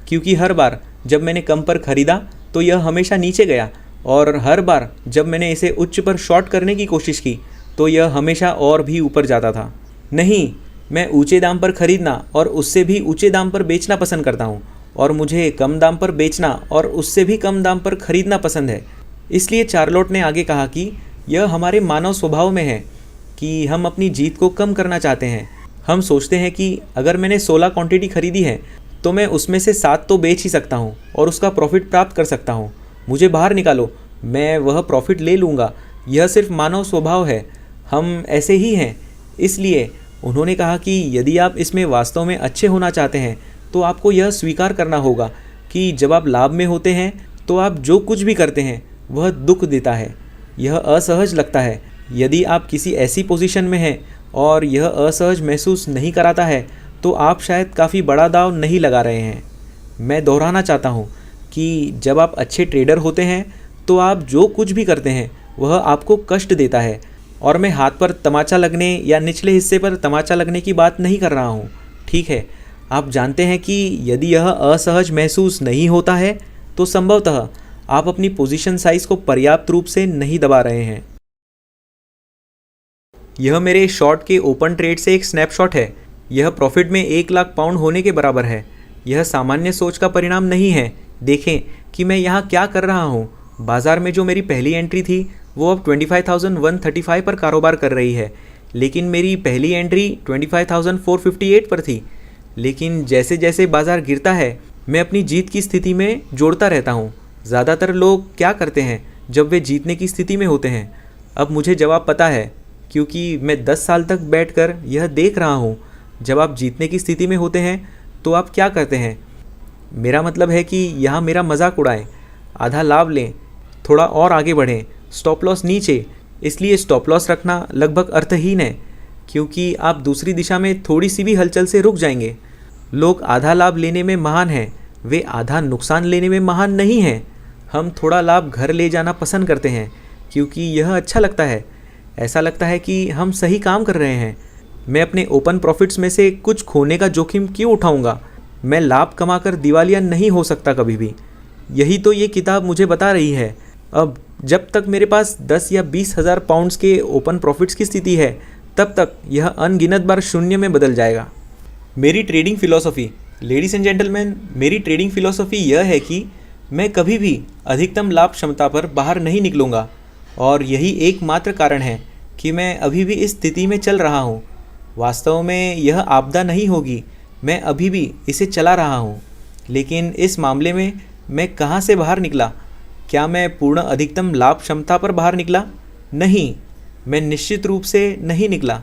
क्योंकि हर बार जब मैंने कम पर खरीदा तो यह हमेशा नीचे गया, और हर बार जब मैंने इसे उच्च पर शॉर्ट करने की कोशिश की तो यह हमेशा और भी ऊपर जाता था। नहीं, मैं ऊंचे दाम पर खरीदना और उससे भी ऊंचे दाम पर बेचना पसंद करता हूँ, और मुझे कम दाम पर बेचना और उससे भी कम दाम पर खरीदना पसंद है। इसलिए चार्लोट ने आगे कहा कि यह हमारे मानव स्वभाव में है कि हम अपनी जीत को कम करना चाहते हैं। हम सोचते हैं कि अगर मैंने 16 क्वांटिटी खरीदी है तो मैं उसमें से 7 तो बेच ही सकता हूँ और उसका प्रॉफिट प्राप्त कर सकता हूँ। मुझे बाहर निकालो, मैं वह प्रॉफिट ले लूँगा। यह सिर्फ मानव स्वभाव है, हम ऐसे ही हैं। इसलिए उन्होंने कहा कि यदि आप इसमें वास्तव में अच्छे होना चाहते हैं तो आपको यह स्वीकार करना होगा कि जब आप लाभ में होते हैं तो आप जो कुछ भी करते हैं वह दुख देता है, यह असहज लगता है। यदि आप किसी ऐसी पोजीशन में हैं और यह असहज महसूस नहीं कराता है तो आप शायद काफ़ी बड़ा दांव नहीं लगा रहे हैं। मैं दोहराना चाहता हूँ कि जब आप अच्छे ट्रेडर होते हैं तो आप जो कुछ भी करते हैं वह आपको कष्ट देता है, और मैं हाथ पर तमाचा लगने या निचले हिस्से पर तमाचा लगने की बात नहीं कर रहा हूँ। ठीक है, आप जानते हैं कि यदि यह असहज महसूस नहीं होता है तो संभवतः आप अपनी पोजीशन साइज को पर्याप्त रूप से नहीं दबा रहे हैं। यह मेरे शॉर्ट के ओपन ट्रेड से एक स्नैपशॉट है। यह प्रॉफिट में 1 लाख पाउंड होने के बराबर है। यह सामान्य सोच का परिणाम नहीं है। देखें कि मैं यहाँ क्या कर रहा हूँ। बाज़ार में जो मेरी पहली एंट्री थी वो अब 25,135 पर कारोबार कर रही है, लेकिन मेरी पहली एंट्री 25,458 पर थी। लेकिन जैसे जैसे बाज़ार गिरता है मैं अपनी जीत की स्थिति में जोड़ता रहता हूँ। ज़्यादातर लोग क्या करते हैं जब वे जीतने की स्थिति में होते हैं? अब मुझे जवाब पता है, क्योंकि मैं 10 साल तक बैठकर यह देख रहा हूँ। जब आप जीतने की स्थिति में होते हैं तो आप क्या करते हैं? मेरा मतलब है कि यहाँ मेरा मजाक उड़ाएं, आधा लाभ लें, थोड़ा और आगे बढ़ें, स्टॉप लॉस नीचे। इसलिए स्टॉप लॉस रखना लगभग अर्थहीन है, क्योंकि आप दूसरी दिशा में थोड़ी सी भी हलचल से रुक जाएंगे। लोग आधा लाभ लेने में महान हैं, वे आधा नुकसान लेने में महान नहीं हैं। हम थोड़ा लाभ घर ले जाना पसंद करते हैं क्योंकि यह अच्छा लगता है। ऐसा लगता है कि हम सही काम कर रहे हैं। मैं अपने ओपन प्रॉफिट्स में से कुछ खोने का जोखिम क्यों उठाऊंगा? मैं लाभ कमाकर दिवालिया नहीं हो सकता कभी भी। यही तो ये किताब मुझे बता रही है। अब जब तक मेरे पास 10 या 20,000 पाउंड्स के ओपन प्रॉफिट्स की स्थिति है तब तक यह अनगिनत बार शून्य में बदल जाएगा। मेरी trading philosophy, ladies and gentleman, मेरी ट्रेडिंग फिलॉसफी यह है कि मैं कभी भी अधिकतम लाभ क्षमता पर बाहर नहीं निकलूँगा, और यही एकमात्र कारण है कि मैं अभी भी इस स्थिति में चल रहा हूँ। वास्तव में यह आपदा नहीं होगी, मैं अभी भी इसे चला रहा हूँ। लेकिन इस मामले में मैं कहाँ से बाहर निकला? क्या मैं पूर्ण अधिकतम लाभ क्षमता पर बाहर निकला? नहीं, मैं निश्चित रूप से नहीं निकला।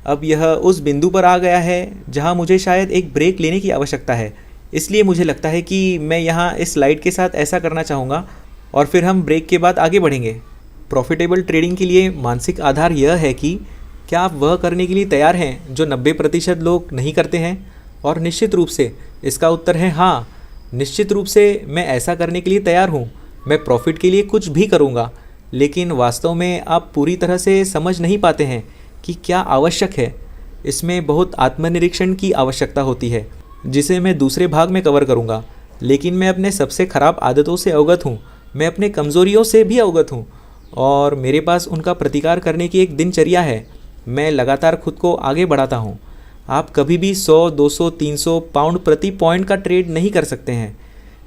अब यह उस बिंदु पर आ गया है जहाँ मुझे शायद एक ब्रेक लेने की आवश्यकता है। इसलिए मुझे लगता है कि मैं यहाँ इस स्लाइड के साथ ऐसा करना चाहूँगा, और फिर हम ब्रेक के बाद आगे बढ़ेंगे। प्रॉफिटेबल ट्रेडिंग के लिए मानसिक आधार यह है कि क्या आप वह करने के लिए तैयार हैं जो 90% लोग नहीं करते हैं? और निश्चित रूप से इसका उत्तर है हाँ। निश्चित रूप से मैं ऐसा करने के लिए तैयार हूँ। मैं प्रॉफिट के लिए कुछ भी करूँगा। लेकिन वास्तव में आप पूरी तरह से समझ नहीं पाते हैं कि क्या आवश्यक है। इसमें बहुत आत्मनिरीक्षण की आवश्यकता होती है, जिसे मैं दूसरे भाग में कवर करूँगा। लेकिन मैं अपने सबसे ख़राब आदतों से अवगत हूँ, मैं अपने कमज़ोरियों से भी अवगत हूँ, और मेरे पास उनका प्रतिकार करने की एक दिनचर्या है। मैं लगातार खुद को आगे बढ़ाता हूँ। आप कभी भी 100, 200, 300 पाउंड प्रति पॉइंट का ट्रेड नहीं कर सकते हैं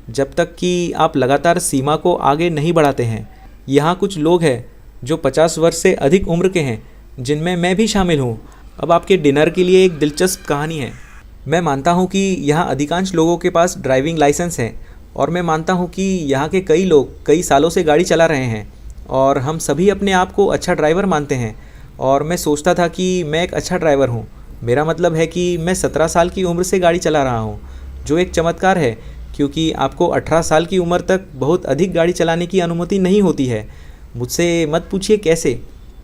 जब तक कि आप लगातार सीमा को आगे नहीं बढ़ाते हैं। यहाँ कुछ लोग हैं जो 50 वर्ष से अधिक उम्र के हैं, जिनमें मैं भी शामिल हूँ। अब आपके डिनर के लिए एक दिलचस्प कहानी है। मैं मानता हूँ कि यहाँ अधिकांश लोगों के पास ड्राइविंग लाइसेंस है, और मैं मानता हूँ कि यहाँ के कई लोग कई सालों से गाड़ी चला रहे हैं, और हम सभी अपने आप को अच्छा ड्राइवर मानते हैं। और मैं सोचता था कि मैं एक अच्छा ड्राइवर हूँ। मेरा मतलब है कि मैं 17 साल की उम्र से गाड़ी चला रहा हूँ, जो एक चमत्कार है, क्योंकि आपको 18 साल की उम्र तक बहुत अधिक गाड़ी चलाने की अनुमति नहीं होती है। मुझसे मत पूछिए कैसे,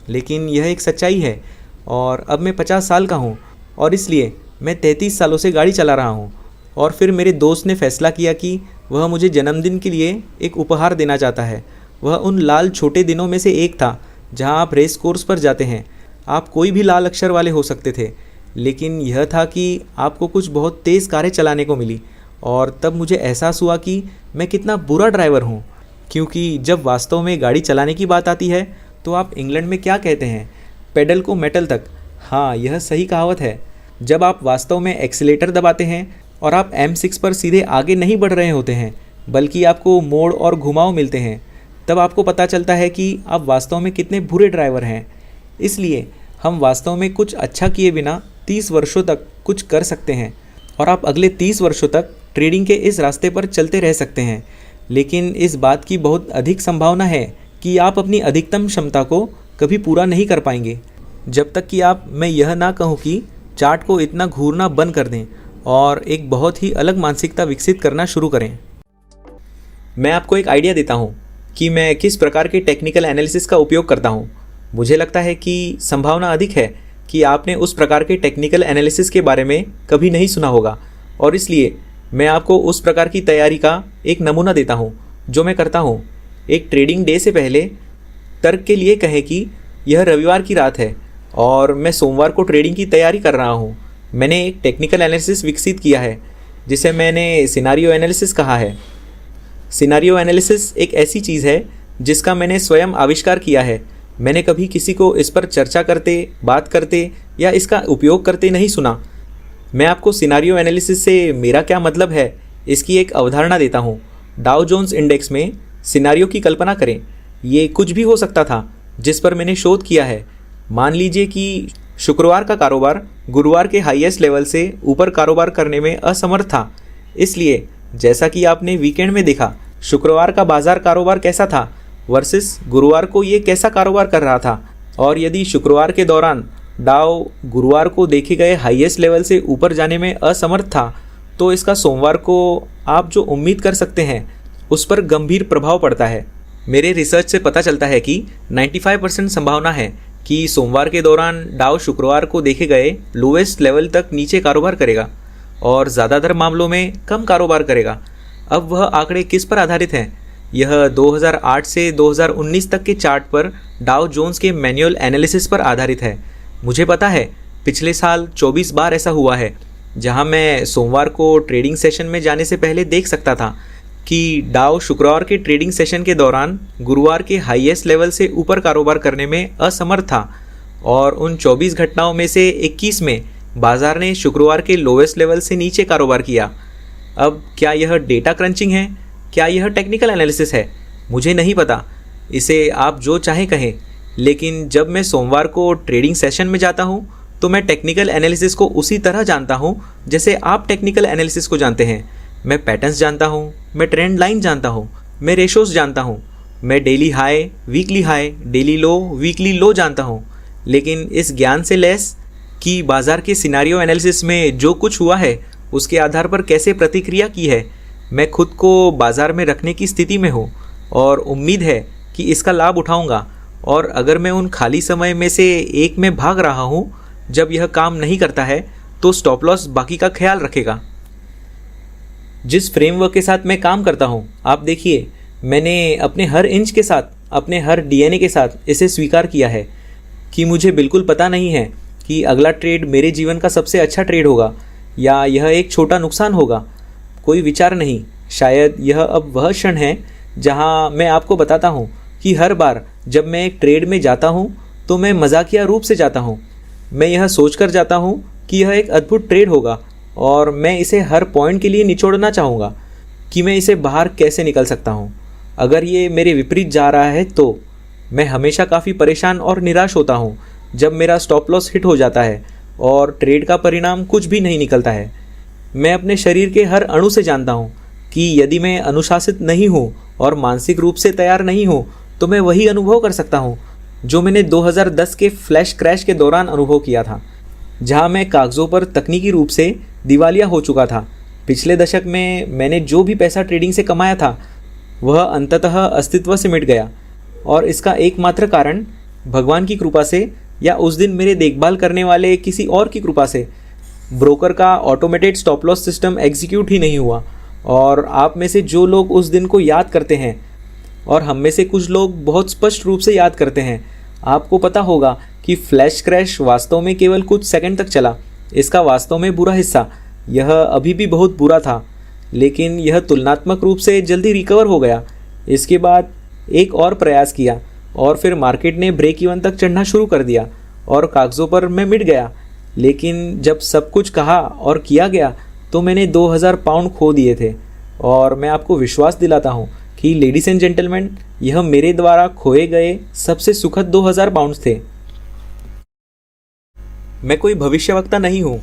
लेकिन यह एक सच्चाई है। और अब मैं 50 साल का हूँ, और इसलिए मैं 33 सालों से गाड़ी चला रहा हूँ। और फिर मेरे दोस्त ने फैसला किया कि वह मुझे जन्मदिन के लिए एक उपहार देना चाहता है। वह उन लाल छोटे दिनों में से एक था जहां आप रेस कोर्स पर जाते हैं। आप कोई भी लाल अक्षर वाले हो सकते थे, लेकिन यह था कि आपको कुछ बहुत तेज़ कारें चलाने को मिली। और तब मुझे एहसास हुआ कि मैं कितना बुरा ड्राइवर हूँ, क्योंकि जब वास्तव में गाड़ी चलाने की बात आती है तो आप इंग्लैंड में क्या कहते हैं, पेडल को मेटल तक। हाँ, यह सही कहावत है। जब आप वास्तव में एक्सीलेटर दबाते हैं और आप M6 पर सीधे आगे नहीं बढ़ रहे होते हैं, बल्कि आपको मोड़ और घुमाव मिलते हैं, तब आपको पता चलता है कि आप वास्तव में कितने बुरे ड्राइवर हैं। इसलिए हम वास्तव में कुछ अच्छा किए बिना 30 वर्षों तक कुछ कर सकते हैं, और आप अगले 30 वर्षों तक ट्रेडिंग के इस रास्ते पर चलते रह सकते हैं। लेकिन इस बात की बहुत अधिक संभावना है कि आप अपनी अधिकतम क्षमता को कभी पूरा नहीं कर पाएंगे, जब तक कि आप, मैं यह ना कहूँ कि चार्ट को इतना घूरना बंद कर दें और एक बहुत ही अलग मानसिकता विकसित करना शुरू करें। मैं आपको एक आइडिया देता हूँ कि मैं किस प्रकार के टेक्निकल एनालिसिस का उपयोग करता हूँ। मुझे लगता है कि संभावना अधिक है कि आपने उस प्रकार के टेक्निकल एनालिसिस के बारे में कभी नहीं सुना होगा, और इसलिए मैं आपको उस प्रकार की तैयारी का एक नमूना देता हूँ जो मैं करता हूँ। एक ट्रेडिंग डे से पहले तर्क के लिए कहें कि यह रविवार की रात है और मैं सोमवार को ट्रेडिंग की तैयारी कर रहा हूँ। मैंने एक टेक्निकल एनालिसिस विकसित किया है जिसे मैंने सिनारियो एनालिसिस कहा है। सिनारियो एनालिसिस एक ऐसी चीज़ है जिसका मैंने स्वयं आविष्कार किया है। मैंने कभी किसी को इस पर चर्चा करते, बात करते या इसका उपयोग करते नहीं सुना। मैं आपको सिनारियो एनालिसिस से मेरा क्या मतलब है इसकी एक अवधारणा देता हूँ। डाउ जोन्स इंडेक्स में सिनारियो की कल्पना करें। ये कुछ भी हो सकता था जिस पर मैंने शोध किया है। मान लीजिए कि शुक्रवार का कारोबार गुरुवार के हाईएस्ट लेवल से ऊपर कारोबार करने में असमर्थ था। इसलिए जैसा कि आपने वीकेंड में देखा, शुक्रवार का बाजार कारोबार कैसा था वर्सेस गुरुवार को ये कैसा कारोबार कर रहा था। और यदि शुक्रवार के दौरान डाउ गुरुवार को देखे गए हाईएस्ट लेवल से ऊपर जाने में असमर्थ था, तो इसका सोमवार को आप जो उम्मीद कर सकते हैं उस पर गंभीर प्रभाव पड़ता है। मेरे रिसर्च से पता चलता है कि 95% संभावना है कि सोमवार के दौरान डाउ शुक्रवार को देखे गए लोएस्ट लेवल तक नीचे कारोबार करेगा और ज़्यादातर मामलों में कम कारोबार करेगा। अब वह आंकड़े किस पर आधारित हैं? यह 2008 से 2019 तक के चार्ट पर डाउ जोन्स के मैनुअल एनालिसिस पर आधारित है। मुझे पता है पिछले साल 24 बार ऐसा हुआ है जहां मैं सोमवार को ट्रेडिंग सेशन में जाने से पहले देख सकता था कि डाउ शुक्रवार के ट्रेडिंग सेशन के दौरान गुरुवार के हाईएस्ट लेवल से ऊपर कारोबार करने में असमर्थ था, और उन 24 घटनाओं में से 21 में बाजार ने शुक्रवार के लोएस्ट लेवल से नीचे कारोबार किया। अब क्या यह डेटा क्रंचिंग है? क्या यह टेक्निकल एनालिसिस है? मुझे नहीं पता, इसे आप जो चाहें कहें। लेकिन जब मैं सोमवार को ट्रेडिंग सेशन में जाता हूँ तो मैं टेक्निकल एनालिसिस को उसी तरह जानता हूँ जैसे आप टेक्निकल एनालिसिस को जानते हैं। मैं पैटर्न्स जानता हूँ, मैं ट्रेंड लाइन जानता हूँ, मैं रेशोस जानता हूँ, मैं daily high, weekly high, daily low, weekly low जानता हूँ। लेकिन इस ज्ञान से लैस कि बाजार के सिनारियो एनालिसिस में जो कुछ हुआ है उसके आधार पर कैसे प्रतिक्रिया की है, मैं खुद को बाजार में रखने की स्थिति में हूँ और उम्मीद है कि इसका लाभ उठाऊंगा। और अगर मैं उन खाली समय में से एक में भाग रहा हूँ जब यह काम नहीं करता है, तो स्टॉप लॉस बाकी का ख्याल रखेगा। जिस फ्रेमवर्क के साथ मैं काम करता हूँ, आप देखिए, मैंने अपने हर इंच के साथ, अपने हर डीएनए के साथ इसे स्वीकार किया है कि मुझे बिल्कुल पता नहीं है कि अगला ट्रेड मेरे जीवन का सबसे अच्छा ट्रेड होगा या यह एक छोटा नुकसान होगा। कोई विचार नहीं। शायद यह अब वह क्षण है जहां मैं आपको बताता हूं कि हर बार जब मैं एक ट्रेड में जाता हूं तो मैं मजाकिया रूप से जाता हूं। मैं यह सोचकर जाता हूं कि यह एक अद्भुत ट्रेड होगा और मैं इसे हर पॉइंट के लिए निचोड़ना चाहूँगा कि मैं इसे बाहर कैसे निकल सकता हूँ। अगर ये मेरे विपरीत जा रहा है तो मैं हमेशा काफ़ी परेशान और निराश होता हूँ जब मेरा स्टॉप लॉस हिट हो जाता है और ट्रेड का परिणाम कुछ भी नहीं निकलता है। मैं अपने शरीर के हर अणु से जानता हूँ कि यदि मैं अनुशासित नहीं हूँ और मानसिक रूप से तैयार नहीं हूँ तो मैं वही अनुभव कर सकता हूँ जो मैंने 2010 के फ्लैश क्रैश के दौरान अनुभव किया था, जहाँ मैं कागज़ों पर तकनीकी रूप से दिवालिया हो चुका था। पिछले दशक में मैंने जो भी पैसा ट्रेडिंग से कमाया था वह अंततः अस्तित्व से मिट गया, और इसका एकमात्र कारण भगवान की कृपा से या उस दिन मेरे देखभाल करने वाले किसी और की कृपा से ब्रोकर का automated stop loss system execute ही नहीं हुआ और आप में से जो लोग उस दिन को याद करते हैं, और हम में से कुछ लोग बहुत स्पष्ट रूप से याद करते हैं, आपको पता होगा कि फ्लैश क्रैश वास्तव में केवल कुछ सेकंड तक चला। इसका वास्तव में बुरा हिस्सा, यह अभी भी बहुत बुरा था, लेकिन यह तुलनात्मक रूप से जल्दी रिकवर हो गया। इसके बाद एक और प्रयास किया और फिर मार्केट ने ब्रेक इवन तक चढ़ना शुरू कर दिया और कागज़ों पर मैं मिट गया। लेकिन जब सब कुछ कहा और किया गया तो मैंने 2000 पाउंड खो दिए थे। और मैं आपको विश्वास दिलाता हूँ कि लेडीज़ एंड जेंटलमैन, यह मेरे द्वारा खोए गए सबसे सुखद 2000 पाउंड थे। मैं कोई भविष्यवक्ता नहीं हूँ,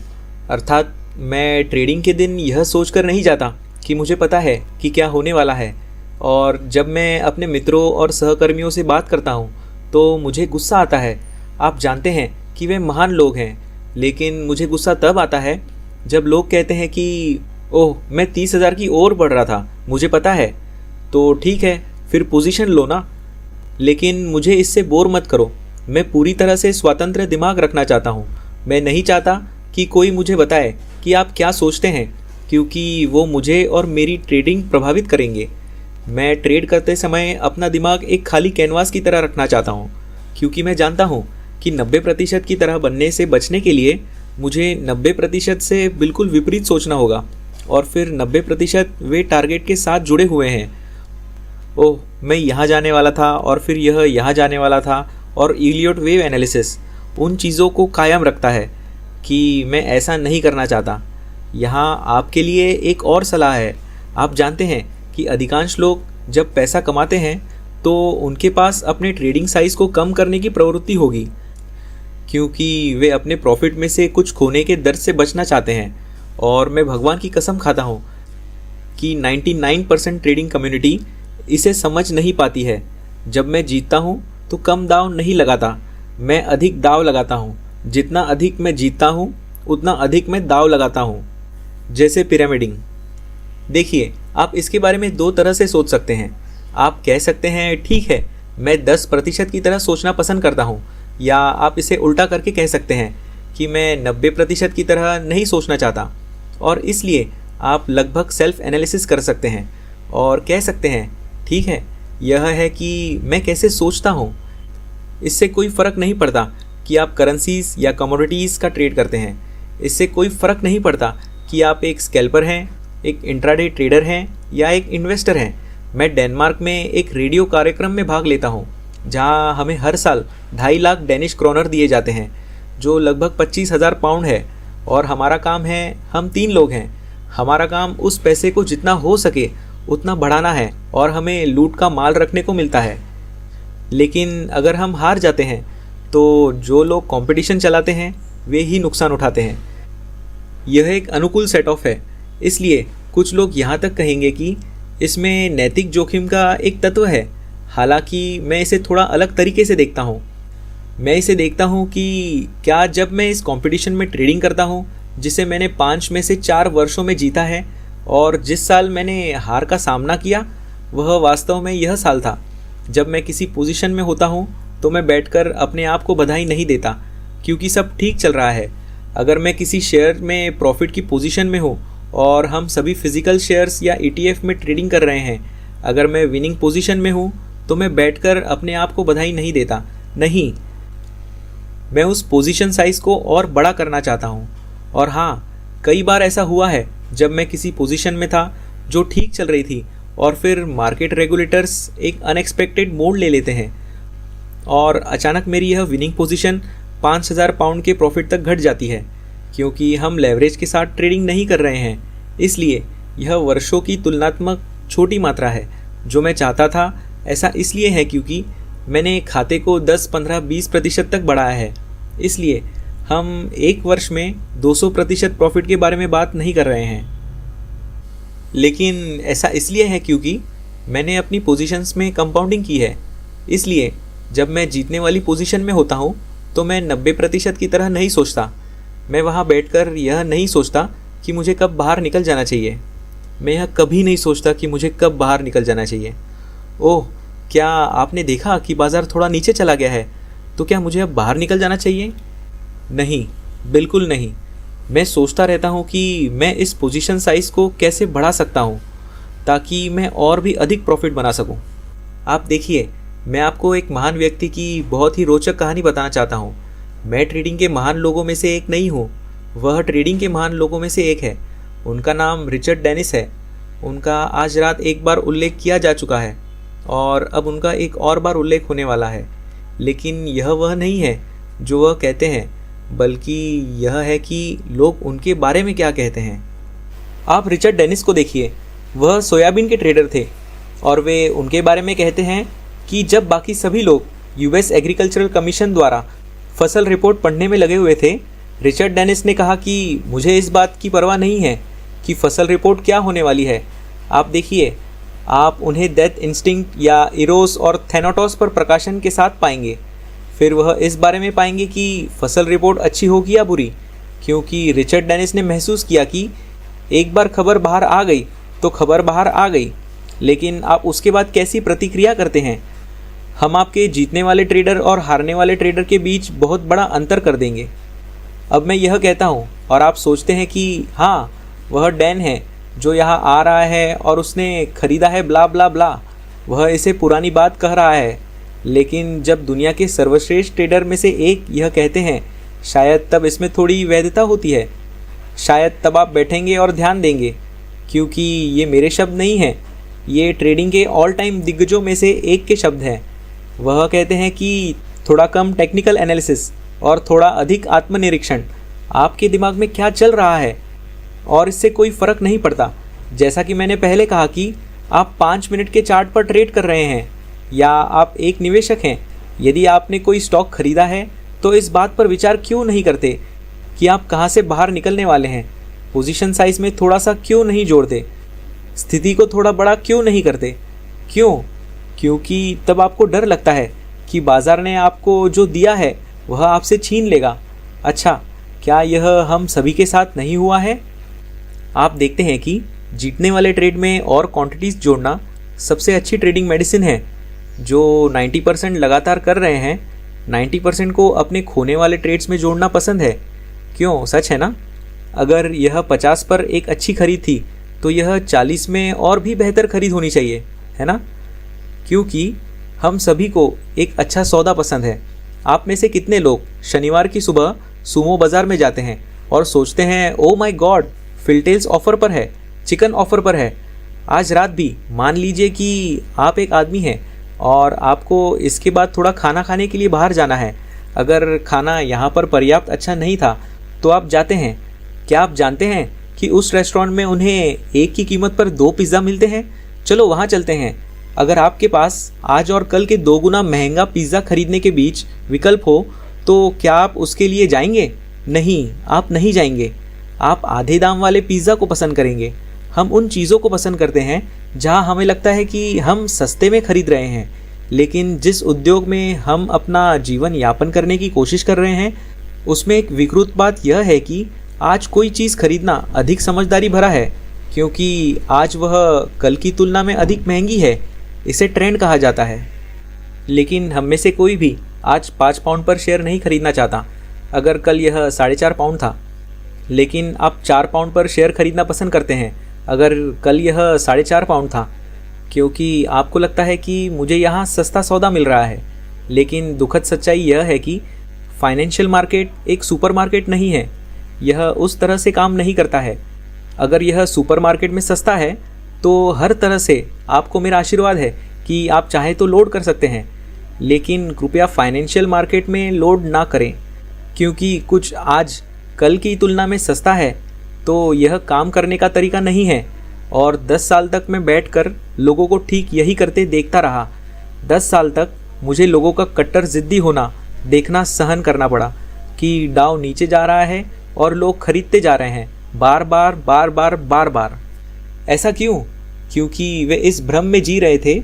अर्थात मैं ट्रेडिंग के दिन यह सोचकर नहीं जाता कि मुझे पता है कि क्या होने वाला है। और जब मैं अपने मित्रों और सहकर्मियों से बात करता हूँ तो मुझे गुस्सा आता है। आप जानते हैं कि वे महान लोग हैं, लेकिन मुझे गुस्सा तब आता है जब लोग कहते हैं कि ओह, मैं 30,000 की ओर बढ़ रहा था, मुझे पता है। तो ठीक है, फिर पोजीशन लो ना, लेकिन मुझे इससे बोर मत करो। मैं पूरी तरह से स्वतंत्र दिमाग रखना चाहता हूँ। मैं नहीं चाहता कि कोई मुझे बताए कि आप क्या सोचते हैं, क्योंकि वो मुझे और मेरी ट्रेडिंग प्रभावित करेंगे। मैं ट्रेड करते समय अपना दिमाग एक खाली कैनवास की तरह रखना चाहता हूँ, क्योंकि मैं जानता हूँ कि 90% की तरह बनने से बचने के लिए मुझे 90% से बिल्कुल विपरीत सोचना होगा, और फिर 90% वे टारगेट के साथ जुड़े हुए हैं। ओह, मैं यहाँ जाने वाला था और फिर यह यहाँ जाने वाला था, और इलियट वेव एनालिसिस उन चीज़ों को कायम रखता है कि मैं ऐसा नहीं करना चाहता। यहाँ आपके लिए एक और सलाह है। आप जानते हैं कि अधिकांश लोग जब पैसा कमाते हैं तो उनके पास अपने ट्रेडिंग साइज़ को कम करने की प्रवृत्ति होगी, क्योंकि वे अपने प्रॉफिट में से कुछ खोने के दर्द से बचना चाहते हैं। और मैं भगवान की कसम खाता हूँ कि 99% ट्रेडिंग कम्युनिटी इसे समझ नहीं पाती है। जब मैं जीतता हूँ तो कम दाव नहीं लगाता, मैं अधिक दाव लगाता हूँ। जितना अधिक मैं जीतता हूँ उतना अधिक मैं दाव लगाता हूँ, जैसे पिरामिडिंग। देखिए, आप इसके बारे में दो तरह से सोच सकते हैं। आप कह सकते हैं ठीक है, मैं 10% की तरह सोचना पसंद करता हूँ, या आप इसे उल्टा करके कह सकते हैं कि मैं 90% की तरह नहीं सोचना चाहता। और इसलिए आप लगभग सेल्फ एनालिसिस कर सकते हैं और कह सकते हैं ठीक है, यह है कि मैं कैसे सोचता हूँ। इससे कोई फ़र्क नहीं पड़ता कि आप करेंसीज या कमोडिटीज़ का ट्रेड करते हैं। इससे कोई फ़र्क नहीं पड़ता कि आप एक स्कैल्पर हैं, एक इंट्राडे ट्रेडर हैं या एक इन्वेस्टर हैं। मैं डेनमार्क में एक रेडियो कार्यक्रम में भाग लेता हूँ जहाँ हमें हर साल 2.5 लाख डेनिश क्रोनर दिए जाते हैं, जो लगभग 25,000 पाउंड है। और हमारा काम है, हम 3 लोग हैं, हमारा काम उस पैसे को जितना हो सके उतना बढ़ाना है, और हमें लूट का माल रखने को मिलता है। लेकिन अगर हम हार जाते हैं तो जो लोग कंपटीशन चलाते हैं वे ही नुकसान उठाते हैं। यह एक अनुकूल सेट ऑफ है, इसलिए कुछ लोग यहाँ तक कहेंगे कि इसमें नैतिक जोखिम का एक तत्व है। हालांकि मैं इसे थोड़ा अलग तरीके से देखता हूँ। मैं इसे देखता हूँ कि क्या जब मैं इस कंपटीशन में ट्रेडिंग करता हूँ जिसे मैंने 5 में से 4 वर्षों में जीता है, और जिस साल मैंने हार का सामना किया वह वास्तव में यह साल था जब मैं किसी पोजीशन में होता हूँ तो मैं बैठकर अपने आप को बधाई नहीं देता क्योंकि सब ठीक चल रहा है। अगर मैं किसी शेयर में प्रॉफिट की पोजीशन में हूँ और हम सभी फिजिकल शेयर्स या ETF में ट्रेडिंग कर रहे हैं, अगर मैं विनिंग पोजीशन में हूँ तो मैं बैठकर अपने आप को बधाई नहीं देता। नहीं, मैं उस पोजीशन साइज़ को और बड़ा करना चाहता हूँ। और हाँ, कई बार ऐसा हुआ है जब मैं किसी पोजीशन में था जो ठीक चल रही थी और फिर मार्केट रेगुलेटर्स एक अनएक्सपेक्टेड मोड़ ले लेते हैं और अचानक मेरी यह विनिंग पोजीशन 5,000 पाउंड के प्रॉफिट तक घट जाती है, क्योंकि हम लेवरेज के साथ ट्रेडिंग नहीं कर रहे हैं। इसलिए यह वर्षों की तुलनात्मक छोटी मात्रा है। जो मैं चाहता था ऐसा इसलिए है क्योंकि मैंने खाते को 10, 15, 20% तक बढ़ाया है। इसलिए हम एक वर्ष में 200% प्रॉफिट के बारे में बात नहीं कर रहे हैं। लेकिन ऐसा इसलिए है क्योंकि मैंने अपनी पोजीशंस में कंपाउंडिंग की है। इसलिए जब मैं जीतने वाली पोजीशन में होता हूँ तो मैं 90% की तरह नहीं सोचता। मैं वहाँ बैठकर यह नहीं सोचता कि मुझे कब बाहर निकल जाना चाहिए। मैं यह कभी नहीं सोचता कि मुझे कब बाहर निकल जाना चाहिए। ओह, क्या आपने देखा कि बाज़ार थोड़ा नीचे चला गया है, तो क्या मुझे अब बाहर निकल जाना चाहिए? नहीं, बिल्कुल नहीं। मैं सोचता रहता हूँ कि मैं इस पोजीशन साइज़ को कैसे बढ़ा सकता हूँ ताकि मैं और भी अधिक प्रॉफिट बना सकूं। आप देखिए, मैं आपको एक महान व्यक्ति की बहुत ही रोचक कहानी बताना चाहता हूँ। मैं ट्रेडिंग के महान लोगों में से एक नहीं हूँ, वह ट्रेडिंग के महान लोगों में से एक है। उनका नाम रिचर्ड डेनिस है। उनका आज रात एक बार उल्लेख किया जा चुका है और अब उनका एक और बार उल्लेख होने वाला है। लेकिन यह वह नहीं है जो वह कहते हैं, बल्कि यह है कि लोग उनके बारे में क्या कहते हैं। आप रिचर्ड डेनिस को देखिए, वह सोयाबीन के ट्रेडर थे और वे उनके बारे में कहते हैं कि जब बाकी सभी लोग यूएस एग्रीकल्चरल कमीशन द्वारा फसल रिपोर्ट पढ़ने में लगे हुए थे, रिचर्ड डेनिस ने कहा कि मुझे इस बात की परवाह नहीं है कि फसल रिपोर्ट क्या होने वाली है। आप देखिए, आप उन्हें डेथ इंस्टिंक्ट या इरोस और थैनाटोस पर प्रकाशन के साथ पाएंगे। फिर वह इस बारे में पाएंगे कि फसल रिपोर्ट अच्छी होगी या बुरी, क्योंकि रिचर्ड डेनिस ने महसूस किया कि एक बार खबर बाहर आ गई तो खबर बाहर आ गई, लेकिन आप उसके बाद कैसी प्रतिक्रिया करते हैं। हम आपके जीतने वाले ट्रेडर और हारने वाले ट्रेडर के बीच बहुत बड़ा अंतर कर देंगे। अब मैं यह कहता हूँ और आप सोचते हैं कि हाँ, वह डैन है जो यहाँ आ रहा है और उसने खरीदा है ब्ला ब्ला ब्ला, वह इसे पुरानी बात कह रहा है। लेकिन जब दुनिया के सर्वश्रेष्ठ ट्रेडर में से एक यह कहते हैं, शायद तब इसमें थोड़ी वैधता होती है। शायद तब आप बैठेंगे और ध्यान देंगे, क्योंकि ये मेरे शब्द नहीं हैं, ये ट्रेडिंग के ऑल टाइम दिग्गजों में से एक के शब्द हैं। वह कहते हैं कि थोड़ा कम टेक्निकल एनालिसिस और थोड़ा अधिक आत्मनिरीक्षण, आपके दिमाग में क्या चल रहा है, और इससे कोई फ़र्क नहीं पड़ता। जैसा कि मैंने पहले कहा कि आप 5 मिनट के चार्ट पर ट्रेड कर रहे हैं या आप एक निवेशक हैं। यदि आपने कोई स्टॉक खरीदा है तो इस बात पर विचार क्यों नहीं करते कि आप कहाँ से बाहर निकलने वाले हैं। पोजीशन साइज़ में थोड़ा सा क्यों नहीं जोड़ते, स्थिति को थोड़ा बड़ा क्यों नहीं करते। क्यों? क्योंकि तब आपको डर लगता है कि बाज़ार ने आपको जो दिया है वह आपसे छीन लेगा। अच्छा, क्या यह हम सभी के साथ नहीं हुआ है? आप देखते हैं कि जीतने वाले ट्रेड में और क्वांटिटीज़ जोड़ना सबसे अच्छी ट्रेडिंग मेडिसिन है। जो 90% लगातार कर रहे हैं, 90% को अपने खोने वाले ट्रेड्स में जोड़ना पसंद है। क्यों? सच है ना? अगर यह 50 पर एक अच्छी खरीद थी तो यह 40 में और भी बेहतर खरीद होनी चाहिए, है ना? क्योंकि हम सभी को एक अच्छा सौदा पसंद है। आप में से कितने लोग शनिवार की सुबह सुमो बाज़ार में जाते हैं और सोचते हैं, ओ माय गॉड, फिलटेल्स ऑफ़र पर है, चिकन ऑफ़र पर है आज रात भी। मान लीजिए कि आप एक आदमी हैं और आपको इसके बाद थोड़ा खाना खाने के लिए बाहर जाना है। अगर खाना यहाँ पर पर्याप्त अच्छा नहीं था तो आप जाते हैं। क्या आप जानते हैं कि उस रेस्टोरेंट में उन्हें एक की कीमत पर 2 पिज़्ज़ा मिलते हैं? चलो वहाँ चलते हैं। अगर आपके पास आज और कल के 2 गुना महंगा पिज़्ज़ा खरीदने के बीच विकल्प हो तो क्या आप उसके लिए जाएंगे? नहीं, आप नहीं जाएंगे। आप आधे दाम वाले पिज़्ज़ा को पसंद करेंगे। हम उन चीज़ों को पसंद करते हैं जहां हमें लगता है कि हम सस्ते में खरीद रहे हैं। लेकिन जिस उद्योग में हम अपना जीवन यापन करने की कोशिश कर रहे हैं, उसमें एक विकृत बात यह है कि आज कोई चीज़ खरीदना अधिक समझदारी भरा है, क्योंकि आज वह कल की तुलना में अधिक महंगी है। इसे ट्रेंड कहा जाता है। लेकिन हम में से कोई भी आज 5 पाउंड पर शेयर नहीं खरीदना चाहता। अगर कल यह 4.5 पाउंड था, लेकिन आप 4 पाउंड पर शेयर खरीदना पसंद करते हैं अगर कल यह 4.5 पाउंड था, क्योंकि आपको लगता है कि मुझे यहाँ सस्ता सौदा मिल रहा है। लेकिन दुखद सच्चाई यह है कि फाइनेंशियल मार्केट एक सुपरमार्केट नहीं है। यह उस तरह से काम नहीं करता है। अगर यह सुपरमार्केट में सस्ता है तो हर तरह से आपको मेरा आशीर्वाद है कि आप चाहे तो लोड कर सकते हैं। लेकिन कृपया फाइनेंशियल मार्केट में लोड ना करें, क्योंकि कुछ आज कल की तुलना में सस्ता है तो यह काम करने का तरीका नहीं है। और 10 साल तक मैं बैठकर लोगों को ठीक यही करते देखता रहा। 10 साल तक मुझे लोगों का कट्टर ज़िद्दी होना देखना सहन करना पड़ा कि डाउ नीचे जा रहा है और लोग खरीदते जा रहे हैं, बार बार बार बार बार बार। ऐसा क्यों? क्योंकि वे इस भ्रम में जी रहे थे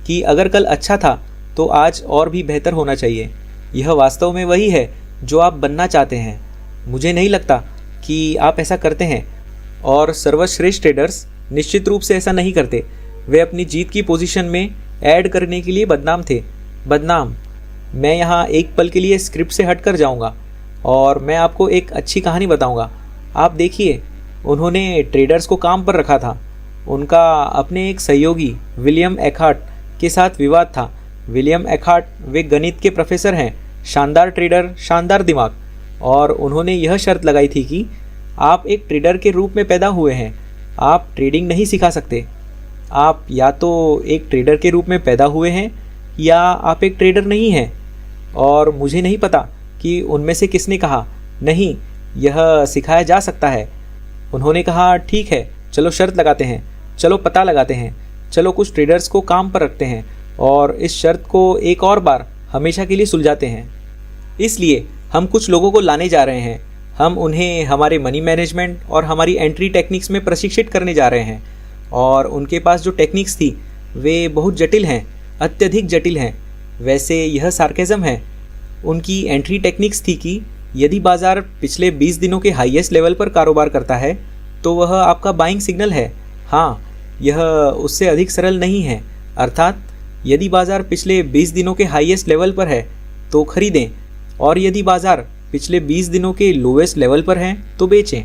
कि अगर कल अच्छा था तो आज और भी बेहतर होना चाहिए। यह वास्तव में वही है जो आप बनना चाहते हैं। मुझे नहीं लगता कि आप ऐसा करते हैं, और सर्वश्रेष्ठ ट्रेडर्स निश्चित रूप से ऐसा नहीं करते। वे अपनी जीत की पोजीशन में ऐड करने के लिए बदनाम थे। बदनाम। मैं यहाँ एक पल के लिए स्क्रिप्ट से हटकर जाऊँगा और मैं आपको एक अच्छी कहानी बताऊँगा। आप देखिए, उन्होंने ट्रेडर्स को काम पर रखा था उनका अपने एक सहयोगी विलियम एखार्ट के साथ विवाद था। विलियम एखार्ट वे गणित के प्रोफेसर हैं, शानदार ट्रेडर, शानदार दिमाग, और उन्होंने यह शर्त लगाई थी कि आप एक ट्रेडर के रूप में पैदा हुए हैं, आप ट्रेडिंग नहीं सिखा सकते। आप या तो एक ट्रेडर के रूप में पैदा हुए हैं या आप एक ट्रेडर नहीं हैं। और मुझे नहीं पता कि उनमें से किसने कहा नहीं, यह सिखाया जा सकता है। उन्होंने कहा ठीक है, चलो शर्त लगाते हैं, चलो पता लगाते हैं, चलो कुछ ट्रेडर्स को काम पर रखते हैं और इस शर्त को एक और बार हमेशा के लिए सुलझाते हैं। इसलिए हम कुछ लोगों को लाने जा रहे हैं। हम उन्हें हमारे मनी मैनेजमेंट और हमारी एंट्री टेक्निक्स में प्रशिक्षित करने जा रहे हैं। और उनके पास जो टेक्निक्स थी वे बहुत जटिल हैं, अत्यधिक जटिल हैं। वैसे यह सार्केज़म है। उनकी एंट्री टेक्निक्स थी कि यदि बाज़ार पिछले 20 दिनों के हाईएस्ट लेवल पर कारोबार करता है तो वह आपका बाइंग सिग्नल है। हाँ, यह उससे अधिक सरल नहीं है। अर्थात यदि बाज़ार पिछले 20 दिनों के हाईएस्ट लेवल पर है तो खरीदें, और यदि बाज़ार पिछले 20 दिनों के लोवेस्ट लेवल पर है तो बेचें।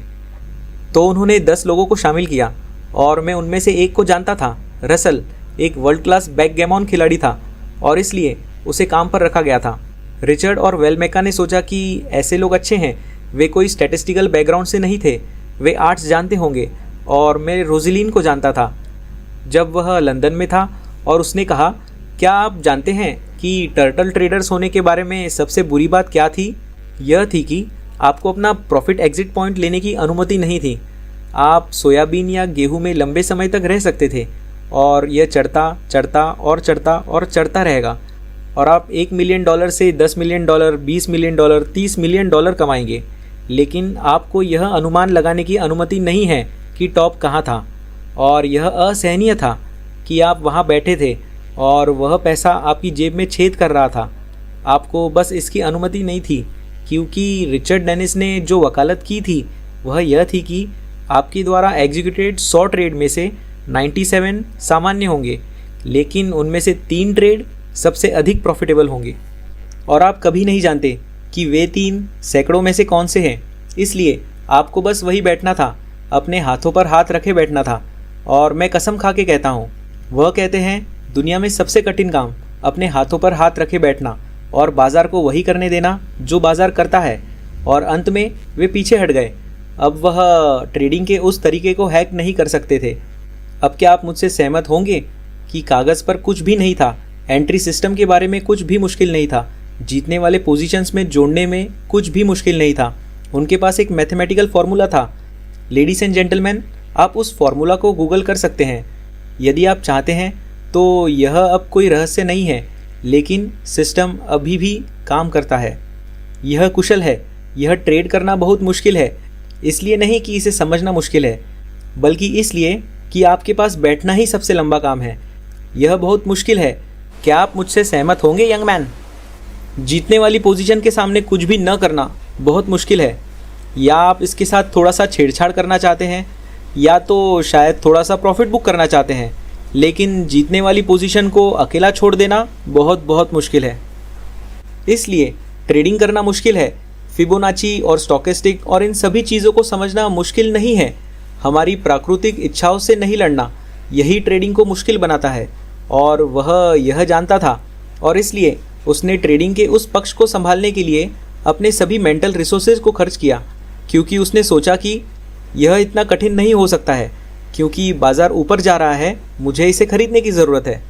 तो उन्होंने 10 लोगों को शामिल किया और मैं उनमें से एक को जानता था। रसल एक वर्ल्ड क्लास बैकगैमन खिलाड़ी था और इसलिए उसे काम पर रखा गया था। रिचर्ड और वेलमेका ने सोचा कि ऐसे लोग अच्छे हैं, वे कोई स्टैटिस्टिकल बैकग्राउंड से नहीं थे, वे आर्ट्स जानते होंगे। और मैं रोज़लिन को जानता था जब वह लंदन में था, और उसने कहा क्या आप जानते हैं कि टर्टल ट्रेडर्स होने के बारे में सबसे बुरी बात क्या थी? यह थी कि आपको अपना प्रॉफिट एग्जिट पॉइंट लेने की अनुमति नहीं थी। आप सोयाबीन या गेहूं में लंबे समय तक रह सकते थे और यह चढ़ता चढ़ता और चढ़ता और चढ़ता रहेगा, और आप $1 मिलियन से $10 मिलियन, $20 मिलियन, $30 मिलियन कमाएंगे। लेकिन आपको यह अनुमान लगाने की अनुमति नहीं है कि टॉप कहाँ था, और यह असहनीय था कि आप वहाँ बैठे थे और वह पैसा आपकी जेब में छेद कर रहा था। आपको बस इसकी अनुमति नहीं थी, क्योंकि रिचर्ड डेनिस ने जो वकालत की थी वह यह थी कि आपके द्वारा एग्जीक्यूटेड 100 ट्रेड में से 97 सामान्य होंगे, लेकिन उनमें से 3 ट्रेड सबसे अधिक प्रॉफिटेबल होंगे, और आप कभी नहीं जानते कि वे 3 सैकड़ों में से कौन से हैं। इसलिए आपको बस वही बैठना था, अपने हाथों पर हाथ रखे बैठना था। और मैं कसम खा के कहता हूँ, वह कहते हैं दुनिया में सबसे कठिन काम अपने हाथों पर हाथ रखे बैठना और बाज़ार को वही करने देना जो बाज़ार करता है। और अंत में वे पीछे हट गए। अब वह ट्रेडिंग के उस तरीके को हैक नहीं कर सकते थे। अब क्या आप मुझसे सहमत होंगे कि कागज़ पर कुछ भी नहीं था, एंट्री सिस्टम के बारे में कुछ भी मुश्किल नहीं था, जीतने वाले पोजीशंस में जोड़ने में कुछ भी मुश्किल नहीं था। उनके पास एक मैथमेटिकल फार्मूला था। लेडीज़ एंड जेंटलमैन, आप उस फार्मूला को गूगल कर सकते हैं यदि आप चाहते हैं। तो यह अब कोई रहस्य नहीं है, लेकिन सिस्टम अभी भी काम करता है। यह कुशल है। यह ट्रेड करना बहुत मुश्किल है, इसलिए नहीं कि इसे समझना मुश्किल है, बल्कि इसलिए कि आपके पास बैठना ही सबसे लंबा काम है। यह बहुत मुश्किल है। क्या आप मुझसे सहमत होंगे यंग मैन? जीतने वाली पोजीशन के सामने कुछ भी न करना बहुत मुश्किल है। या आप इसके साथ थोड़ा सा छेड़छाड़ करना चाहते हैं, या तो शायद थोड़ा सा प्रॉफिट बुक करना चाहते हैं, लेकिन जीतने वाली पोजीशन को अकेला छोड़ देना बहुत बहुत मुश्किल है। इसलिए ट्रेडिंग करना मुश्किल है। फिबोनाची और स्टोकेस्टिक और इन सभी चीज़ों को समझना मुश्किल नहीं है। हमारी प्राकृतिक इच्छाओं से नहीं लड़ना, यही ट्रेडिंग को मुश्किल बनाता है। और वह यह जानता था, और इसलिए उसने ट्रेडिंग के उस पक्ष को संभालने के लिए अपने सभी मेंटल रिसोर्सेज को खर्च किया, क्योंकि उसने सोचा कि यह इतना कठिन नहीं हो सकता है, क्योंकि बाज़ार ऊपर जा रहा है, मुझे इसे खरीदने की ज़रूरत है।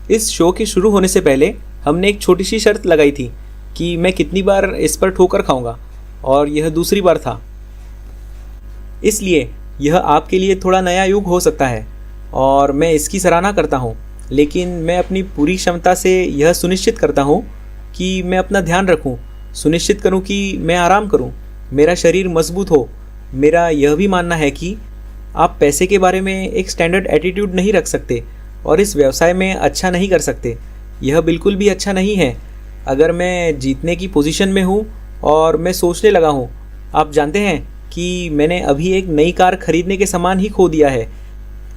इस शो के शुरू होने से पहले हमने एक छोटी सी शर्त लगाई थी कि मैं कितनी बार इस पर ठोकर खाऊंगा, और यह दूसरी बार था। इसलिए यह आपके लिए थोड़ा नया युग हो सकता है और मैं इसकी सराहना करता हूँ, लेकिन मैं अपनी पूरी क्षमता से यह सुनिश्चित करता हूँ कि मैं अपना ध्यान रखूँ, सुनिश्चित करूँ कि मैं आराम करूँ, मेरा शरीर मजबूत हो। मेरा यह भी मानना है कि आप पैसे के बारे में एक स्टैंडर्ड एटीट्यूड नहीं रख सकते और इस व्यवसाय में अच्छा नहीं कर सकते। यह बिल्कुल भी अच्छा नहीं है। अगर मैं जीतने की पोजीशन में हूँ और मैं सोचने लगा हूँ, आप जानते हैं कि मैंने अभी एक नई कार खरीदने के सामान ही खो दिया है,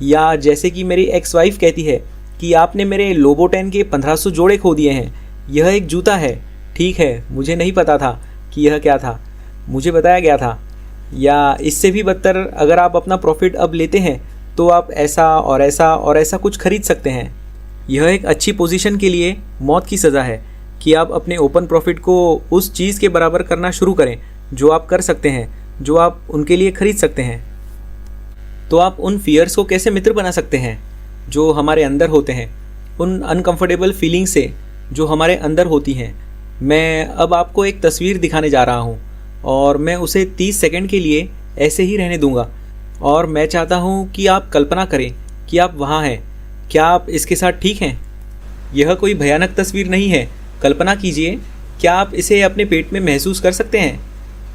या जैसे कि मेरी एक्स वाइफ कहती है कि आपने मेरे लोबोटेन के 1500 जोड़े खो दिए हैं। यह एक जूता है। ठीक है, मुझे नहीं पता था कि यह क्या था, मुझे बताया गया था। या इससे भी बदतर, अगर आप अपना प्रॉफिट अब लेते हैं तो आप ऐसा और ऐसा और ऐसा कुछ खरीद सकते हैं। यह एक अच्छी पोजीशन के लिए मौत की सज़ा है कि आप अपने ओपन प्रॉफिट को उस चीज़ के बराबर करना शुरू करें जो आप कर सकते हैं, जो आप उनके लिए खरीद सकते हैं। तो आप उन फियर्स को कैसे मित्र बना सकते हैं जो हमारे अंदर होते हैं, उन अनकंफर्टेबल फीलिंग से जो हमारे अंदर होती हैं। मैं अब आपको एक तस्वीर दिखाने जा रहा हूँ और मैं उसे 30 सेकंड के लिए ऐसे ही रहने दूंगा और मैं चाहता हूँ कि आप कल्पना करें कि आप वहाँ हैं। क्या आप इसके साथ ठीक हैं? यह कोई भयानक तस्वीर नहीं है। कल्पना कीजिए, क्या आप इसे अपने पेट में महसूस कर सकते हैं?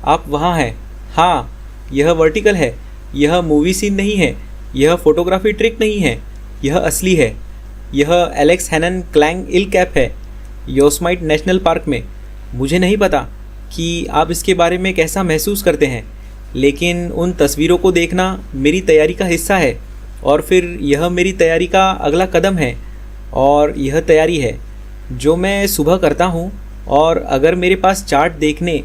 आप वहाँ हैं। हाँ, यह वर्टिकल है। यह मूवी सीन नहीं है। यह फोटोग्राफी ट्रिक नहीं है। यह असली है। यह एलेक्स हैनन क्लैंग इल कैप है, योसमाइट नेशनल पार्क में। मुझे नहीं पता कि आप इसके बारे में कैसा महसूस करते हैं, लेकिन उन तस्वीरों को देखना मेरी तैयारी का हिस्सा है और फिर यह मेरी तैयारी का अगला कदम है। और यह तैयारी है जो मैं सुबह करता हूँ। और अगर मेरे पास चार्ट देखने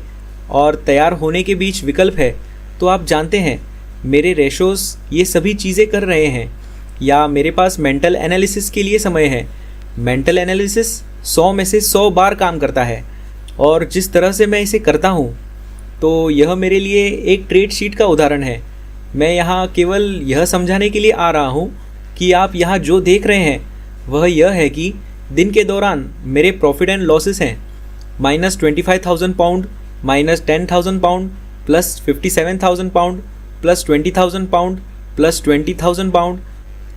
और तैयार होने के बीच विकल्प है तो आप जानते हैं मेरे रेशोज़ ये सभी चीज़ें कर रहे हैं। या मेरे पास मेंटल एनालिसिस के लिए समय है। मेंटल एनालिसिस 100 में से 100 बार काम करता है और जिस तरह से मैं इसे करता हूँ तो यह मेरे लिए एक ट्रेड शीट का उदाहरण है। मैं यहाँ केवल यह समझाने के लिए आ रहा हूँ कि आप यहाँ जो देख रहे हैं वह यह है कि दिन के दौरान मेरे प्रॉफिट एंड लॉसेस हैं -25,000 pound, -10,000 pound, +57,000 pound, +20,000 pound, +20,000 pound.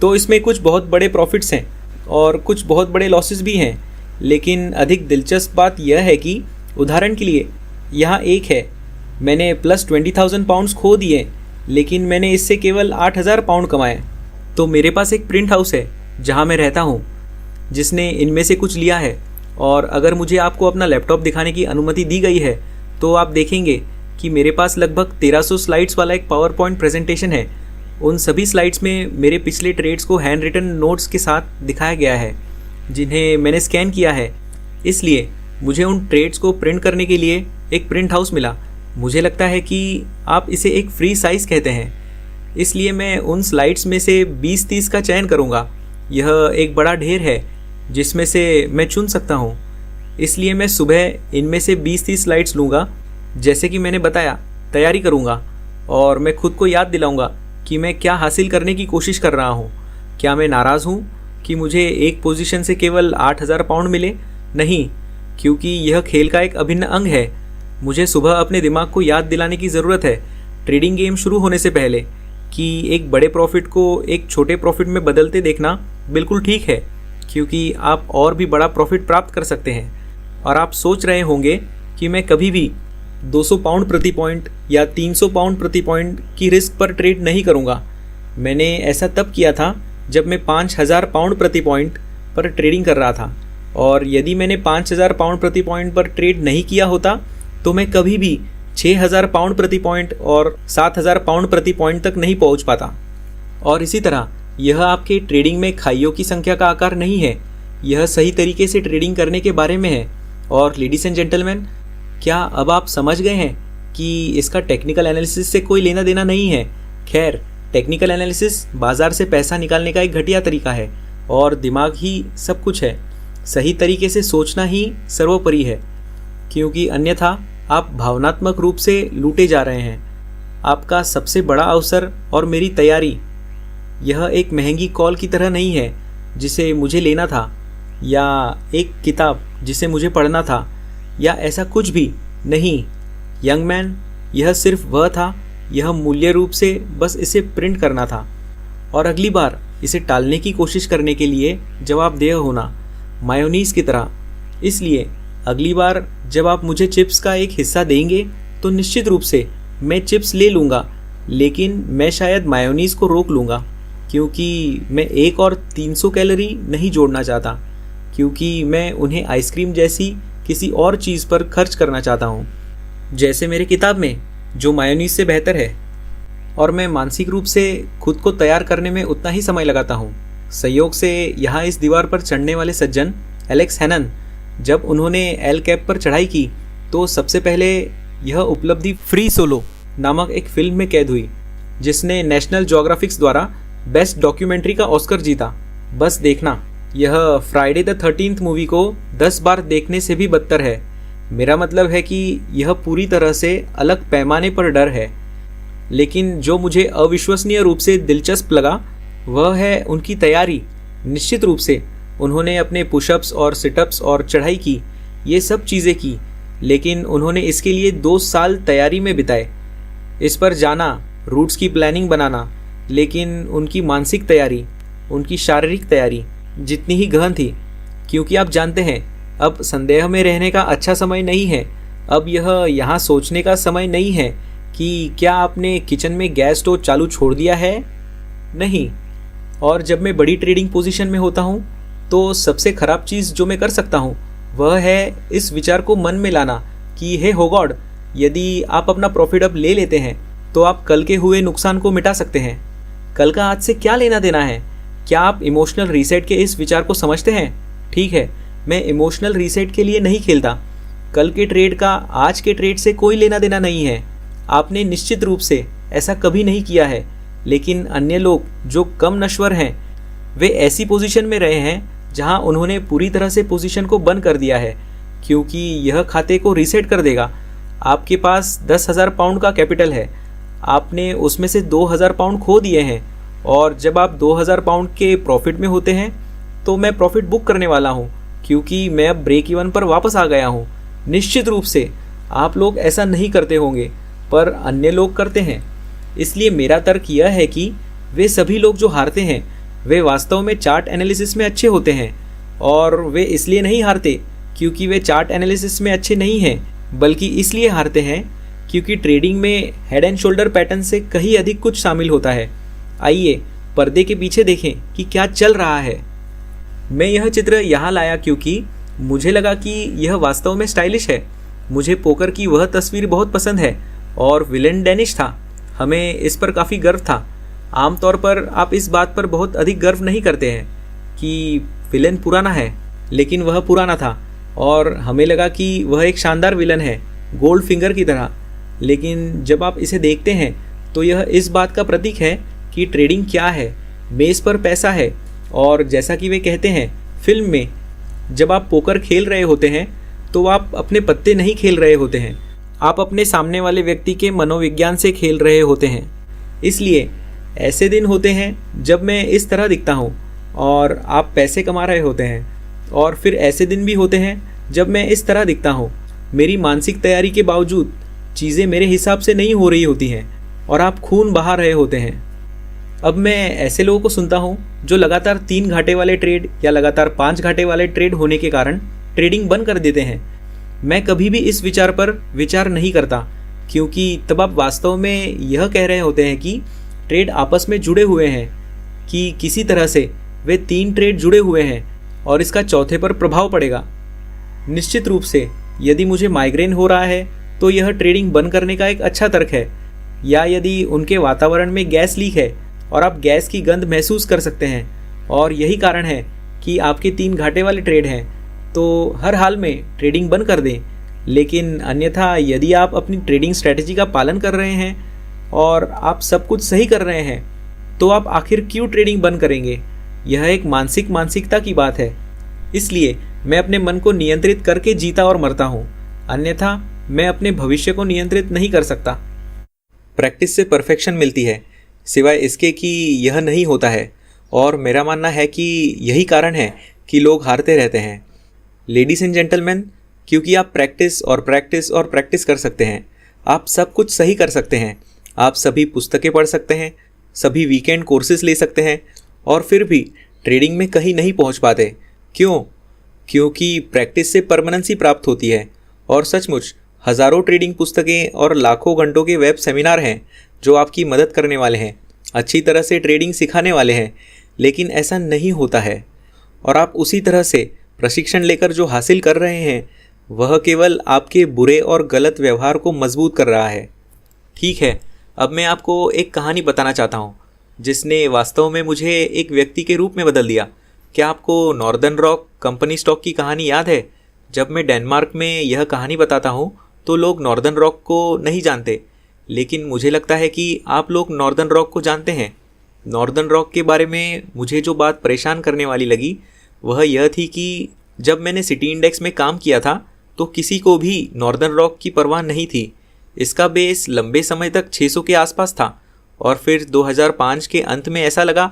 तो इसमें कुछ बहुत बड़े प्रॉफिट्स हैं और कुछ बहुत बड़े लॉसेस भी हैं। लेकिन अधिक दिलचस्प बात यह है कि उदाहरण के लिए यहाँ एक है, मैंने +20,000 पाउंड्स खो दिए लेकिन मैंने इससे केवल 8,000 पाउंड कमाए। तो मेरे पास एक प्रिंट हाउस है जहाँ मैं रहता हूँ जिसने इनमें से कुछ लिया है। और अगर मुझे आपको अपना लैपटॉप दिखाने की अनुमति दी गई है तो आप देखेंगे कि मेरे पास लगभग 1300 स्लाइड्स वाला एक पावर पॉइंट प्रेजेंटेशन है। उन सभी स्लाइड्स में मेरे पिछले ट्रेड्स को हैंड रिटन नोट्स के साथ दिखाया गया है जिन्हें मैंने स्कैन किया है। इसलिए मुझे उन ट्रेड्स को प्रिंट करने के लिए एक प्रिंट हाउस मिला। मुझे लगता है कि आप इसे एक फ्री साइज़ कहते हैं। इसलिए मैं उन स्लाइड्स में से 20-30 का चयन करूँगा। यह एक बड़ा ढेर है जिसमें से मैं चुन सकता हूँ। इसलिए मैं सुबह इनमें से 20-30 स्लाइड्स लूँगा। जैसे कि मैंने बताया, तैयारी करूँगा और मैं खुद को याद दिलाऊँगा कि मैं क्या हासिल करने की कोशिश कर रहा हूँ। क्या मैं नाराज़ हूँ कि मुझे एक पोजीशन से केवल 8,000 पाउंड मिले? नहीं, क्योंकि यह खेल का एक अभिन्न अंग है। मुझे सुबह अपने दिमाग को याद दिलाने की ज़रूरत है ट्रेडिंग गेम शुरू होने से पहले कि एक बड़े प्रॉफिट को एक छोटे प्रॉफिट में बदलते देखना बिल्कुल ठीक है, क्योंकि आप और भी बड़ा प्रॉफिट प्राप्त कर सकते हैं। और आप सोच रहे होंगे कि मैं कभी भी 200 पाउंड प्रति पॉइंट या 300 पाउंड प्रति पॉइंट की रिस्क पर ट्रेड नहीं करूंगा। मैंने ऐसा तब किया था जब मैं 5,000 पाउंड प्रति पॉइंट पर ट्रेडिंग कर रहा था। और यदि मैंने 5,000 पाउंड प्रति पॉइंट पर ट्रेड नहीं किया होता तो मैं कभी भी 6,000 पाउंड प्रति पॉइंट और 7,000 पाउंड प्रति पॉइंट तक नहीं पहुंच पाता। और इसी तरह यह आपके ट्रेडिंग में खाइयों की संख्या का आकार नहीं है, यह सही तरीके से ट्रेडिंग करने के बारे में है। और लेडीज एंड जेंटलमैन, क्या अब आप समझ गए हैं कि इसका टेक्निकल एनालिसिस से कोई लेना देना नहीं है? खैर, टेक्निकल एनालिसिस बाजार से पैसा निकालने का एक घटिया तरीका है और दिमाग ही सब कुछ है। सही तरीके से सोचना ही सर्वोपरि है, क्योंकि अन्यथा आप भावनात्मक रूप से लूटे जा रहे हैं। आपका सबसे बड़ा अवसर और मेरी तैयारी, यह एक महंगी कॉल की तरह नहीं है जिसे मुझे लेना था, या एक किताब जिसे मुझे पढ़ना था, या ऐसा कुछ भी नहीं। यंग मैन, यह सिर्फ वह था, यह मूल्य रूप से बस इसे प्रिंट करना था और अगली बार इसे टालने की कोशिश करने के लिए जवाबदेह होना, मायोनीज की तरह। इसलिए अगली बार जब आप मुझे चिप्स का एक हिस्सा देंगे तो निश्चित रूप से मैं चिप्स ले लूँगा, लेकिन मैं शायद मायोनीज को रोक लूँगा, क्योंकि मैं 1 और 300 कैलोरी नहीं जोड़ना चाहता, क्योंकि मैं उन्हें आइसक्रीम जैसी किसी और चीज़ पर खर्च करना चाहता हूँ, जैसे मेरे किताब में, जो मायोनीज से बेहतर है। और मैं मानसिक रूप से खुद को तैयार करने में उतना ही समय लगाता हूँ। संयोग से यहाँ इस दीवार पर चढ़ने वाले सज्जन एलेक्स हैनन, जब उन्होंने एल कैप पर चढ़ाई की तो सबसे पहले यह उपलब्धि फ्री सोलो नामक एक फिल्म में कैद हुई, जिसने नेशनल ज्योग्राफिक्स द्वारा बेस्ट डॉक्यूमेंट्री का ऑस्कर जीता। बस देखना, यह फ्राइडे द 13th मूवी को 10 बार देखने से भी बदतर है। मेरा मतलब है कि यह पूरी तरह से अलग पैमाने पर डर है। लेकिन जो मुझे अविश्वसनीय रूप से दिलचस्प लगा वह है उनकी तैयारी। निश्चित रूप से उन्होंने अपने पुशअप्स और सिटअप्स और चढ़ाई की, ये सब चीज़ें की, लेकिन उन्होंने इसके लिए 2 साल तैयारी में बिताए। इस पर जाना, रूट्स की प्लानिंग बनाना, लेकिन उनकी मानसिक तैयारी, उनकी शारीरिक तैयारी जितनी ही गहन थी। क्योंकि आप जानते हैं, अब संदेह में रहने का अच्छा समय नहीं है। अब यह यहाँ सोचने का समय नहीं है कि क्या आपने किचन में गैस स्टोव चालू छोड़ दिया है। नहीं। और जब मैं बड़ी ट्रेडिंग पोजीशन में होता हूँ तो सबसे ख़राब चीज़ जो मैं कर सकता हूँ वह है इस विचार को मन में लाना कि हे हो गॉड, यदि आप अपना प्रॉफिट अब ले लेते हैं तो आप कल के हुए नुकसान को मिटा सकते हैं। कल का आज से क्या लेना देना है? क्या आप इमोशनल रीसेट के इस विचार को समझते हैं? ठीक है, मैं इमोशनल रीसेट के लिए नहीं खेलता। कल के ट्रेड का आज के ट्रेड से कोई लेना देना नहीं है। आपने निश्चित रूप से ऐसा कभी नहीं किया है, लेकिन अन्य लोग जो कम नश्वर हैं वे ऐसी पोजीशन में रहे हैं जहां उन्होंने पूरी तरह से पोजीशन को बंद कर दिया है, क्योंकि यह खाते को रीसेट कर देगा। आपके पास 10,000 पाउंड का कैपिटल है, आपने उसमें से 2,000 पाउंड खो दिए हैं, और जब आप 2,000 पाउंड के प्रॉफिट में होते हैं तो मैं प्रॉफिट बुक करने वाला हूँ, क्योंकि मैं अब ब्रेक इवन पर वापस आ गया हूँ। निश्चित रूप से आप लोग ऐसा नहीं करते होंगे, पर अन्य लोग करते हैं। इसलिए मेरा तर्क यह है कि वे सभी लोग जो हारते हैं वे वास्तव में चार्ट एनालिसिस में अच्छे होते हैं, और वे इसलिए नहीं हारते क्योंकि वे चार्ट एनालिसिस में अच्छे नहीं हैं, बल्कि इसलिए हारते हैं क्योंकि ट्रेडिंग में हेड एंड शोल्डर पैटर्न से कहीं अधिक कुछ शामिल होता है। आइए पर्दे के पीछे देखें कि क्या चल रहा है। मैं यह चित्र यहाँ लाया क्योंकि मुझे लगा कि यह वास्तव में स्टाइलिश है। मुझे पोकर की वह तस्वीर बहुत पसंद है और विलेन डेनिश था। हमें इस पर काफ़ी गर्व था। आमतौर पर आप इस बात पर बहुत अधिक गर्व नहीं करते हैं कि विलेन पुराना है, लेकिन वह पुराना था और हमें लगा कि वह एक शानदार विलन है, गोल्ड फिंगर की तरह। लेकिन जब आप इसे देखते हैं तो यह इस बात का प्रतीक है कि ट्रेडिंग क्या है। मेज़ पर पैसा है, और जैसा कि वे कहते हैं फिल्म में, जब आप पोकर खेल रहे होते हैं तो आप अपने पत्ते नहीं खेल रहे होते हैं, आप अपने सामने वाले व्यक्ति के मनोविज्ञान से खेल रहे होते हैं। इसलिए ऐसे दिन होते हैं जब मैं इस तरह दिखता हूँ और आप पैसे कमा रहे होते हैं, और फिर ऐसे दिन भी होते हैं जब मैं इस तरह दिखता हूँ। मेरी मानसिक तैयारी के बावजूद चीज़ें मेरे हिसाब से नहीं हो रही होती हैं और आप खून बहा रहे होते हैं। अब मैं ऐसे लोगों को सुनता हूँ जो लगातार 3 घाटे वाले ट्रेड या लगातार 5 घाटे वाले ट्रेड होने के कारण ट्रेडिंग बंद कर देते हैं। मैं कभी भी इस विचार पर विचार नहीं करता, क्योंकि तब आप वास्तव में यह कह रहे होते हैं कि ट्रेड आपस में जुड़े हुए हैं, कि किसी तरह से वे 3 ट्रेड जुड़े हुए हैं और इसका चौथे पर प्रभाव पड़ेगा। निश्चित रूप से यदि मुझे माइग्रेन हो रहा है तो यह ट्रेडिंग बंद करने का एक अच्छा तर्क है, या यदि उनके वातावरण में गैस लीक है और आप गैस की गंध महसूस कर सकते हैं और यही कारण है कि आपके 3 घाटे वाले ट्रेड हैं, तो हर हाल में ट्रेडिंग बंद कर दें। लेकिन अन्यथा यदि आप अपनी ट्रेडिंग स्ट्रैटेजी का पालन कर रहे हैं और आप सब कुछ सही कर रहे हैं, तो आप आखिर क्यों ट्रेडिंग बंद करेंगे? यह एक मानसिकता की बात है। इसलिए मैं अपने मन को नियंत्रित करके जीता और मरता हूँ, अन्यथा मैं अपने भविष्य को नियंत्रित नहीं कर सकता। प्रैक्टिस से परफेक्शन मिलती है, सिवाय इसके कि यह नहीं होता है, और मेरा मानना है कि यही कारण है कि लोग हारते रहते हैं। लेडीज़ एंड जेंटलमैन, क्योंकि आप प्रैक्टिस और प्रैक्टिस और प्रैक्टिस कर सकते हैं, आप सब कुछ सही कर सकते हैं। आप सभी पुस्तकें पढ़ सकते हैं, सभी वीकेंड कोर्सेज ले सकते हैं, और फिर भी ट्रेडिंग में कहीं नहीं पहुंच पाते। क्यों? क्योंकि प्रैक्टिस से परमानेंसी प्राप्त होती है। और सचमुच हज़ारों ट्रेडिंग पुस्तकें और लाखों घंटों के वेब सेमिनार हैं जो आपकी मदद करने वाले हैं, अच्छी तरह से ट्रेडिंग सिखाने वाले हैं, लेकिन ऐसा नहीं होता है। और आप उसी तरह से प्रशिक्षण लेकर जो हासिल कर रहे हैं वह केवल आपके बुरे और गलत व्यवहार को मजबूत कर रहा है। ठीक है, अब मैं आपको एक कहानी बताना चाहता हूँ जिसने वास्तव में मुझे एक व्यक्ति के रूप में बदल दिया। क्या आपको नॉर्दर्न रॉक कंपनी स्टॉक की कहानी याद है? जब मैं डेनमार्क में यह कहानी बताता हूँ तो लोग नॉर्दर्न रॉक को नहीं जानते, लेकिन मुझे लगता है कि आप लोग नॉर्दर्न रॉक को जानते हैं। नॉर्दर्न रॉक के बारे में मुझे जो बात परेशान करने वाली लगी वह यह थी कि जब मैंने सिटी इंडेक्स में काम किया था तो किसी को भी नॉर्दर्न रॉक की परवाह नहीं थी। इसका बेस लंबे समय तक 600 के आसपास था और फिर 2005 के अंत में ऐसा लगा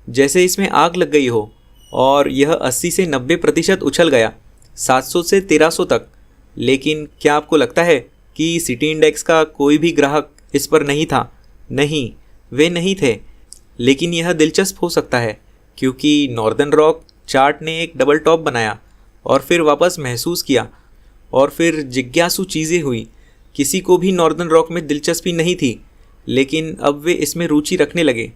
जैसे इसमें आग लग गई हो और यह 80 से 90% उछल गया, 700 से 1300 तक। लेकिन क्या आपको लगता है कि सिटी इंडेक्स का कोई भी ग्राहक इस पर नहीं था? नहीं, वे नहीं थे। लेकिन यह दिलचस्प हो सकता है क्योंकि नॉर्दर्न रॉक चार्ट ने एक डबल टॉप बनाया और फिर वापस महसूस किया और फिर जिज्ञासु चीज़ें हुई। किसी को भी नॉर्दर्न रॉक में दिलचस्पी नहीं थी, लेकिन अब वे इसमें रुचि रखने लगे।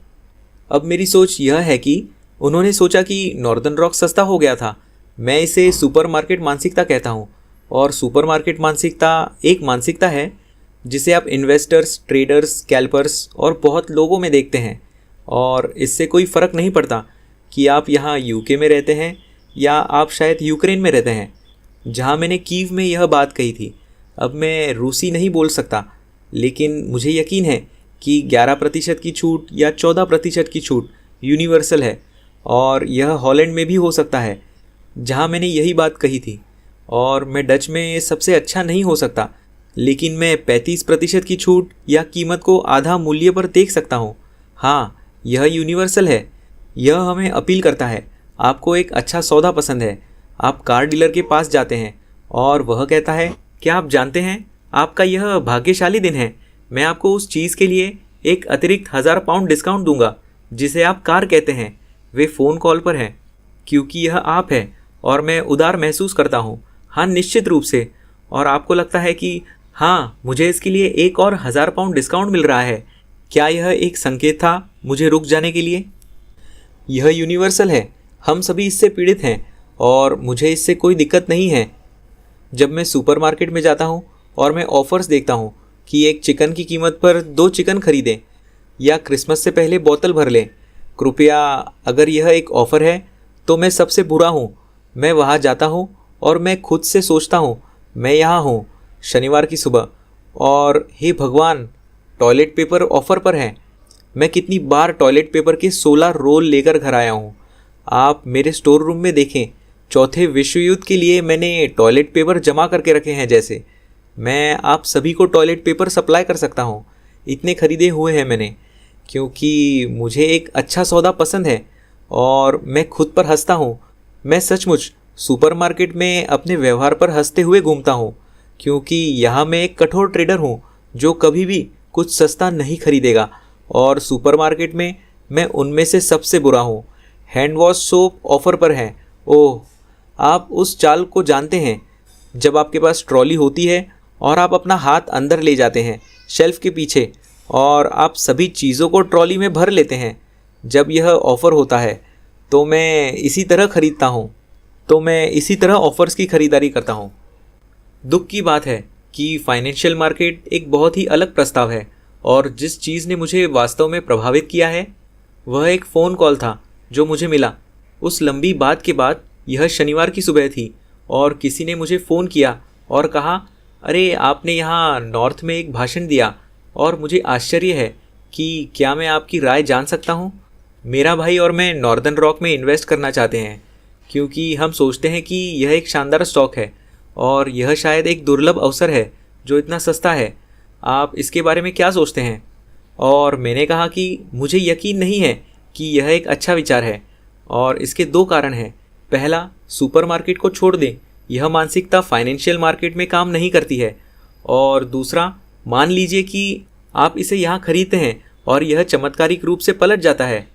अब मेरी सोच यह है कि उन्होंने सोचा कि नॉर्दर्न रॉक सस्ता हो गया था। मैं इसे सुपरमार्केट मानसिकता कहता हूँ और सुपरमार्केट मानसिकता एक मानसिकता है जिसे आप इन्वेस्टर्स, ट्रेडर्स, स्कैल्पर्स और बहुत लोगों में देखते हैं। और इससे कोई फ़र्क नहीं पड़ता कि आप यहाँ यूके में रहते हैं या आप शायद यूक्रेन में रहते हैं, जहाँ मैंने कीव में यह बात कही थी। अब मैं रूसी नहीं बोल सकता, लेकिन मुझे यकीन है कि 11% की छूट या 14% की छूट यूनिवर्सल है और यह हॉलैंड में भी हो सकता है, जहाँ मैंने यही बात कही थी। और मैं डच में सबसे अच्छा नहीं हो सकता, लेकिन मैं 35% की छूट या कीमत को आधा मूल्य पर देख सकता हूँ। हाँ, यह यूनिवर्सल है। यह हमें अपील करता है। आपको एक अच्छा सौदा पसंद है, आप कार डीलर के पास जाते हैं और वह कहता है, क्या आप जानते हैं आपका यह भाग्यशाली दिन है, मैं आपको उस चीज़ के लिए एक अतिरिक्त 1000 पाउंड डिस्काउंट दूंगा जिसे आप कार कहते हैं। वे फ़ोन कॉल पर हैं क्योंकि यह आप है और मैं उदार महसूस करता हूँ। हाँ, निश्चित रूप से। और आपको लगता है कि हाँ, मुझे इसके लिए एक और 1000 पाउंड डिस्काउंट मिल रहा है। क्या यह एक संकेत था मुझे रुक जाने के लिए? यह यूनिवर्सल है। हम सभी इससे पीड़ित हैं और मुझे इससे कोई दिक्कत नहीं है। जब मैं सुपरमार्केट में जाता हूँ और मैं ऑफ़र्स देखता हूँ कि एक चिकन की कीमत पर 2 चिकन खरीदें या क्रिसमस से पहले बोतल भर लें, कृपया अगर यह एक ऑफ़र है तो मैं सबसे बुरा हूँ। मैं वहाँ जाता हूँ और मैं खुद से सोचता हूँ, मैं यहाँ हूँ शनिवार की सुबह और हे भगवान, टॉयलेट पेपर ऑफ़र पर है। मैं कितनी बार टॉयलेट पेपर के 16 रोल लेकर घर आया हूँ। आप मेरे स्टोर रूम में देखें, चौथे विश्व युद्ध के लिए मैंने टॉयलेट पेपर जमा करके रखे हैं। जैसे मैं आप सभी को टॉयलेट पेपर सप्लाई कर सकता हूँ। इतने खरीदे हुए हैं मैंने क्योंकि मुझे एक अच्छा सौदा पसंद है और मैं खुद पर हंसता हूँ। मैं सचमुच सुपरमार्केट में अपने व्यवहार पर हंसते हुए घूमता हूँ क्योंकि यहाँ मैं एक कठोर ट्रेडर हूँ जो कभी भी कुछ सस्ता नहीं खरीदेगा और सुपरमार्केट में मैं उनमें से सबसे बुरा हूँ। हैंड वॉश सोप ऑफ़र पर है। ओह, आप उस चाल को जानते हैं जब आपके पास ट्रॉली होती है और आप अपना हाथ अंदर ले जाते हैं शेल्फ के पीछे और आप सभी चीज़ों को ट्रॉली में भर लेते हैं। जब यह ऑफ़र होता है तो मैं इसी तरह ऑफ़र्स की ख़रीदारी करता हूँ। दुख की बात है कि फाइनेंशियल मार्केट एक बहुत ही अलग प्रस्ताव है और जिस चीज़ ने मुझे वास्तव में प्रभावित किया है वह एक फ़ोन कॉल था जो मुझे मिला। उस लंबी बात के बाद यह शनिवार की सुबह थी और किसी ने मुझे फ़ोन किया और कहा, अरे आपने यहाँ नॉर्थ में एक भाषण दिया और मुझे आश्चर्य है कि क्या मैं आपकी राय जान सकता हूँ? मेरा भाई और मैं नॉर्दर्न रॉक में इन्वेस्ट करना चाहते हैं क्योंकि हम सोचते हैं कि यह एक शानदार स्टॉक है और यह शायद एक दुर्लभ अवसर है जो इतना सस्ता है। आप इसके बारे में क्या सोचते हैं? और मैंने कहा कि मुझे यकीन नहीं है कि यह एक अच्छा विचार है और इसके 2 कारण हैं। पहला, सुपरमार्केट को छोड़ दें, यह मानसिकता फाइनेंशियल मार्केट में काम नहीं करती है। और दूसरा, मान लीजिए कि आप इसे यहाँ खरीदते हैं और यह चमत्कारिक रूप से पलट जाता है।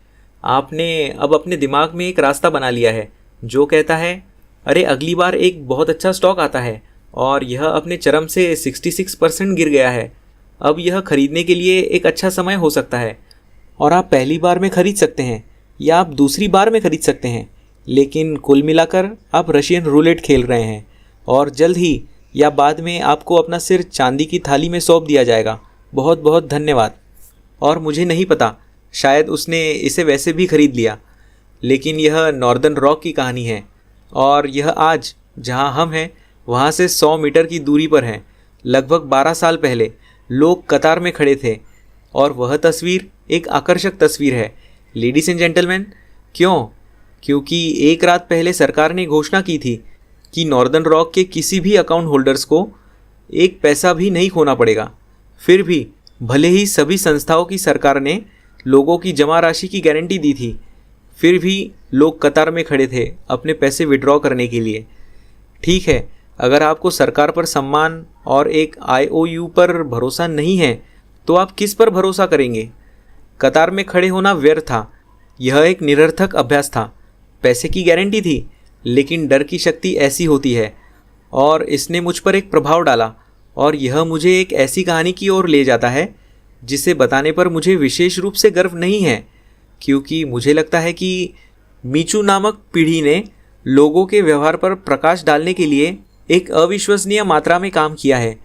आपने अब अपने दिमाग में एक रास्ता बना लिया है जो कहता है, अरे अगली बार एक बहुत अच्छा स्टॉक आता है और यह अपने चरम से 66% गिर गया है। अब यह खरीदने के लिए एक अच्छा समय हो सकता है और आप पहली बार में खरीद सकते हैं या आप दूसरी बार में खरीद सकते हैं, लेकिन कुल मिलाकर आप रशियन रूलेट खेल रहे हैं और जल्द ही या बाद में आपको अपना सिर चांदी की थाली में सौंप दिया जाएगा। बहुत बहुत धन्यवाद। और मुझे नहीं पता, शायद उसने इसे वैसे भी खरीद लिया। लेकिन यह नॉर्दर्न रॉक की कहानी है और यह आज जहां हम हैं वहां से 100 मीटर की दूरी पर है। लगभग 12 साल पहले लोग कतार में खड़े थे और वह तस्वीर एक आकर्षक तस्वीर है लेडीज एंड जेंटलमैन। क्यों? क्योंकि एक रात पहले सरकार ने घोषणा की थी कि नॉर्दर्न रॉक के किसी भी अकाउंट होल्डर्स को एक पैसा भी नहीं खोना पड़ेगा। फिर भी भले ही सभी संस्थाओं की सरकार ने लोगों की जमा राशि की गारंटी दी थी, फिर भी लोग कतार में खड़े थे अपने पैसे विड्रॉ करने के लिए। ठीक है, अगर आपको सरकार पर सम्मान और एक IOU पर भरोसा नहीं है तो आप किस पर भरोसा करेंगे? कतार में खड़े होना व्यर्थ था। यह एक निरर्थक अभ्यास था। पैसे की गारंटी थी, लेकिन डर की शक्ति ऐसी होती है और इसने मुझ पर एक प्रभाव डाला। और यह मुझे एक ऐसी कहानी की ओर ले जाता है जिसे बताने पर मुझे विशेष रूप से गर्व नहीं है, क्योंकि मुझे लगता है कि मीचू नामक पीढ़ी ने लोगों के व्यवहार पर प्रकाश डालने के लिए एक अविश्वसनीय मात्रा में काम किया है,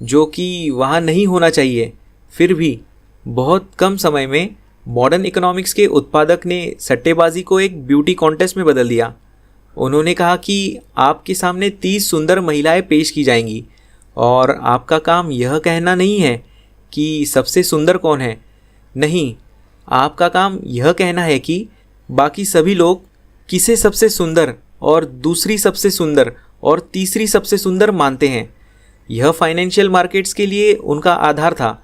जो कि वहाँ नहीं होना चाहिए। फिर भी बहुत कम समय में मॉडर्न इकोनॉमिक्स के उत्पादक ने सट्टेबाजी को एक ब्यूटी कॉन्टेस्ट में बदल दिया। उन्होंने कहा कि आपके सामने 30 सुंदर महिलाएं पेश की जाएंगी और आपका काम यह कहना नहीं है कि सबसे सुंदर कौन है। नहीं, आपका काम यह कहना है कि बाकी सभी लोग किसे सबसे सुंदर और दूसरी सबसे सुंदर और तीसरी सबसे सुंदर मानते हैं। यह फाइनेंशियल मार्केट्स के लिए उनका आधार था।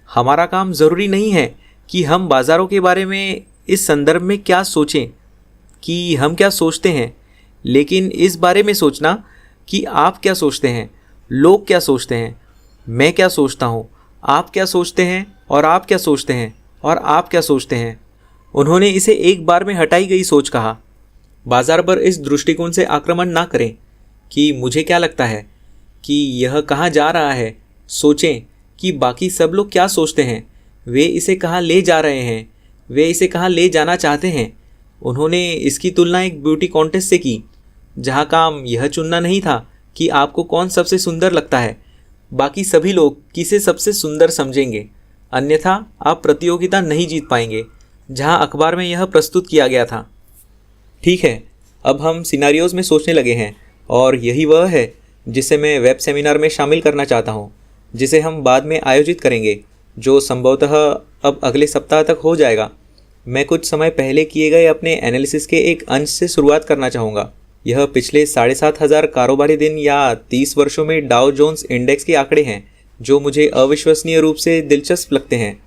हमारा काम ज़रूरी नहीं है कि हम बाज़ारों के बारे में इस संदर्भ में क्या सोचें कि हम क्या सोचते हैं, लेकिन इस बारे में सोचना कि आप क्या सोचते हैं, लोग क्या सोचते हैं, मैं क्या सोचता हूँ, आप क्या सोचते हैं और आप क्या सोचते हैं और आप क्या सोचते हैं। उन्होंने इसे एक बार में हटाई गई सोच कहा। बाजार पर इस दृष्टिकोण से आक्रमण ना करें कि मुझे क्या लगता है कि यह कहाँ जा रहा है। सोचें कि बाकी सब लोग क्या सोचते हैं, वे इसे कहाँ ले जा रहे हैं, वे इसे कहाँ ले जाना चाहते हैं। उन्होंने इसकी तुलना एक ब्यूटी कॉन्टेस्ट से की, जहाँ काम यह चुनना नहीं था कि आपको कौन सबसे सुंदर लगता है, बाकी सभी लोग किसे सबसे सुंदर समझेंगे। अन्यथा आप प्रतियोगिता नहीं जीत पाएंगे, जहाँ अखबार में यह प्रस्तुत किया गया था। ठीक है, अब हम सिनारियोज़ में सोचने लगे हैं और यही वह है जिसे मैं वेब सेमिनार में शामिल करना चाहता हूँ, जिसे हम बाद में आयोजित करेंगे, जो संभवतः अब अगले सप्ताह तक हो जाएगा। मैं कुछ समय पहले किए गए अपने एनालिसिस के एक अंश से शुरुआत करना चाहूँगा। यह पिछले 7,500 कारोबारी दिन या 30 वर्षों में डाउ जोन्स इंडेक्स के आंकड़े हैं, जो मुझे अविश्वसनीय रूप से दिलचस्प लगते हैं।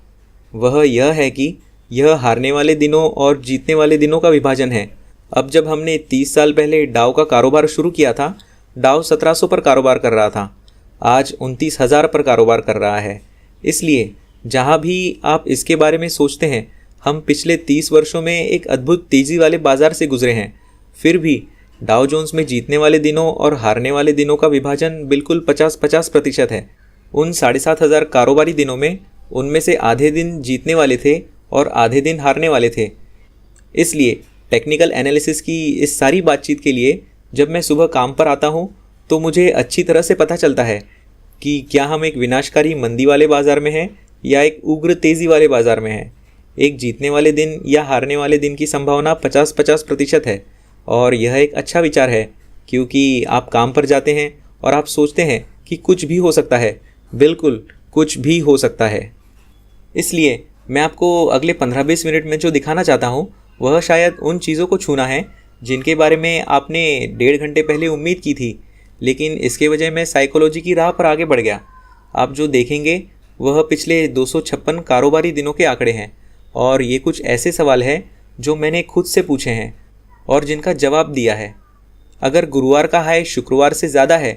वह यह है कि यह हारने वाले दिनों और जीतने वाले दिनों का विभाजन है। अब जब हमने 30 साल पहले डाउ का कारोबार शुरू किया था, डाउ 1700 पर कारोबार कर रहा था, आज 29,000 पर कारोबार कर रहा है। इसलिए जहाँ भी आप इसके बारे में सोचते हैं, हम पिछले 30 वर्षों में एक अद्भुत तेज़ी वाले बाजार से गुजरे हैं। फिर भी डाउ जोन्स में जीतने वाले दिनों और हारने वाले दिनों का विभाजन बिल्कुल 50-50% है। उन 7,500 कारोबारी दिनों में उनमें से आधे दिन जीतने वाले थे और आधे दिन हारने वाले थे। इसलिए टेक्निकल एनालिसिस की इस सारी बातचीत के लिए जब मैं सुबह काम पर आता हूँ तो मुझे अच्छी तरह से पता चलता है कि क्या हम एक विनाशकारी मंदी वाले बाज़ार में हैं या एक उग्र तेज़ी वाले बाज़ार में हैं। एक जीतने वाले दिन या हारने वाले दिन की संभावना 50-50% है और यह एक अच्छा विचार है, क्योंकि आप काम पर जाते हैं और आप सोचते हैं कि कुछ भी हो सकता है, बिल्कुल कुछ भी हो सकता है। इसलिए मैं आपको अगले 15-20 मिनट में जो दिखाना चाहता हूँ वह शायद उन चीज़ों को छूना है जिनके बारे में आपने 1.5 घंटे पहले उम्मीद की थी, लेकिन इसके वजह मैं साइकोलॉजी की राह पर आगे बढ़ गया। आप जो देखेंगे वह पिछले 256 कारोबारी दिनों के आंकड़े हैं और ये कुछ ऐसे सवाल हैं जो मैंने खुद से पूछे हैं और जिनका जवाब दिया है। अगर गुरुवार का हाई शुक्रवार से ज़्यादा है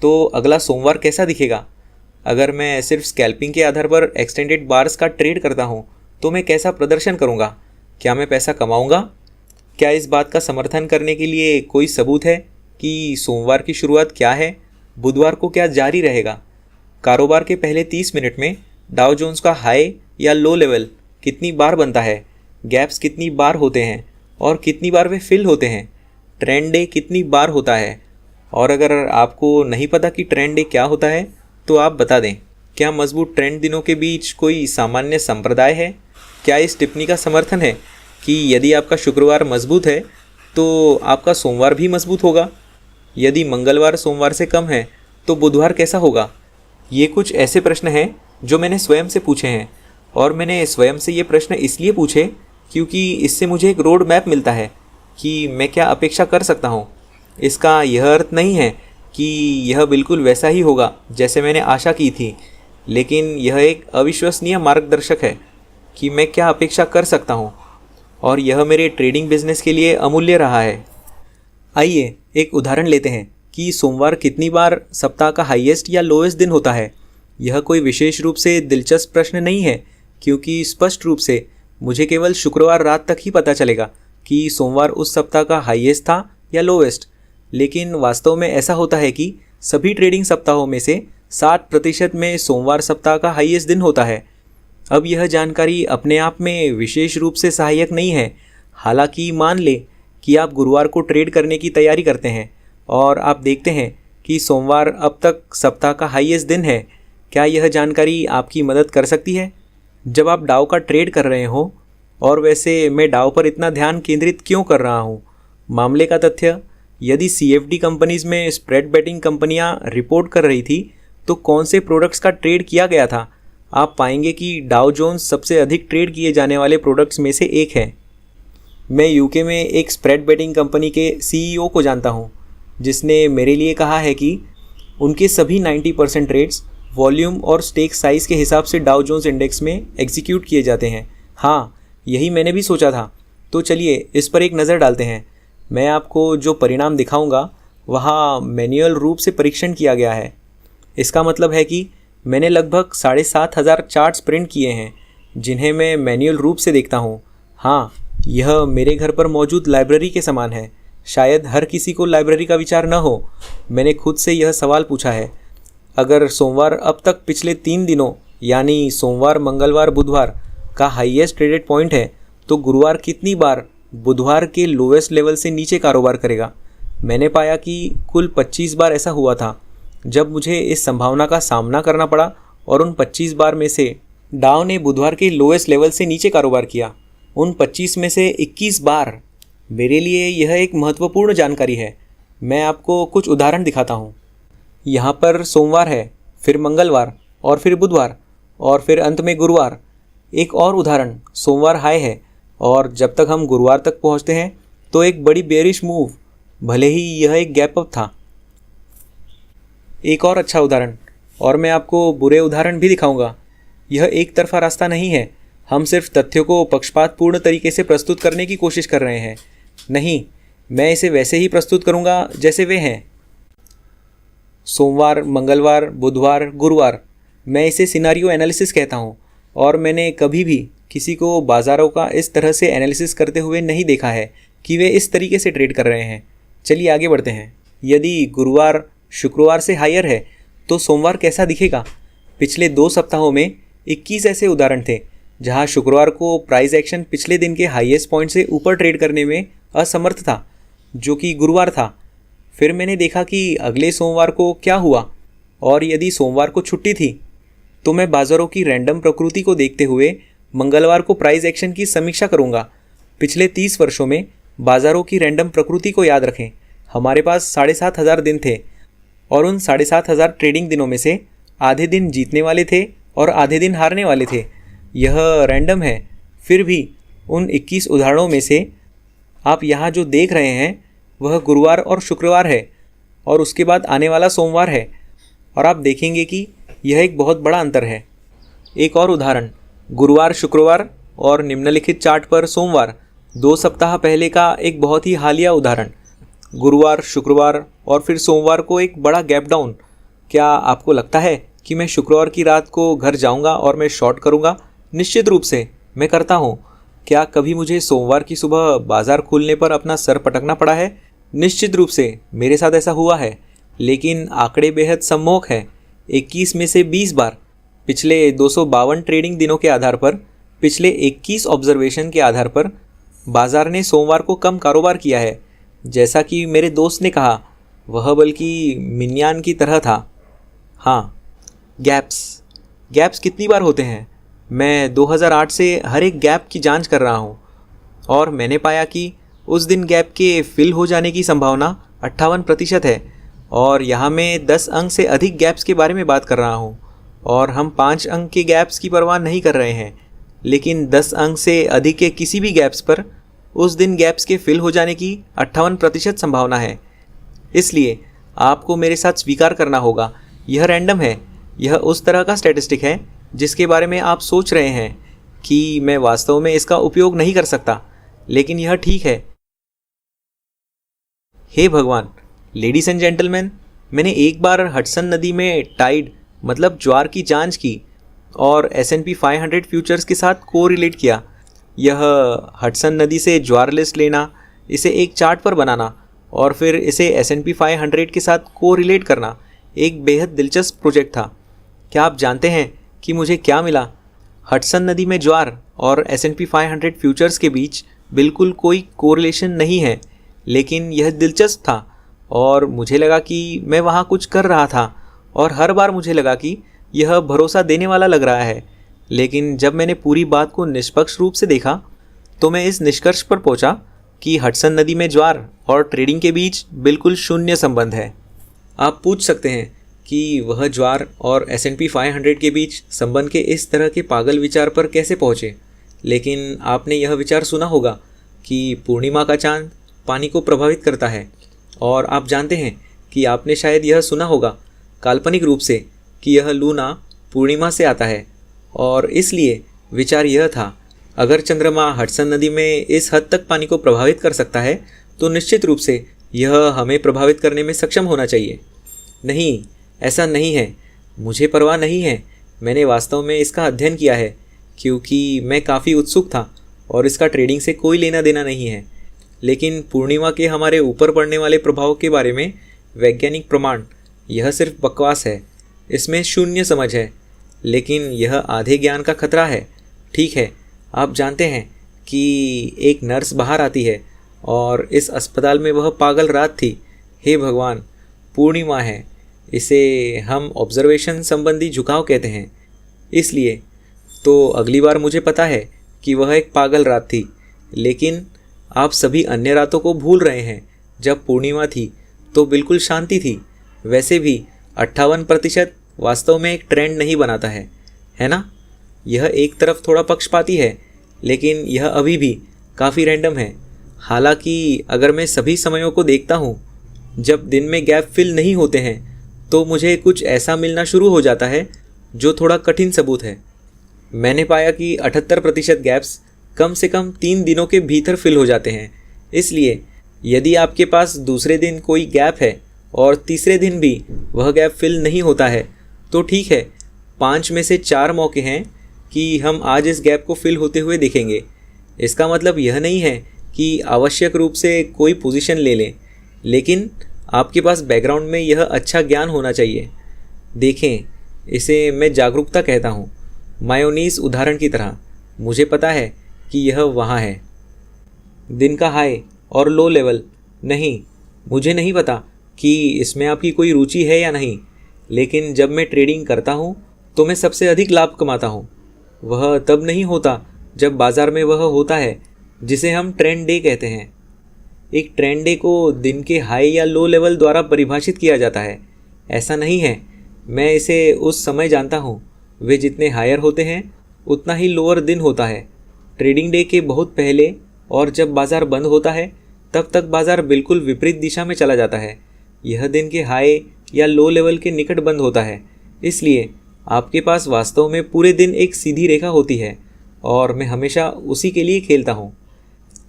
तो अगला सोमवार कैसा दिखेगा? अगर मैं सिर्फ स्कैल्पिंग के आधार पर एक्सटेंडेड बार्स का ट्रेड करता हूँ तो मैं कैसा प्रदर्शन करूँगा? क्या मैं पैसा कमाऊँगा? क्या इस बात का समर्थन करने के लिए कोई सबूत है कि सोमवार की शुरुआत क्या है, बुधवार को क्या जारी रहेगा? कारोबार के पहले 30 मिनट में डाउ जोन्स का हाई या लो लेवल कितनी बार बनता है, गैप्स कितनी बार होते हैं और कितनी बार वे फिल होते हैं, ट्रेंड डे कितनी बार होता है। और अगर आपको नहीं पता कि ट्रेंड डे क्या होता है तो आप बता दें, क्या मजबूत ट्रेंड दिनों के बीच कोई सामान्य संप्रदाय है? क्या इस टिप्पणी का समर्थन है कि यदि आपका शुक्रवार मजबूत है तो आपका सोमवार भी मजबूत होगा? यदि मंगलवार सोमवार से कम है तो बुधवार कैसा होगा? ये कुछ ऐसे प्रश्न हैं जो मैंने स्वयं से पूछे हैं। और मैंने स्वयं से ये प्रश्न इसलिए पूछे क्योंकि इससे मुझे एक रोड मैप मिलता है कि मैं क्या अपेक्षा कर सकता हूँ। इसका यह अर्थ नहीं है कि यह बिल्कुल वैसा ही होगा जैसे मैंने आशा की थी, लेकिन यह एक अविश्वसनीय मार्गदर्शक है कि मैं क्या अपेक्षा कर सकता हूँ, और यह मेरे ट्रेडिंग बिजनेस के लिए अमूल्य रहा है। आइए एक उदाहरण लेते हैं कि सोमवार कितनी बार सप्ताह का हाईएस्ट या लोएस्ट दिन होता है। यह कोई विशेष रूप से दिलचस्प प्रश्न नहीं है, क्योंकि स्पष्ट रूप से मुझे केवल शुक्रवार रात तक ही पता चलेगा कि सोमवार उस सप्ताह का हाईएस्ट था या लोएस्ट। लेकिन वास्तव में ऐसा होता है कि सभी ट्रेडिंग सप्ताहों में से 60% में सोमवार सप्ताह का हाईएस्ट दिन होता है। अब यह जानकारी अपने आप में विशेष रूप से सहायक नहीं है। हालांकि मान लें कि आप गुरुवार को ट्रेड करने की तैयारी करते हैं और आप देखते हैं कि सोमवार अब तक सप्ताह का हाईएस्ट दिन है। क्या यह जानकारी आपकी मदद कर सकती है जब आप डाउ का ट्रेड कर रहे हो? और वैसे मैं डाउ पर इतना ध्यान केंद्रित क्यों कर रहा हूँ? मामले का तथ्य, यदि CFD कंपनीज में स्प्रेड बेटिंग कंपनियां रिपोर्ट कर रही थी तो कौन से प्रोडक्ट्स का ट्रेड किया गया था? आप पाएंगे कि डाउ जोन्स सबसे अधिक ट्रेड किए जाने वाले प्रोडक्ट्स में से एक है। मैं यूके में एक स्प्रेड बेटिंग कंपनी के CEO को जानता हूँ, जिसने मेरे लिए कहा है कि उनके सभी 90% ट्रेड्स वॉल्यूम और स्टेक साइज़ के हिसाब से डाउ जोन्स इंडेक्स में एग्जीक्यूट किए जाते हैं। हाँ, यही मैंने भी सोचा था। तो चलिए इस पर एक नज़र डालते हैं। मैं आपको जो परिणाम दिखाऊंगा वहाँ मैन्युअल रूप से परीक्षण किया गया है। इसका मतलब है कि मैंने लगभग 7,500 चार्ट्स प्रिंट किए हैं, जिन्हें मैं मैन्युअल रूप से देखता हूँ। हाँ, यह मेरे घर पर मौजूद लाइब्रेरी के समान है। शायद हर किसी को लाइब्रेरी का विचार न हो। मैंने खुद से यह सवाल पूछा है, अगर सोमवार अब तक पिछले 3 दिनों यानी सोमवार, मंगलवार, बुधवार का हाईएस्ट ट्रेडेड पॉइंट है, तो गुरुवार कितनी बार बुधवार के लोएस्ट लेवल से नीचे कारोबार करेगा? मैंने पाया कि कुल 25 बार ऐसा हुआ था जब मुझे इस संभावना का सामना करना पड़ा, और उन 25 बार में से डाउ ने बुधवार के लोएस्ट लेवल से नीचे कारोबार किया। उन 25 में से 21 बार। मेरे लिए यह एक महत्वपूर्ण जानकारी है। मैं आपको कुछ उदाहरण दिखाता हूँ। यहाँ पर सोमवार है, फिर मंगलवार, और फिर बुधवार, और फिर अंत में गुरुवार। एक और उदाहरण, सोमवार हाई है, और जब तक हम गुरुवार तक पहुँचते हैं तो एक बड़ी बेयरिश मूव, भले ही यह एक गैप अप था। एक और अच्छा उदाहरण, और मैं आपको बुरे उदाहरण भी दिखाऊंगा। यह एक तरफा रास्ता नहीं है। हम सिर्फ तथ्यों को पक्षपातपूर्ण तरीके से प्रस्तुत करने की कोशिश कर रहे हैं। नहीं, मैं इसे वैसे ही प्रस्तुत करूंगा जैसे वे हैं। सोमवार, मंगलवार, बुधवार, गुरुवार, मैं इसे सिनारियो एनालिसिस कहता हूँ, और मैंने कभी भी किसी को बाज़ारों का इस तरह से एनालिसिस करते हुए नहीं देखा है कि वे इस तरीके से ट्रेड कर रहे हैं। चलिए आगे बढ़ते हैं। यदि गुरुवार शुक्रवार से हायर है तो सोमवार कैसा दिखेगा? पिछले 2 सप्ताहों में 21 ऐसे उदाहरण थे जहां शुक्रवार को प्राइस एक्शन पिछले दिन के हाईएस्ट पॉइंट से ऊपर ट्रेड करने में असमर्थ था, जो कि गुरुवार था। फिर मैंने देखा कि अगले सोमवार को क्या हुआ, और यदि सोमवार को छुट्टी थी तो मैं बाज़ारों की रैंडम प्रकृति को देखते हुए मंगलवार को प्राइस एक्शन की समीक्षा करूंगा। पिछले 30 वर्षों में बाज़ारों की रैंडम प्रकृति को याद रखें। हमारे पास 7,500 दिन थे, और उन 7,500 ट्रेडिंग दिनों में से आधे दिन जीतने वाले थे और आधे दिन हारने वाले थे। यह रैंडम है। फिर भी उन 21 उदाहरणों में से आप यहाँ जो देख रहे हैं वह गुरुवार और शुक्रवार है, और उसके बाद आने वाला सोमवार है, और आप देखेंगे कि यह एक बहुत बड़ा अंतर है। एक और उदाहरण, गुरुवार, शुक्रवार और निम्नलिखित चार्ट पर सोमवार, 2 सप्ताह पहले का एक बहुत ही हालिया उदाहरण। गुरुवार, शुक्रवार और फिर सोमवार को एक बड़ा गैप डाउन। क्या आपको लगता है कि मैं शुक्रवार की रात को घर जाऊंगा और मैं शॉर्ट करूंगा? निश्चित रूप से मैं करता हूं। क्या कभी मुझे सोमवार की सुबह बाजार खुलने पर अपना सर पटकना पड़ा है? निश्चित रूप से मेरे साथ ऐसा हुआ है, लेकिन आंकड़े बेहद सम्मोहक है। 21 में से 20 बार। पिछले 252 ट्रेडिंग दिनों के आधार पर, पिछले 21 ऑब्जर्वेशन के आधार पर बाजार ने सोमवार को कम कारोबार किया है। जैसा कि मेरे दोस्त ने कहा, वह बल्कि मिन्यान की तरह था। हाँ, गैप्स कितनी बार होते हैं? मैं 2008 से हर एक गैप की जांच कर रहा हूँ, और मैंने पाया कि उस दिन गैप के फिल हो जाने की संभावना 58% है, और यहाँ मैं 10 अंक से अधिक गैप्स के बारे में बात कर रहा हूँ। और हम 5 अंक के गैप्स की परवाह नहीं कर रहे हैं, लेकिन 10 अंक से अधिक के किसी भी गैप्स पर उस दिन गैप्स के फिल हो जाने की 58% संभावना है। इसलिए आपको मेरे साथ स्वीकार करना होगा, यह रैंडम है। यह उस तरह का स्टैटिस्टिक है जिसके बारे में आप सोच रहे हैं कि मैं वास्तव में इसका उपयोग नहीं कर सकता, लेकिन यह ठीक है। हे भगवान, लेडीज एंड जेंटलमैन, मैंने एक बार हडसन नदी में टाइड मतलब ज्वार की जांच की और S&P 500 फ्यूचर्स के साथ कोरिलेट किया। यह हडसन नदी से ज्वार लिस्ट लेना, इसे एक चार्ट पर बनाना और फिर इसे S&P 500 के साथ कोरिलेट करना एक बेहद दिलचस्प प्रोजेक्ट था। क्या आप जानते हैं कि मुझे क्या मिला? हडसन नदी में ज्वार और S&P 500 फ्यूचर्स के बीच बिल्कुल कोई कोरिलेशन नहीं है, लेकिन यह दिलचस्प था और मुझे लगा कि मैं वहाँ कुछ कर रहा था और हर बार मुझे लगा कि यह भरोसा देने वाला लग रहा है। लेकिन जब मैंने पूरी बात को निष्पक्ष रूप से देखा तो मैं इस निष्कर्ष पर पहुंचा कि हडसन नदी में ज्वार और ट्रेडिंग के बीच बिल्कुल शून्य संबंध है। आप पूछ सकते हैं कि वह ज्वार और S&P 500 के बीच संबंध के इस तरह के पागल विचार पर कैसे पहुँचे, लेकिन आपने यह विचार सुना होगा कि पूर्णिमा का चांद पानी को प्रभावित करता है। और आप जानते हैं कि आपने शायद यह सुना होगा काल्पनिक रूप से कि यह लूना पूर्णिमा से आता है, और इसलिए विचार यह था, अगर चंद्रमा हडसन नदी में इस हद तक पानी को प्रभावित कर सकता है तो निश्चित रूप से यह हमें प्रभावित करने में सक्षम होना चाहिए। नहीं, ऐसा नहीं है। मुझे परवाह नहीं है। मैंने वास्तव में इसका अध्ययन किया है क्योंकि मैं काफ़ी उत्सुक था और इसका ट्रेडिंग से कोई लेना देना नहीं है। लेकिन पूर्णिमा के हमारे ऊपर पड़ने वाले प्रभाव के बारे में वैज्ञानिक प्रमाण, यह सिर्फ बकवास है। इसमें शून्य समझ है, लेकिन यह आधे ज्ञान का खतरा है। ठीक है, आप जानते हैं कि एक नर्स बाहर आती है और इस अस्पताल में वह पागल रात थी। हे भगवान, पूर्णिमा है। इसे हम ऑब्जर्वेशन संबंधी झुकाव कहते हैं। इसलिए तो अगली बार मुझे पता है कि वह एक पागल रात थी, लेकिन आप सभी अन्य रातों को भूल रहे हैं। जब पूर्णिमा थी तो बिल्कुल शांति थी। वैसे भी 58% वास्तव में एक ट्रेंड नहीं बनाता है ना? यह एक तरफ थोड़ा पक्षपाती है, लेकिन यह अभी भी काफ़ी रैंडम है। हालांकि अगर मैं सभी समयों को देखता हूँ जब दिन में गैप फिल नहीं होते हैं तो मुझे कुछ ऐसा मिलना शुरू हो जाता है जो थोड़ा कठिन सबूत है। मैंने पाया कि 78% गैप्स कम से कम 3 दिनों के भीतर फिल हो जाते हैं। इसलिए यदि आपके पास दूसरे दिन कोई गैप है और तीसरे दिन भी वह गैप फिल नहीं होता है तो ठीक है, 5 में से 4 मौके हैं कि हम आज इस गैप को फिल होते हुए देखेंगे। इसका मतलब यह नहीं है कि आवश्यक रूप से कोई पोजीशन ले लें, लेकिन आपके पास बैकग्राउंड में यह अच्छा ज्ञान होना चाहिए। देखें, इसे मैं जागरूकता कहता हूँ, मायोनीज उदाहरण की तरह। मुझे पता है कि यह वहाँ है। दिन का हाई और लो लेवल नहीं, मुझे नहीं पता कि इसमें आपकी कोई रुचि है या नहीं, लेकिन जब मैं ट्रेडिंग करता हूँ तो मैं सबसे अधिक लाभ कमाता हूँ। वह तब नहीं होता जब बाज़ार में वह होता है जिसे हम ट्रेंड डे कहते हैं। एक ट्रेंड डे को दिन के हाई या लो लेवल द्वारा परिभाषित किया जाता है। ऐसा नहीं है, मैं इसे उस समय जानता हूँ। वे जितने हायर होते हैं उतना ही लोअर दिन होता है। ट्रेडिंग डे के बहुत पहले और जब बाज़ार बंद होता है तब तक बाज़ार बिल्कुल विपरीत दिशा में चला जाता है। यह दिन के हाई या लो लेवल के निकट बंद होता है। इसलिए आपके पास वास्तव में पूरे दिन एक सीधी रेखा होती है और मैं हमेशा उसी के लिए खेलता हूँ।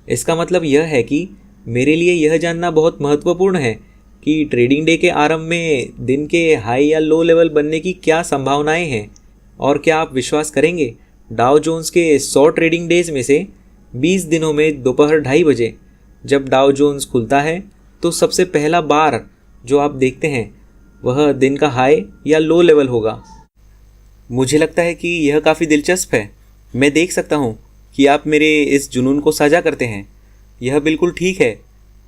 इसका मतलब यह है कि मेरे लिए यह जानना बहुत महत्वपूर्ण है कि ट्रेडिंग डे के आरंभ में दिन के हाई या लो लेवल बनने की क्या संभावनाएं हैं। और क्या आप विश्वास करेंगे, डाउ जोन्स के 100 ट्रेडिंग डेज में से 20 दिनों में दोपहर 2:30 बजे जब डाउ जोन्स खुलता है तो सबसे पहला बार जो आप देखते हैं वह दिन का हाई या लो लेवल होगा। मुझे लगता है कि यह काफ़ी दिलचस्प है। मैं देख सकता हूँ कि आप मेरे इस जुनून को साझा करते हैं। यह बिल्कुल ठीक है।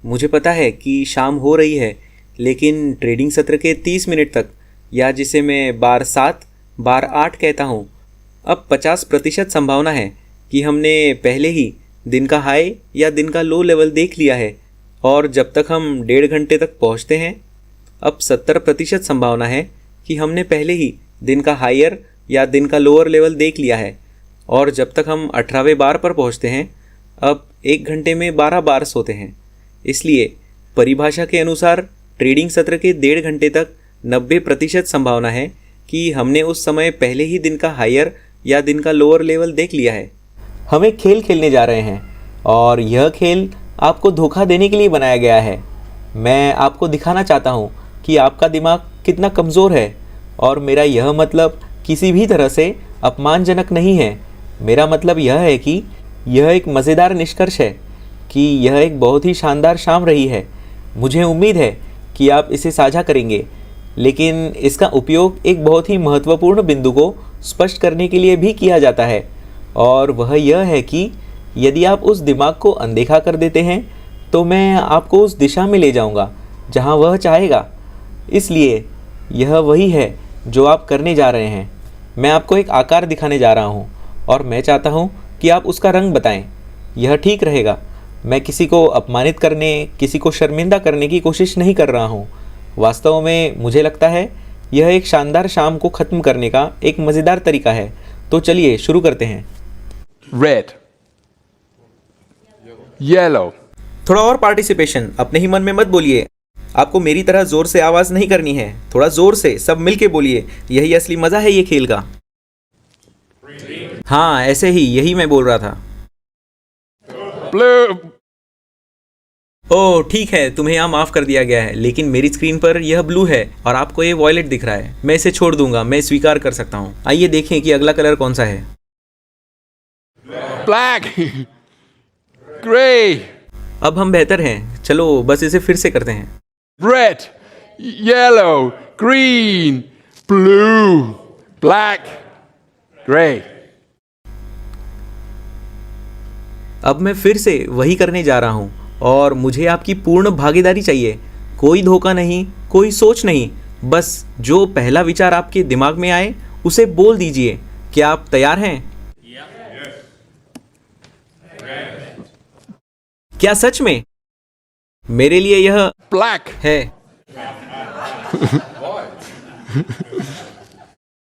मुझे पता है कि शाम हो रही है, लेकिन ट्रेडिंग सत्र के 30 मिनट तक, या जिसे मैं बार 7 बार 8 कहता हूँ, अब 50% संभावना है कि हमने पहले ही दिन का हाई या दिन का लो लेवल देख लिया है। और जब तक हम 1.5 घंटे तक पहुँचते हैं, अब 70% संभावना है कि हमने पहले ही दिन का हायर या दिन का लोअर लेवल देख लिया है और जब तक हम 18वें बार पर पहुंचते हैं, अब 1 घंटे में 12 बार्स होते हैं। इसलिए परिभाषा के अनुसार ट्रेडिंग सत्र के 1.5 घंटे तक 90% संभावना है कि हमने उस समय पहले ही दिन का हायर या दिन का लोअर लेवल देख लिया है। हम एक खेल खेलने जा रहे हैं और यह खेल आपको धोखा देने के लिए बनाया गया है। मैं आपको दिखाना चाहता हूँ कि आपका दिमाग कितना कमज़ोर है और मेरा यह मतलब किसी भी तरह से अपमानजनक नहीं है। मेरा मतलब यह है कि यह एक मज़ेदार निष्कर्ष है कि यह एक बहुत ही शानदार शाम रही है। मुझे उम्मीद है कि आप इसे साझा करेंगे, लेकिन इसका उपयोग एक बहुत ही महत्वपूर्ण बिंदु को स्पष्ट करने के लिए भी किया जाता है और वह यह है कि यदि आप उस दिमाग को अनदेखा कर देते हैं तो मैं आपको उस दिशा में ले जाऊंगा जहां वह चाहेगा। इसलिए यह वही है जो आप करने जा रहे हैं। मैं आपको एक आकार दिखाने जा रहा हूं और मैं चाहता हूं कि आप उसका रंग बताएं। यह ठीक रहेगा। मैं किसी को अपमानित करने, किसी को शर्मिंदा करने की कोशिश नहीं कर रहा हूं। वास्तव में मुझे लगता है यह एक शानदार शाम को ख़त्म करने का एक मज़ेदार तरीका है। तो चलिए शुरू करते हैं। Red. Yellow. थोड़ा और पार्टिसिपेशन। अपने ही मन में मत बोलिए। आपको मेरी तरह ज़ोर से आवाज़ नहीं करनी है। थोड़ा ज़ोर से सब मिल के बोलिए। यही असली मज़ा है ये खेल का। हाँ, ऐसे ही, यही मैं बोल रहा था। Blue. ओह ठीक है, तुम्हें यहाँ माफ़ कर दिया गया है, लेकिन मेरी स्क्रीन पर यह ब्लू है और आपको ये वॉयलेट दिख रहा है। मैं इसे छोड़ दूंगा, मैं स्वीकार कर सकता हूँ। आइए देखें कि अगला कलर कौन सा है। Black. Gray. अब हम बेहतर हैं। चलो बस इसे फिर से करते हैं। Red. Yellow. Green. Blue. Black. Gray. अब मैं फिर से वही करने जा रहा हूँ और मुझे आपकी पूर्ण भागीदारी चाहिए। कोई धोखा नहीं, कोई सोच नहीं, बस जो पहला विचार आपके दिमाग में आए उसे बोल दीजिए। क्या आप तैयार हैं? क्या सच में? मेरे लिए यह Black. है।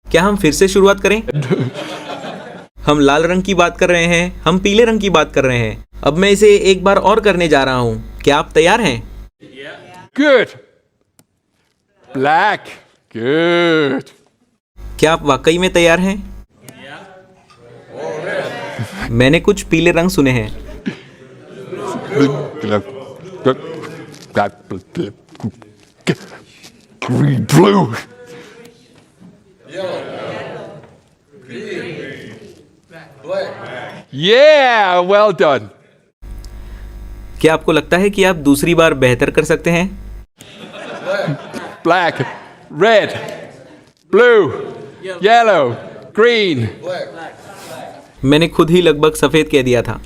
क्या हम फिर से शुरुआत करें? हम लाल रंग की बात कर रहे हैं, हम पीले रंग की बात कर रहे हैं। अब मैं इसे एक बार और करने जा रहा हूं। क्या आप तैयार हैं? Good. Black. Good. क्या आप वाकई में तैयार हैं? मैंने कुछ पीले रंग सुने हैं। Green. Blue. Yeah, well done. क्या आपको लगता है कि आप दूसरी बार बेहतर कर सकते हैं? Black, red, blue, yellow, green. मैंने खुद ही लगभग सफ़ेद कह दिया था।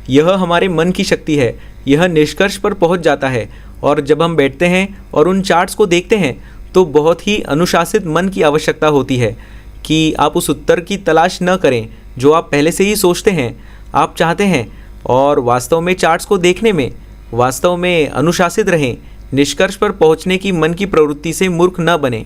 यह हमारे मन की शक्ति है। यह निष्कर्ष पर पहुंच जाता है और जब हम बैठते हैं और उन चार्ट्स को देखते हैं तो बहुत ही अनुशासित मन की आवश्यकता होती है कि आप उस उत्तर की तलाश न करें जो आप पहले से ही सोचते हैं, आप चाहते हैं, और वास्तव में चार्ट्स को देखने में वास्तव में अनुशासित रहें। निष्कर्ष पर पहुंचने की मन की प्रवृत्ति से मूर्ख न बने।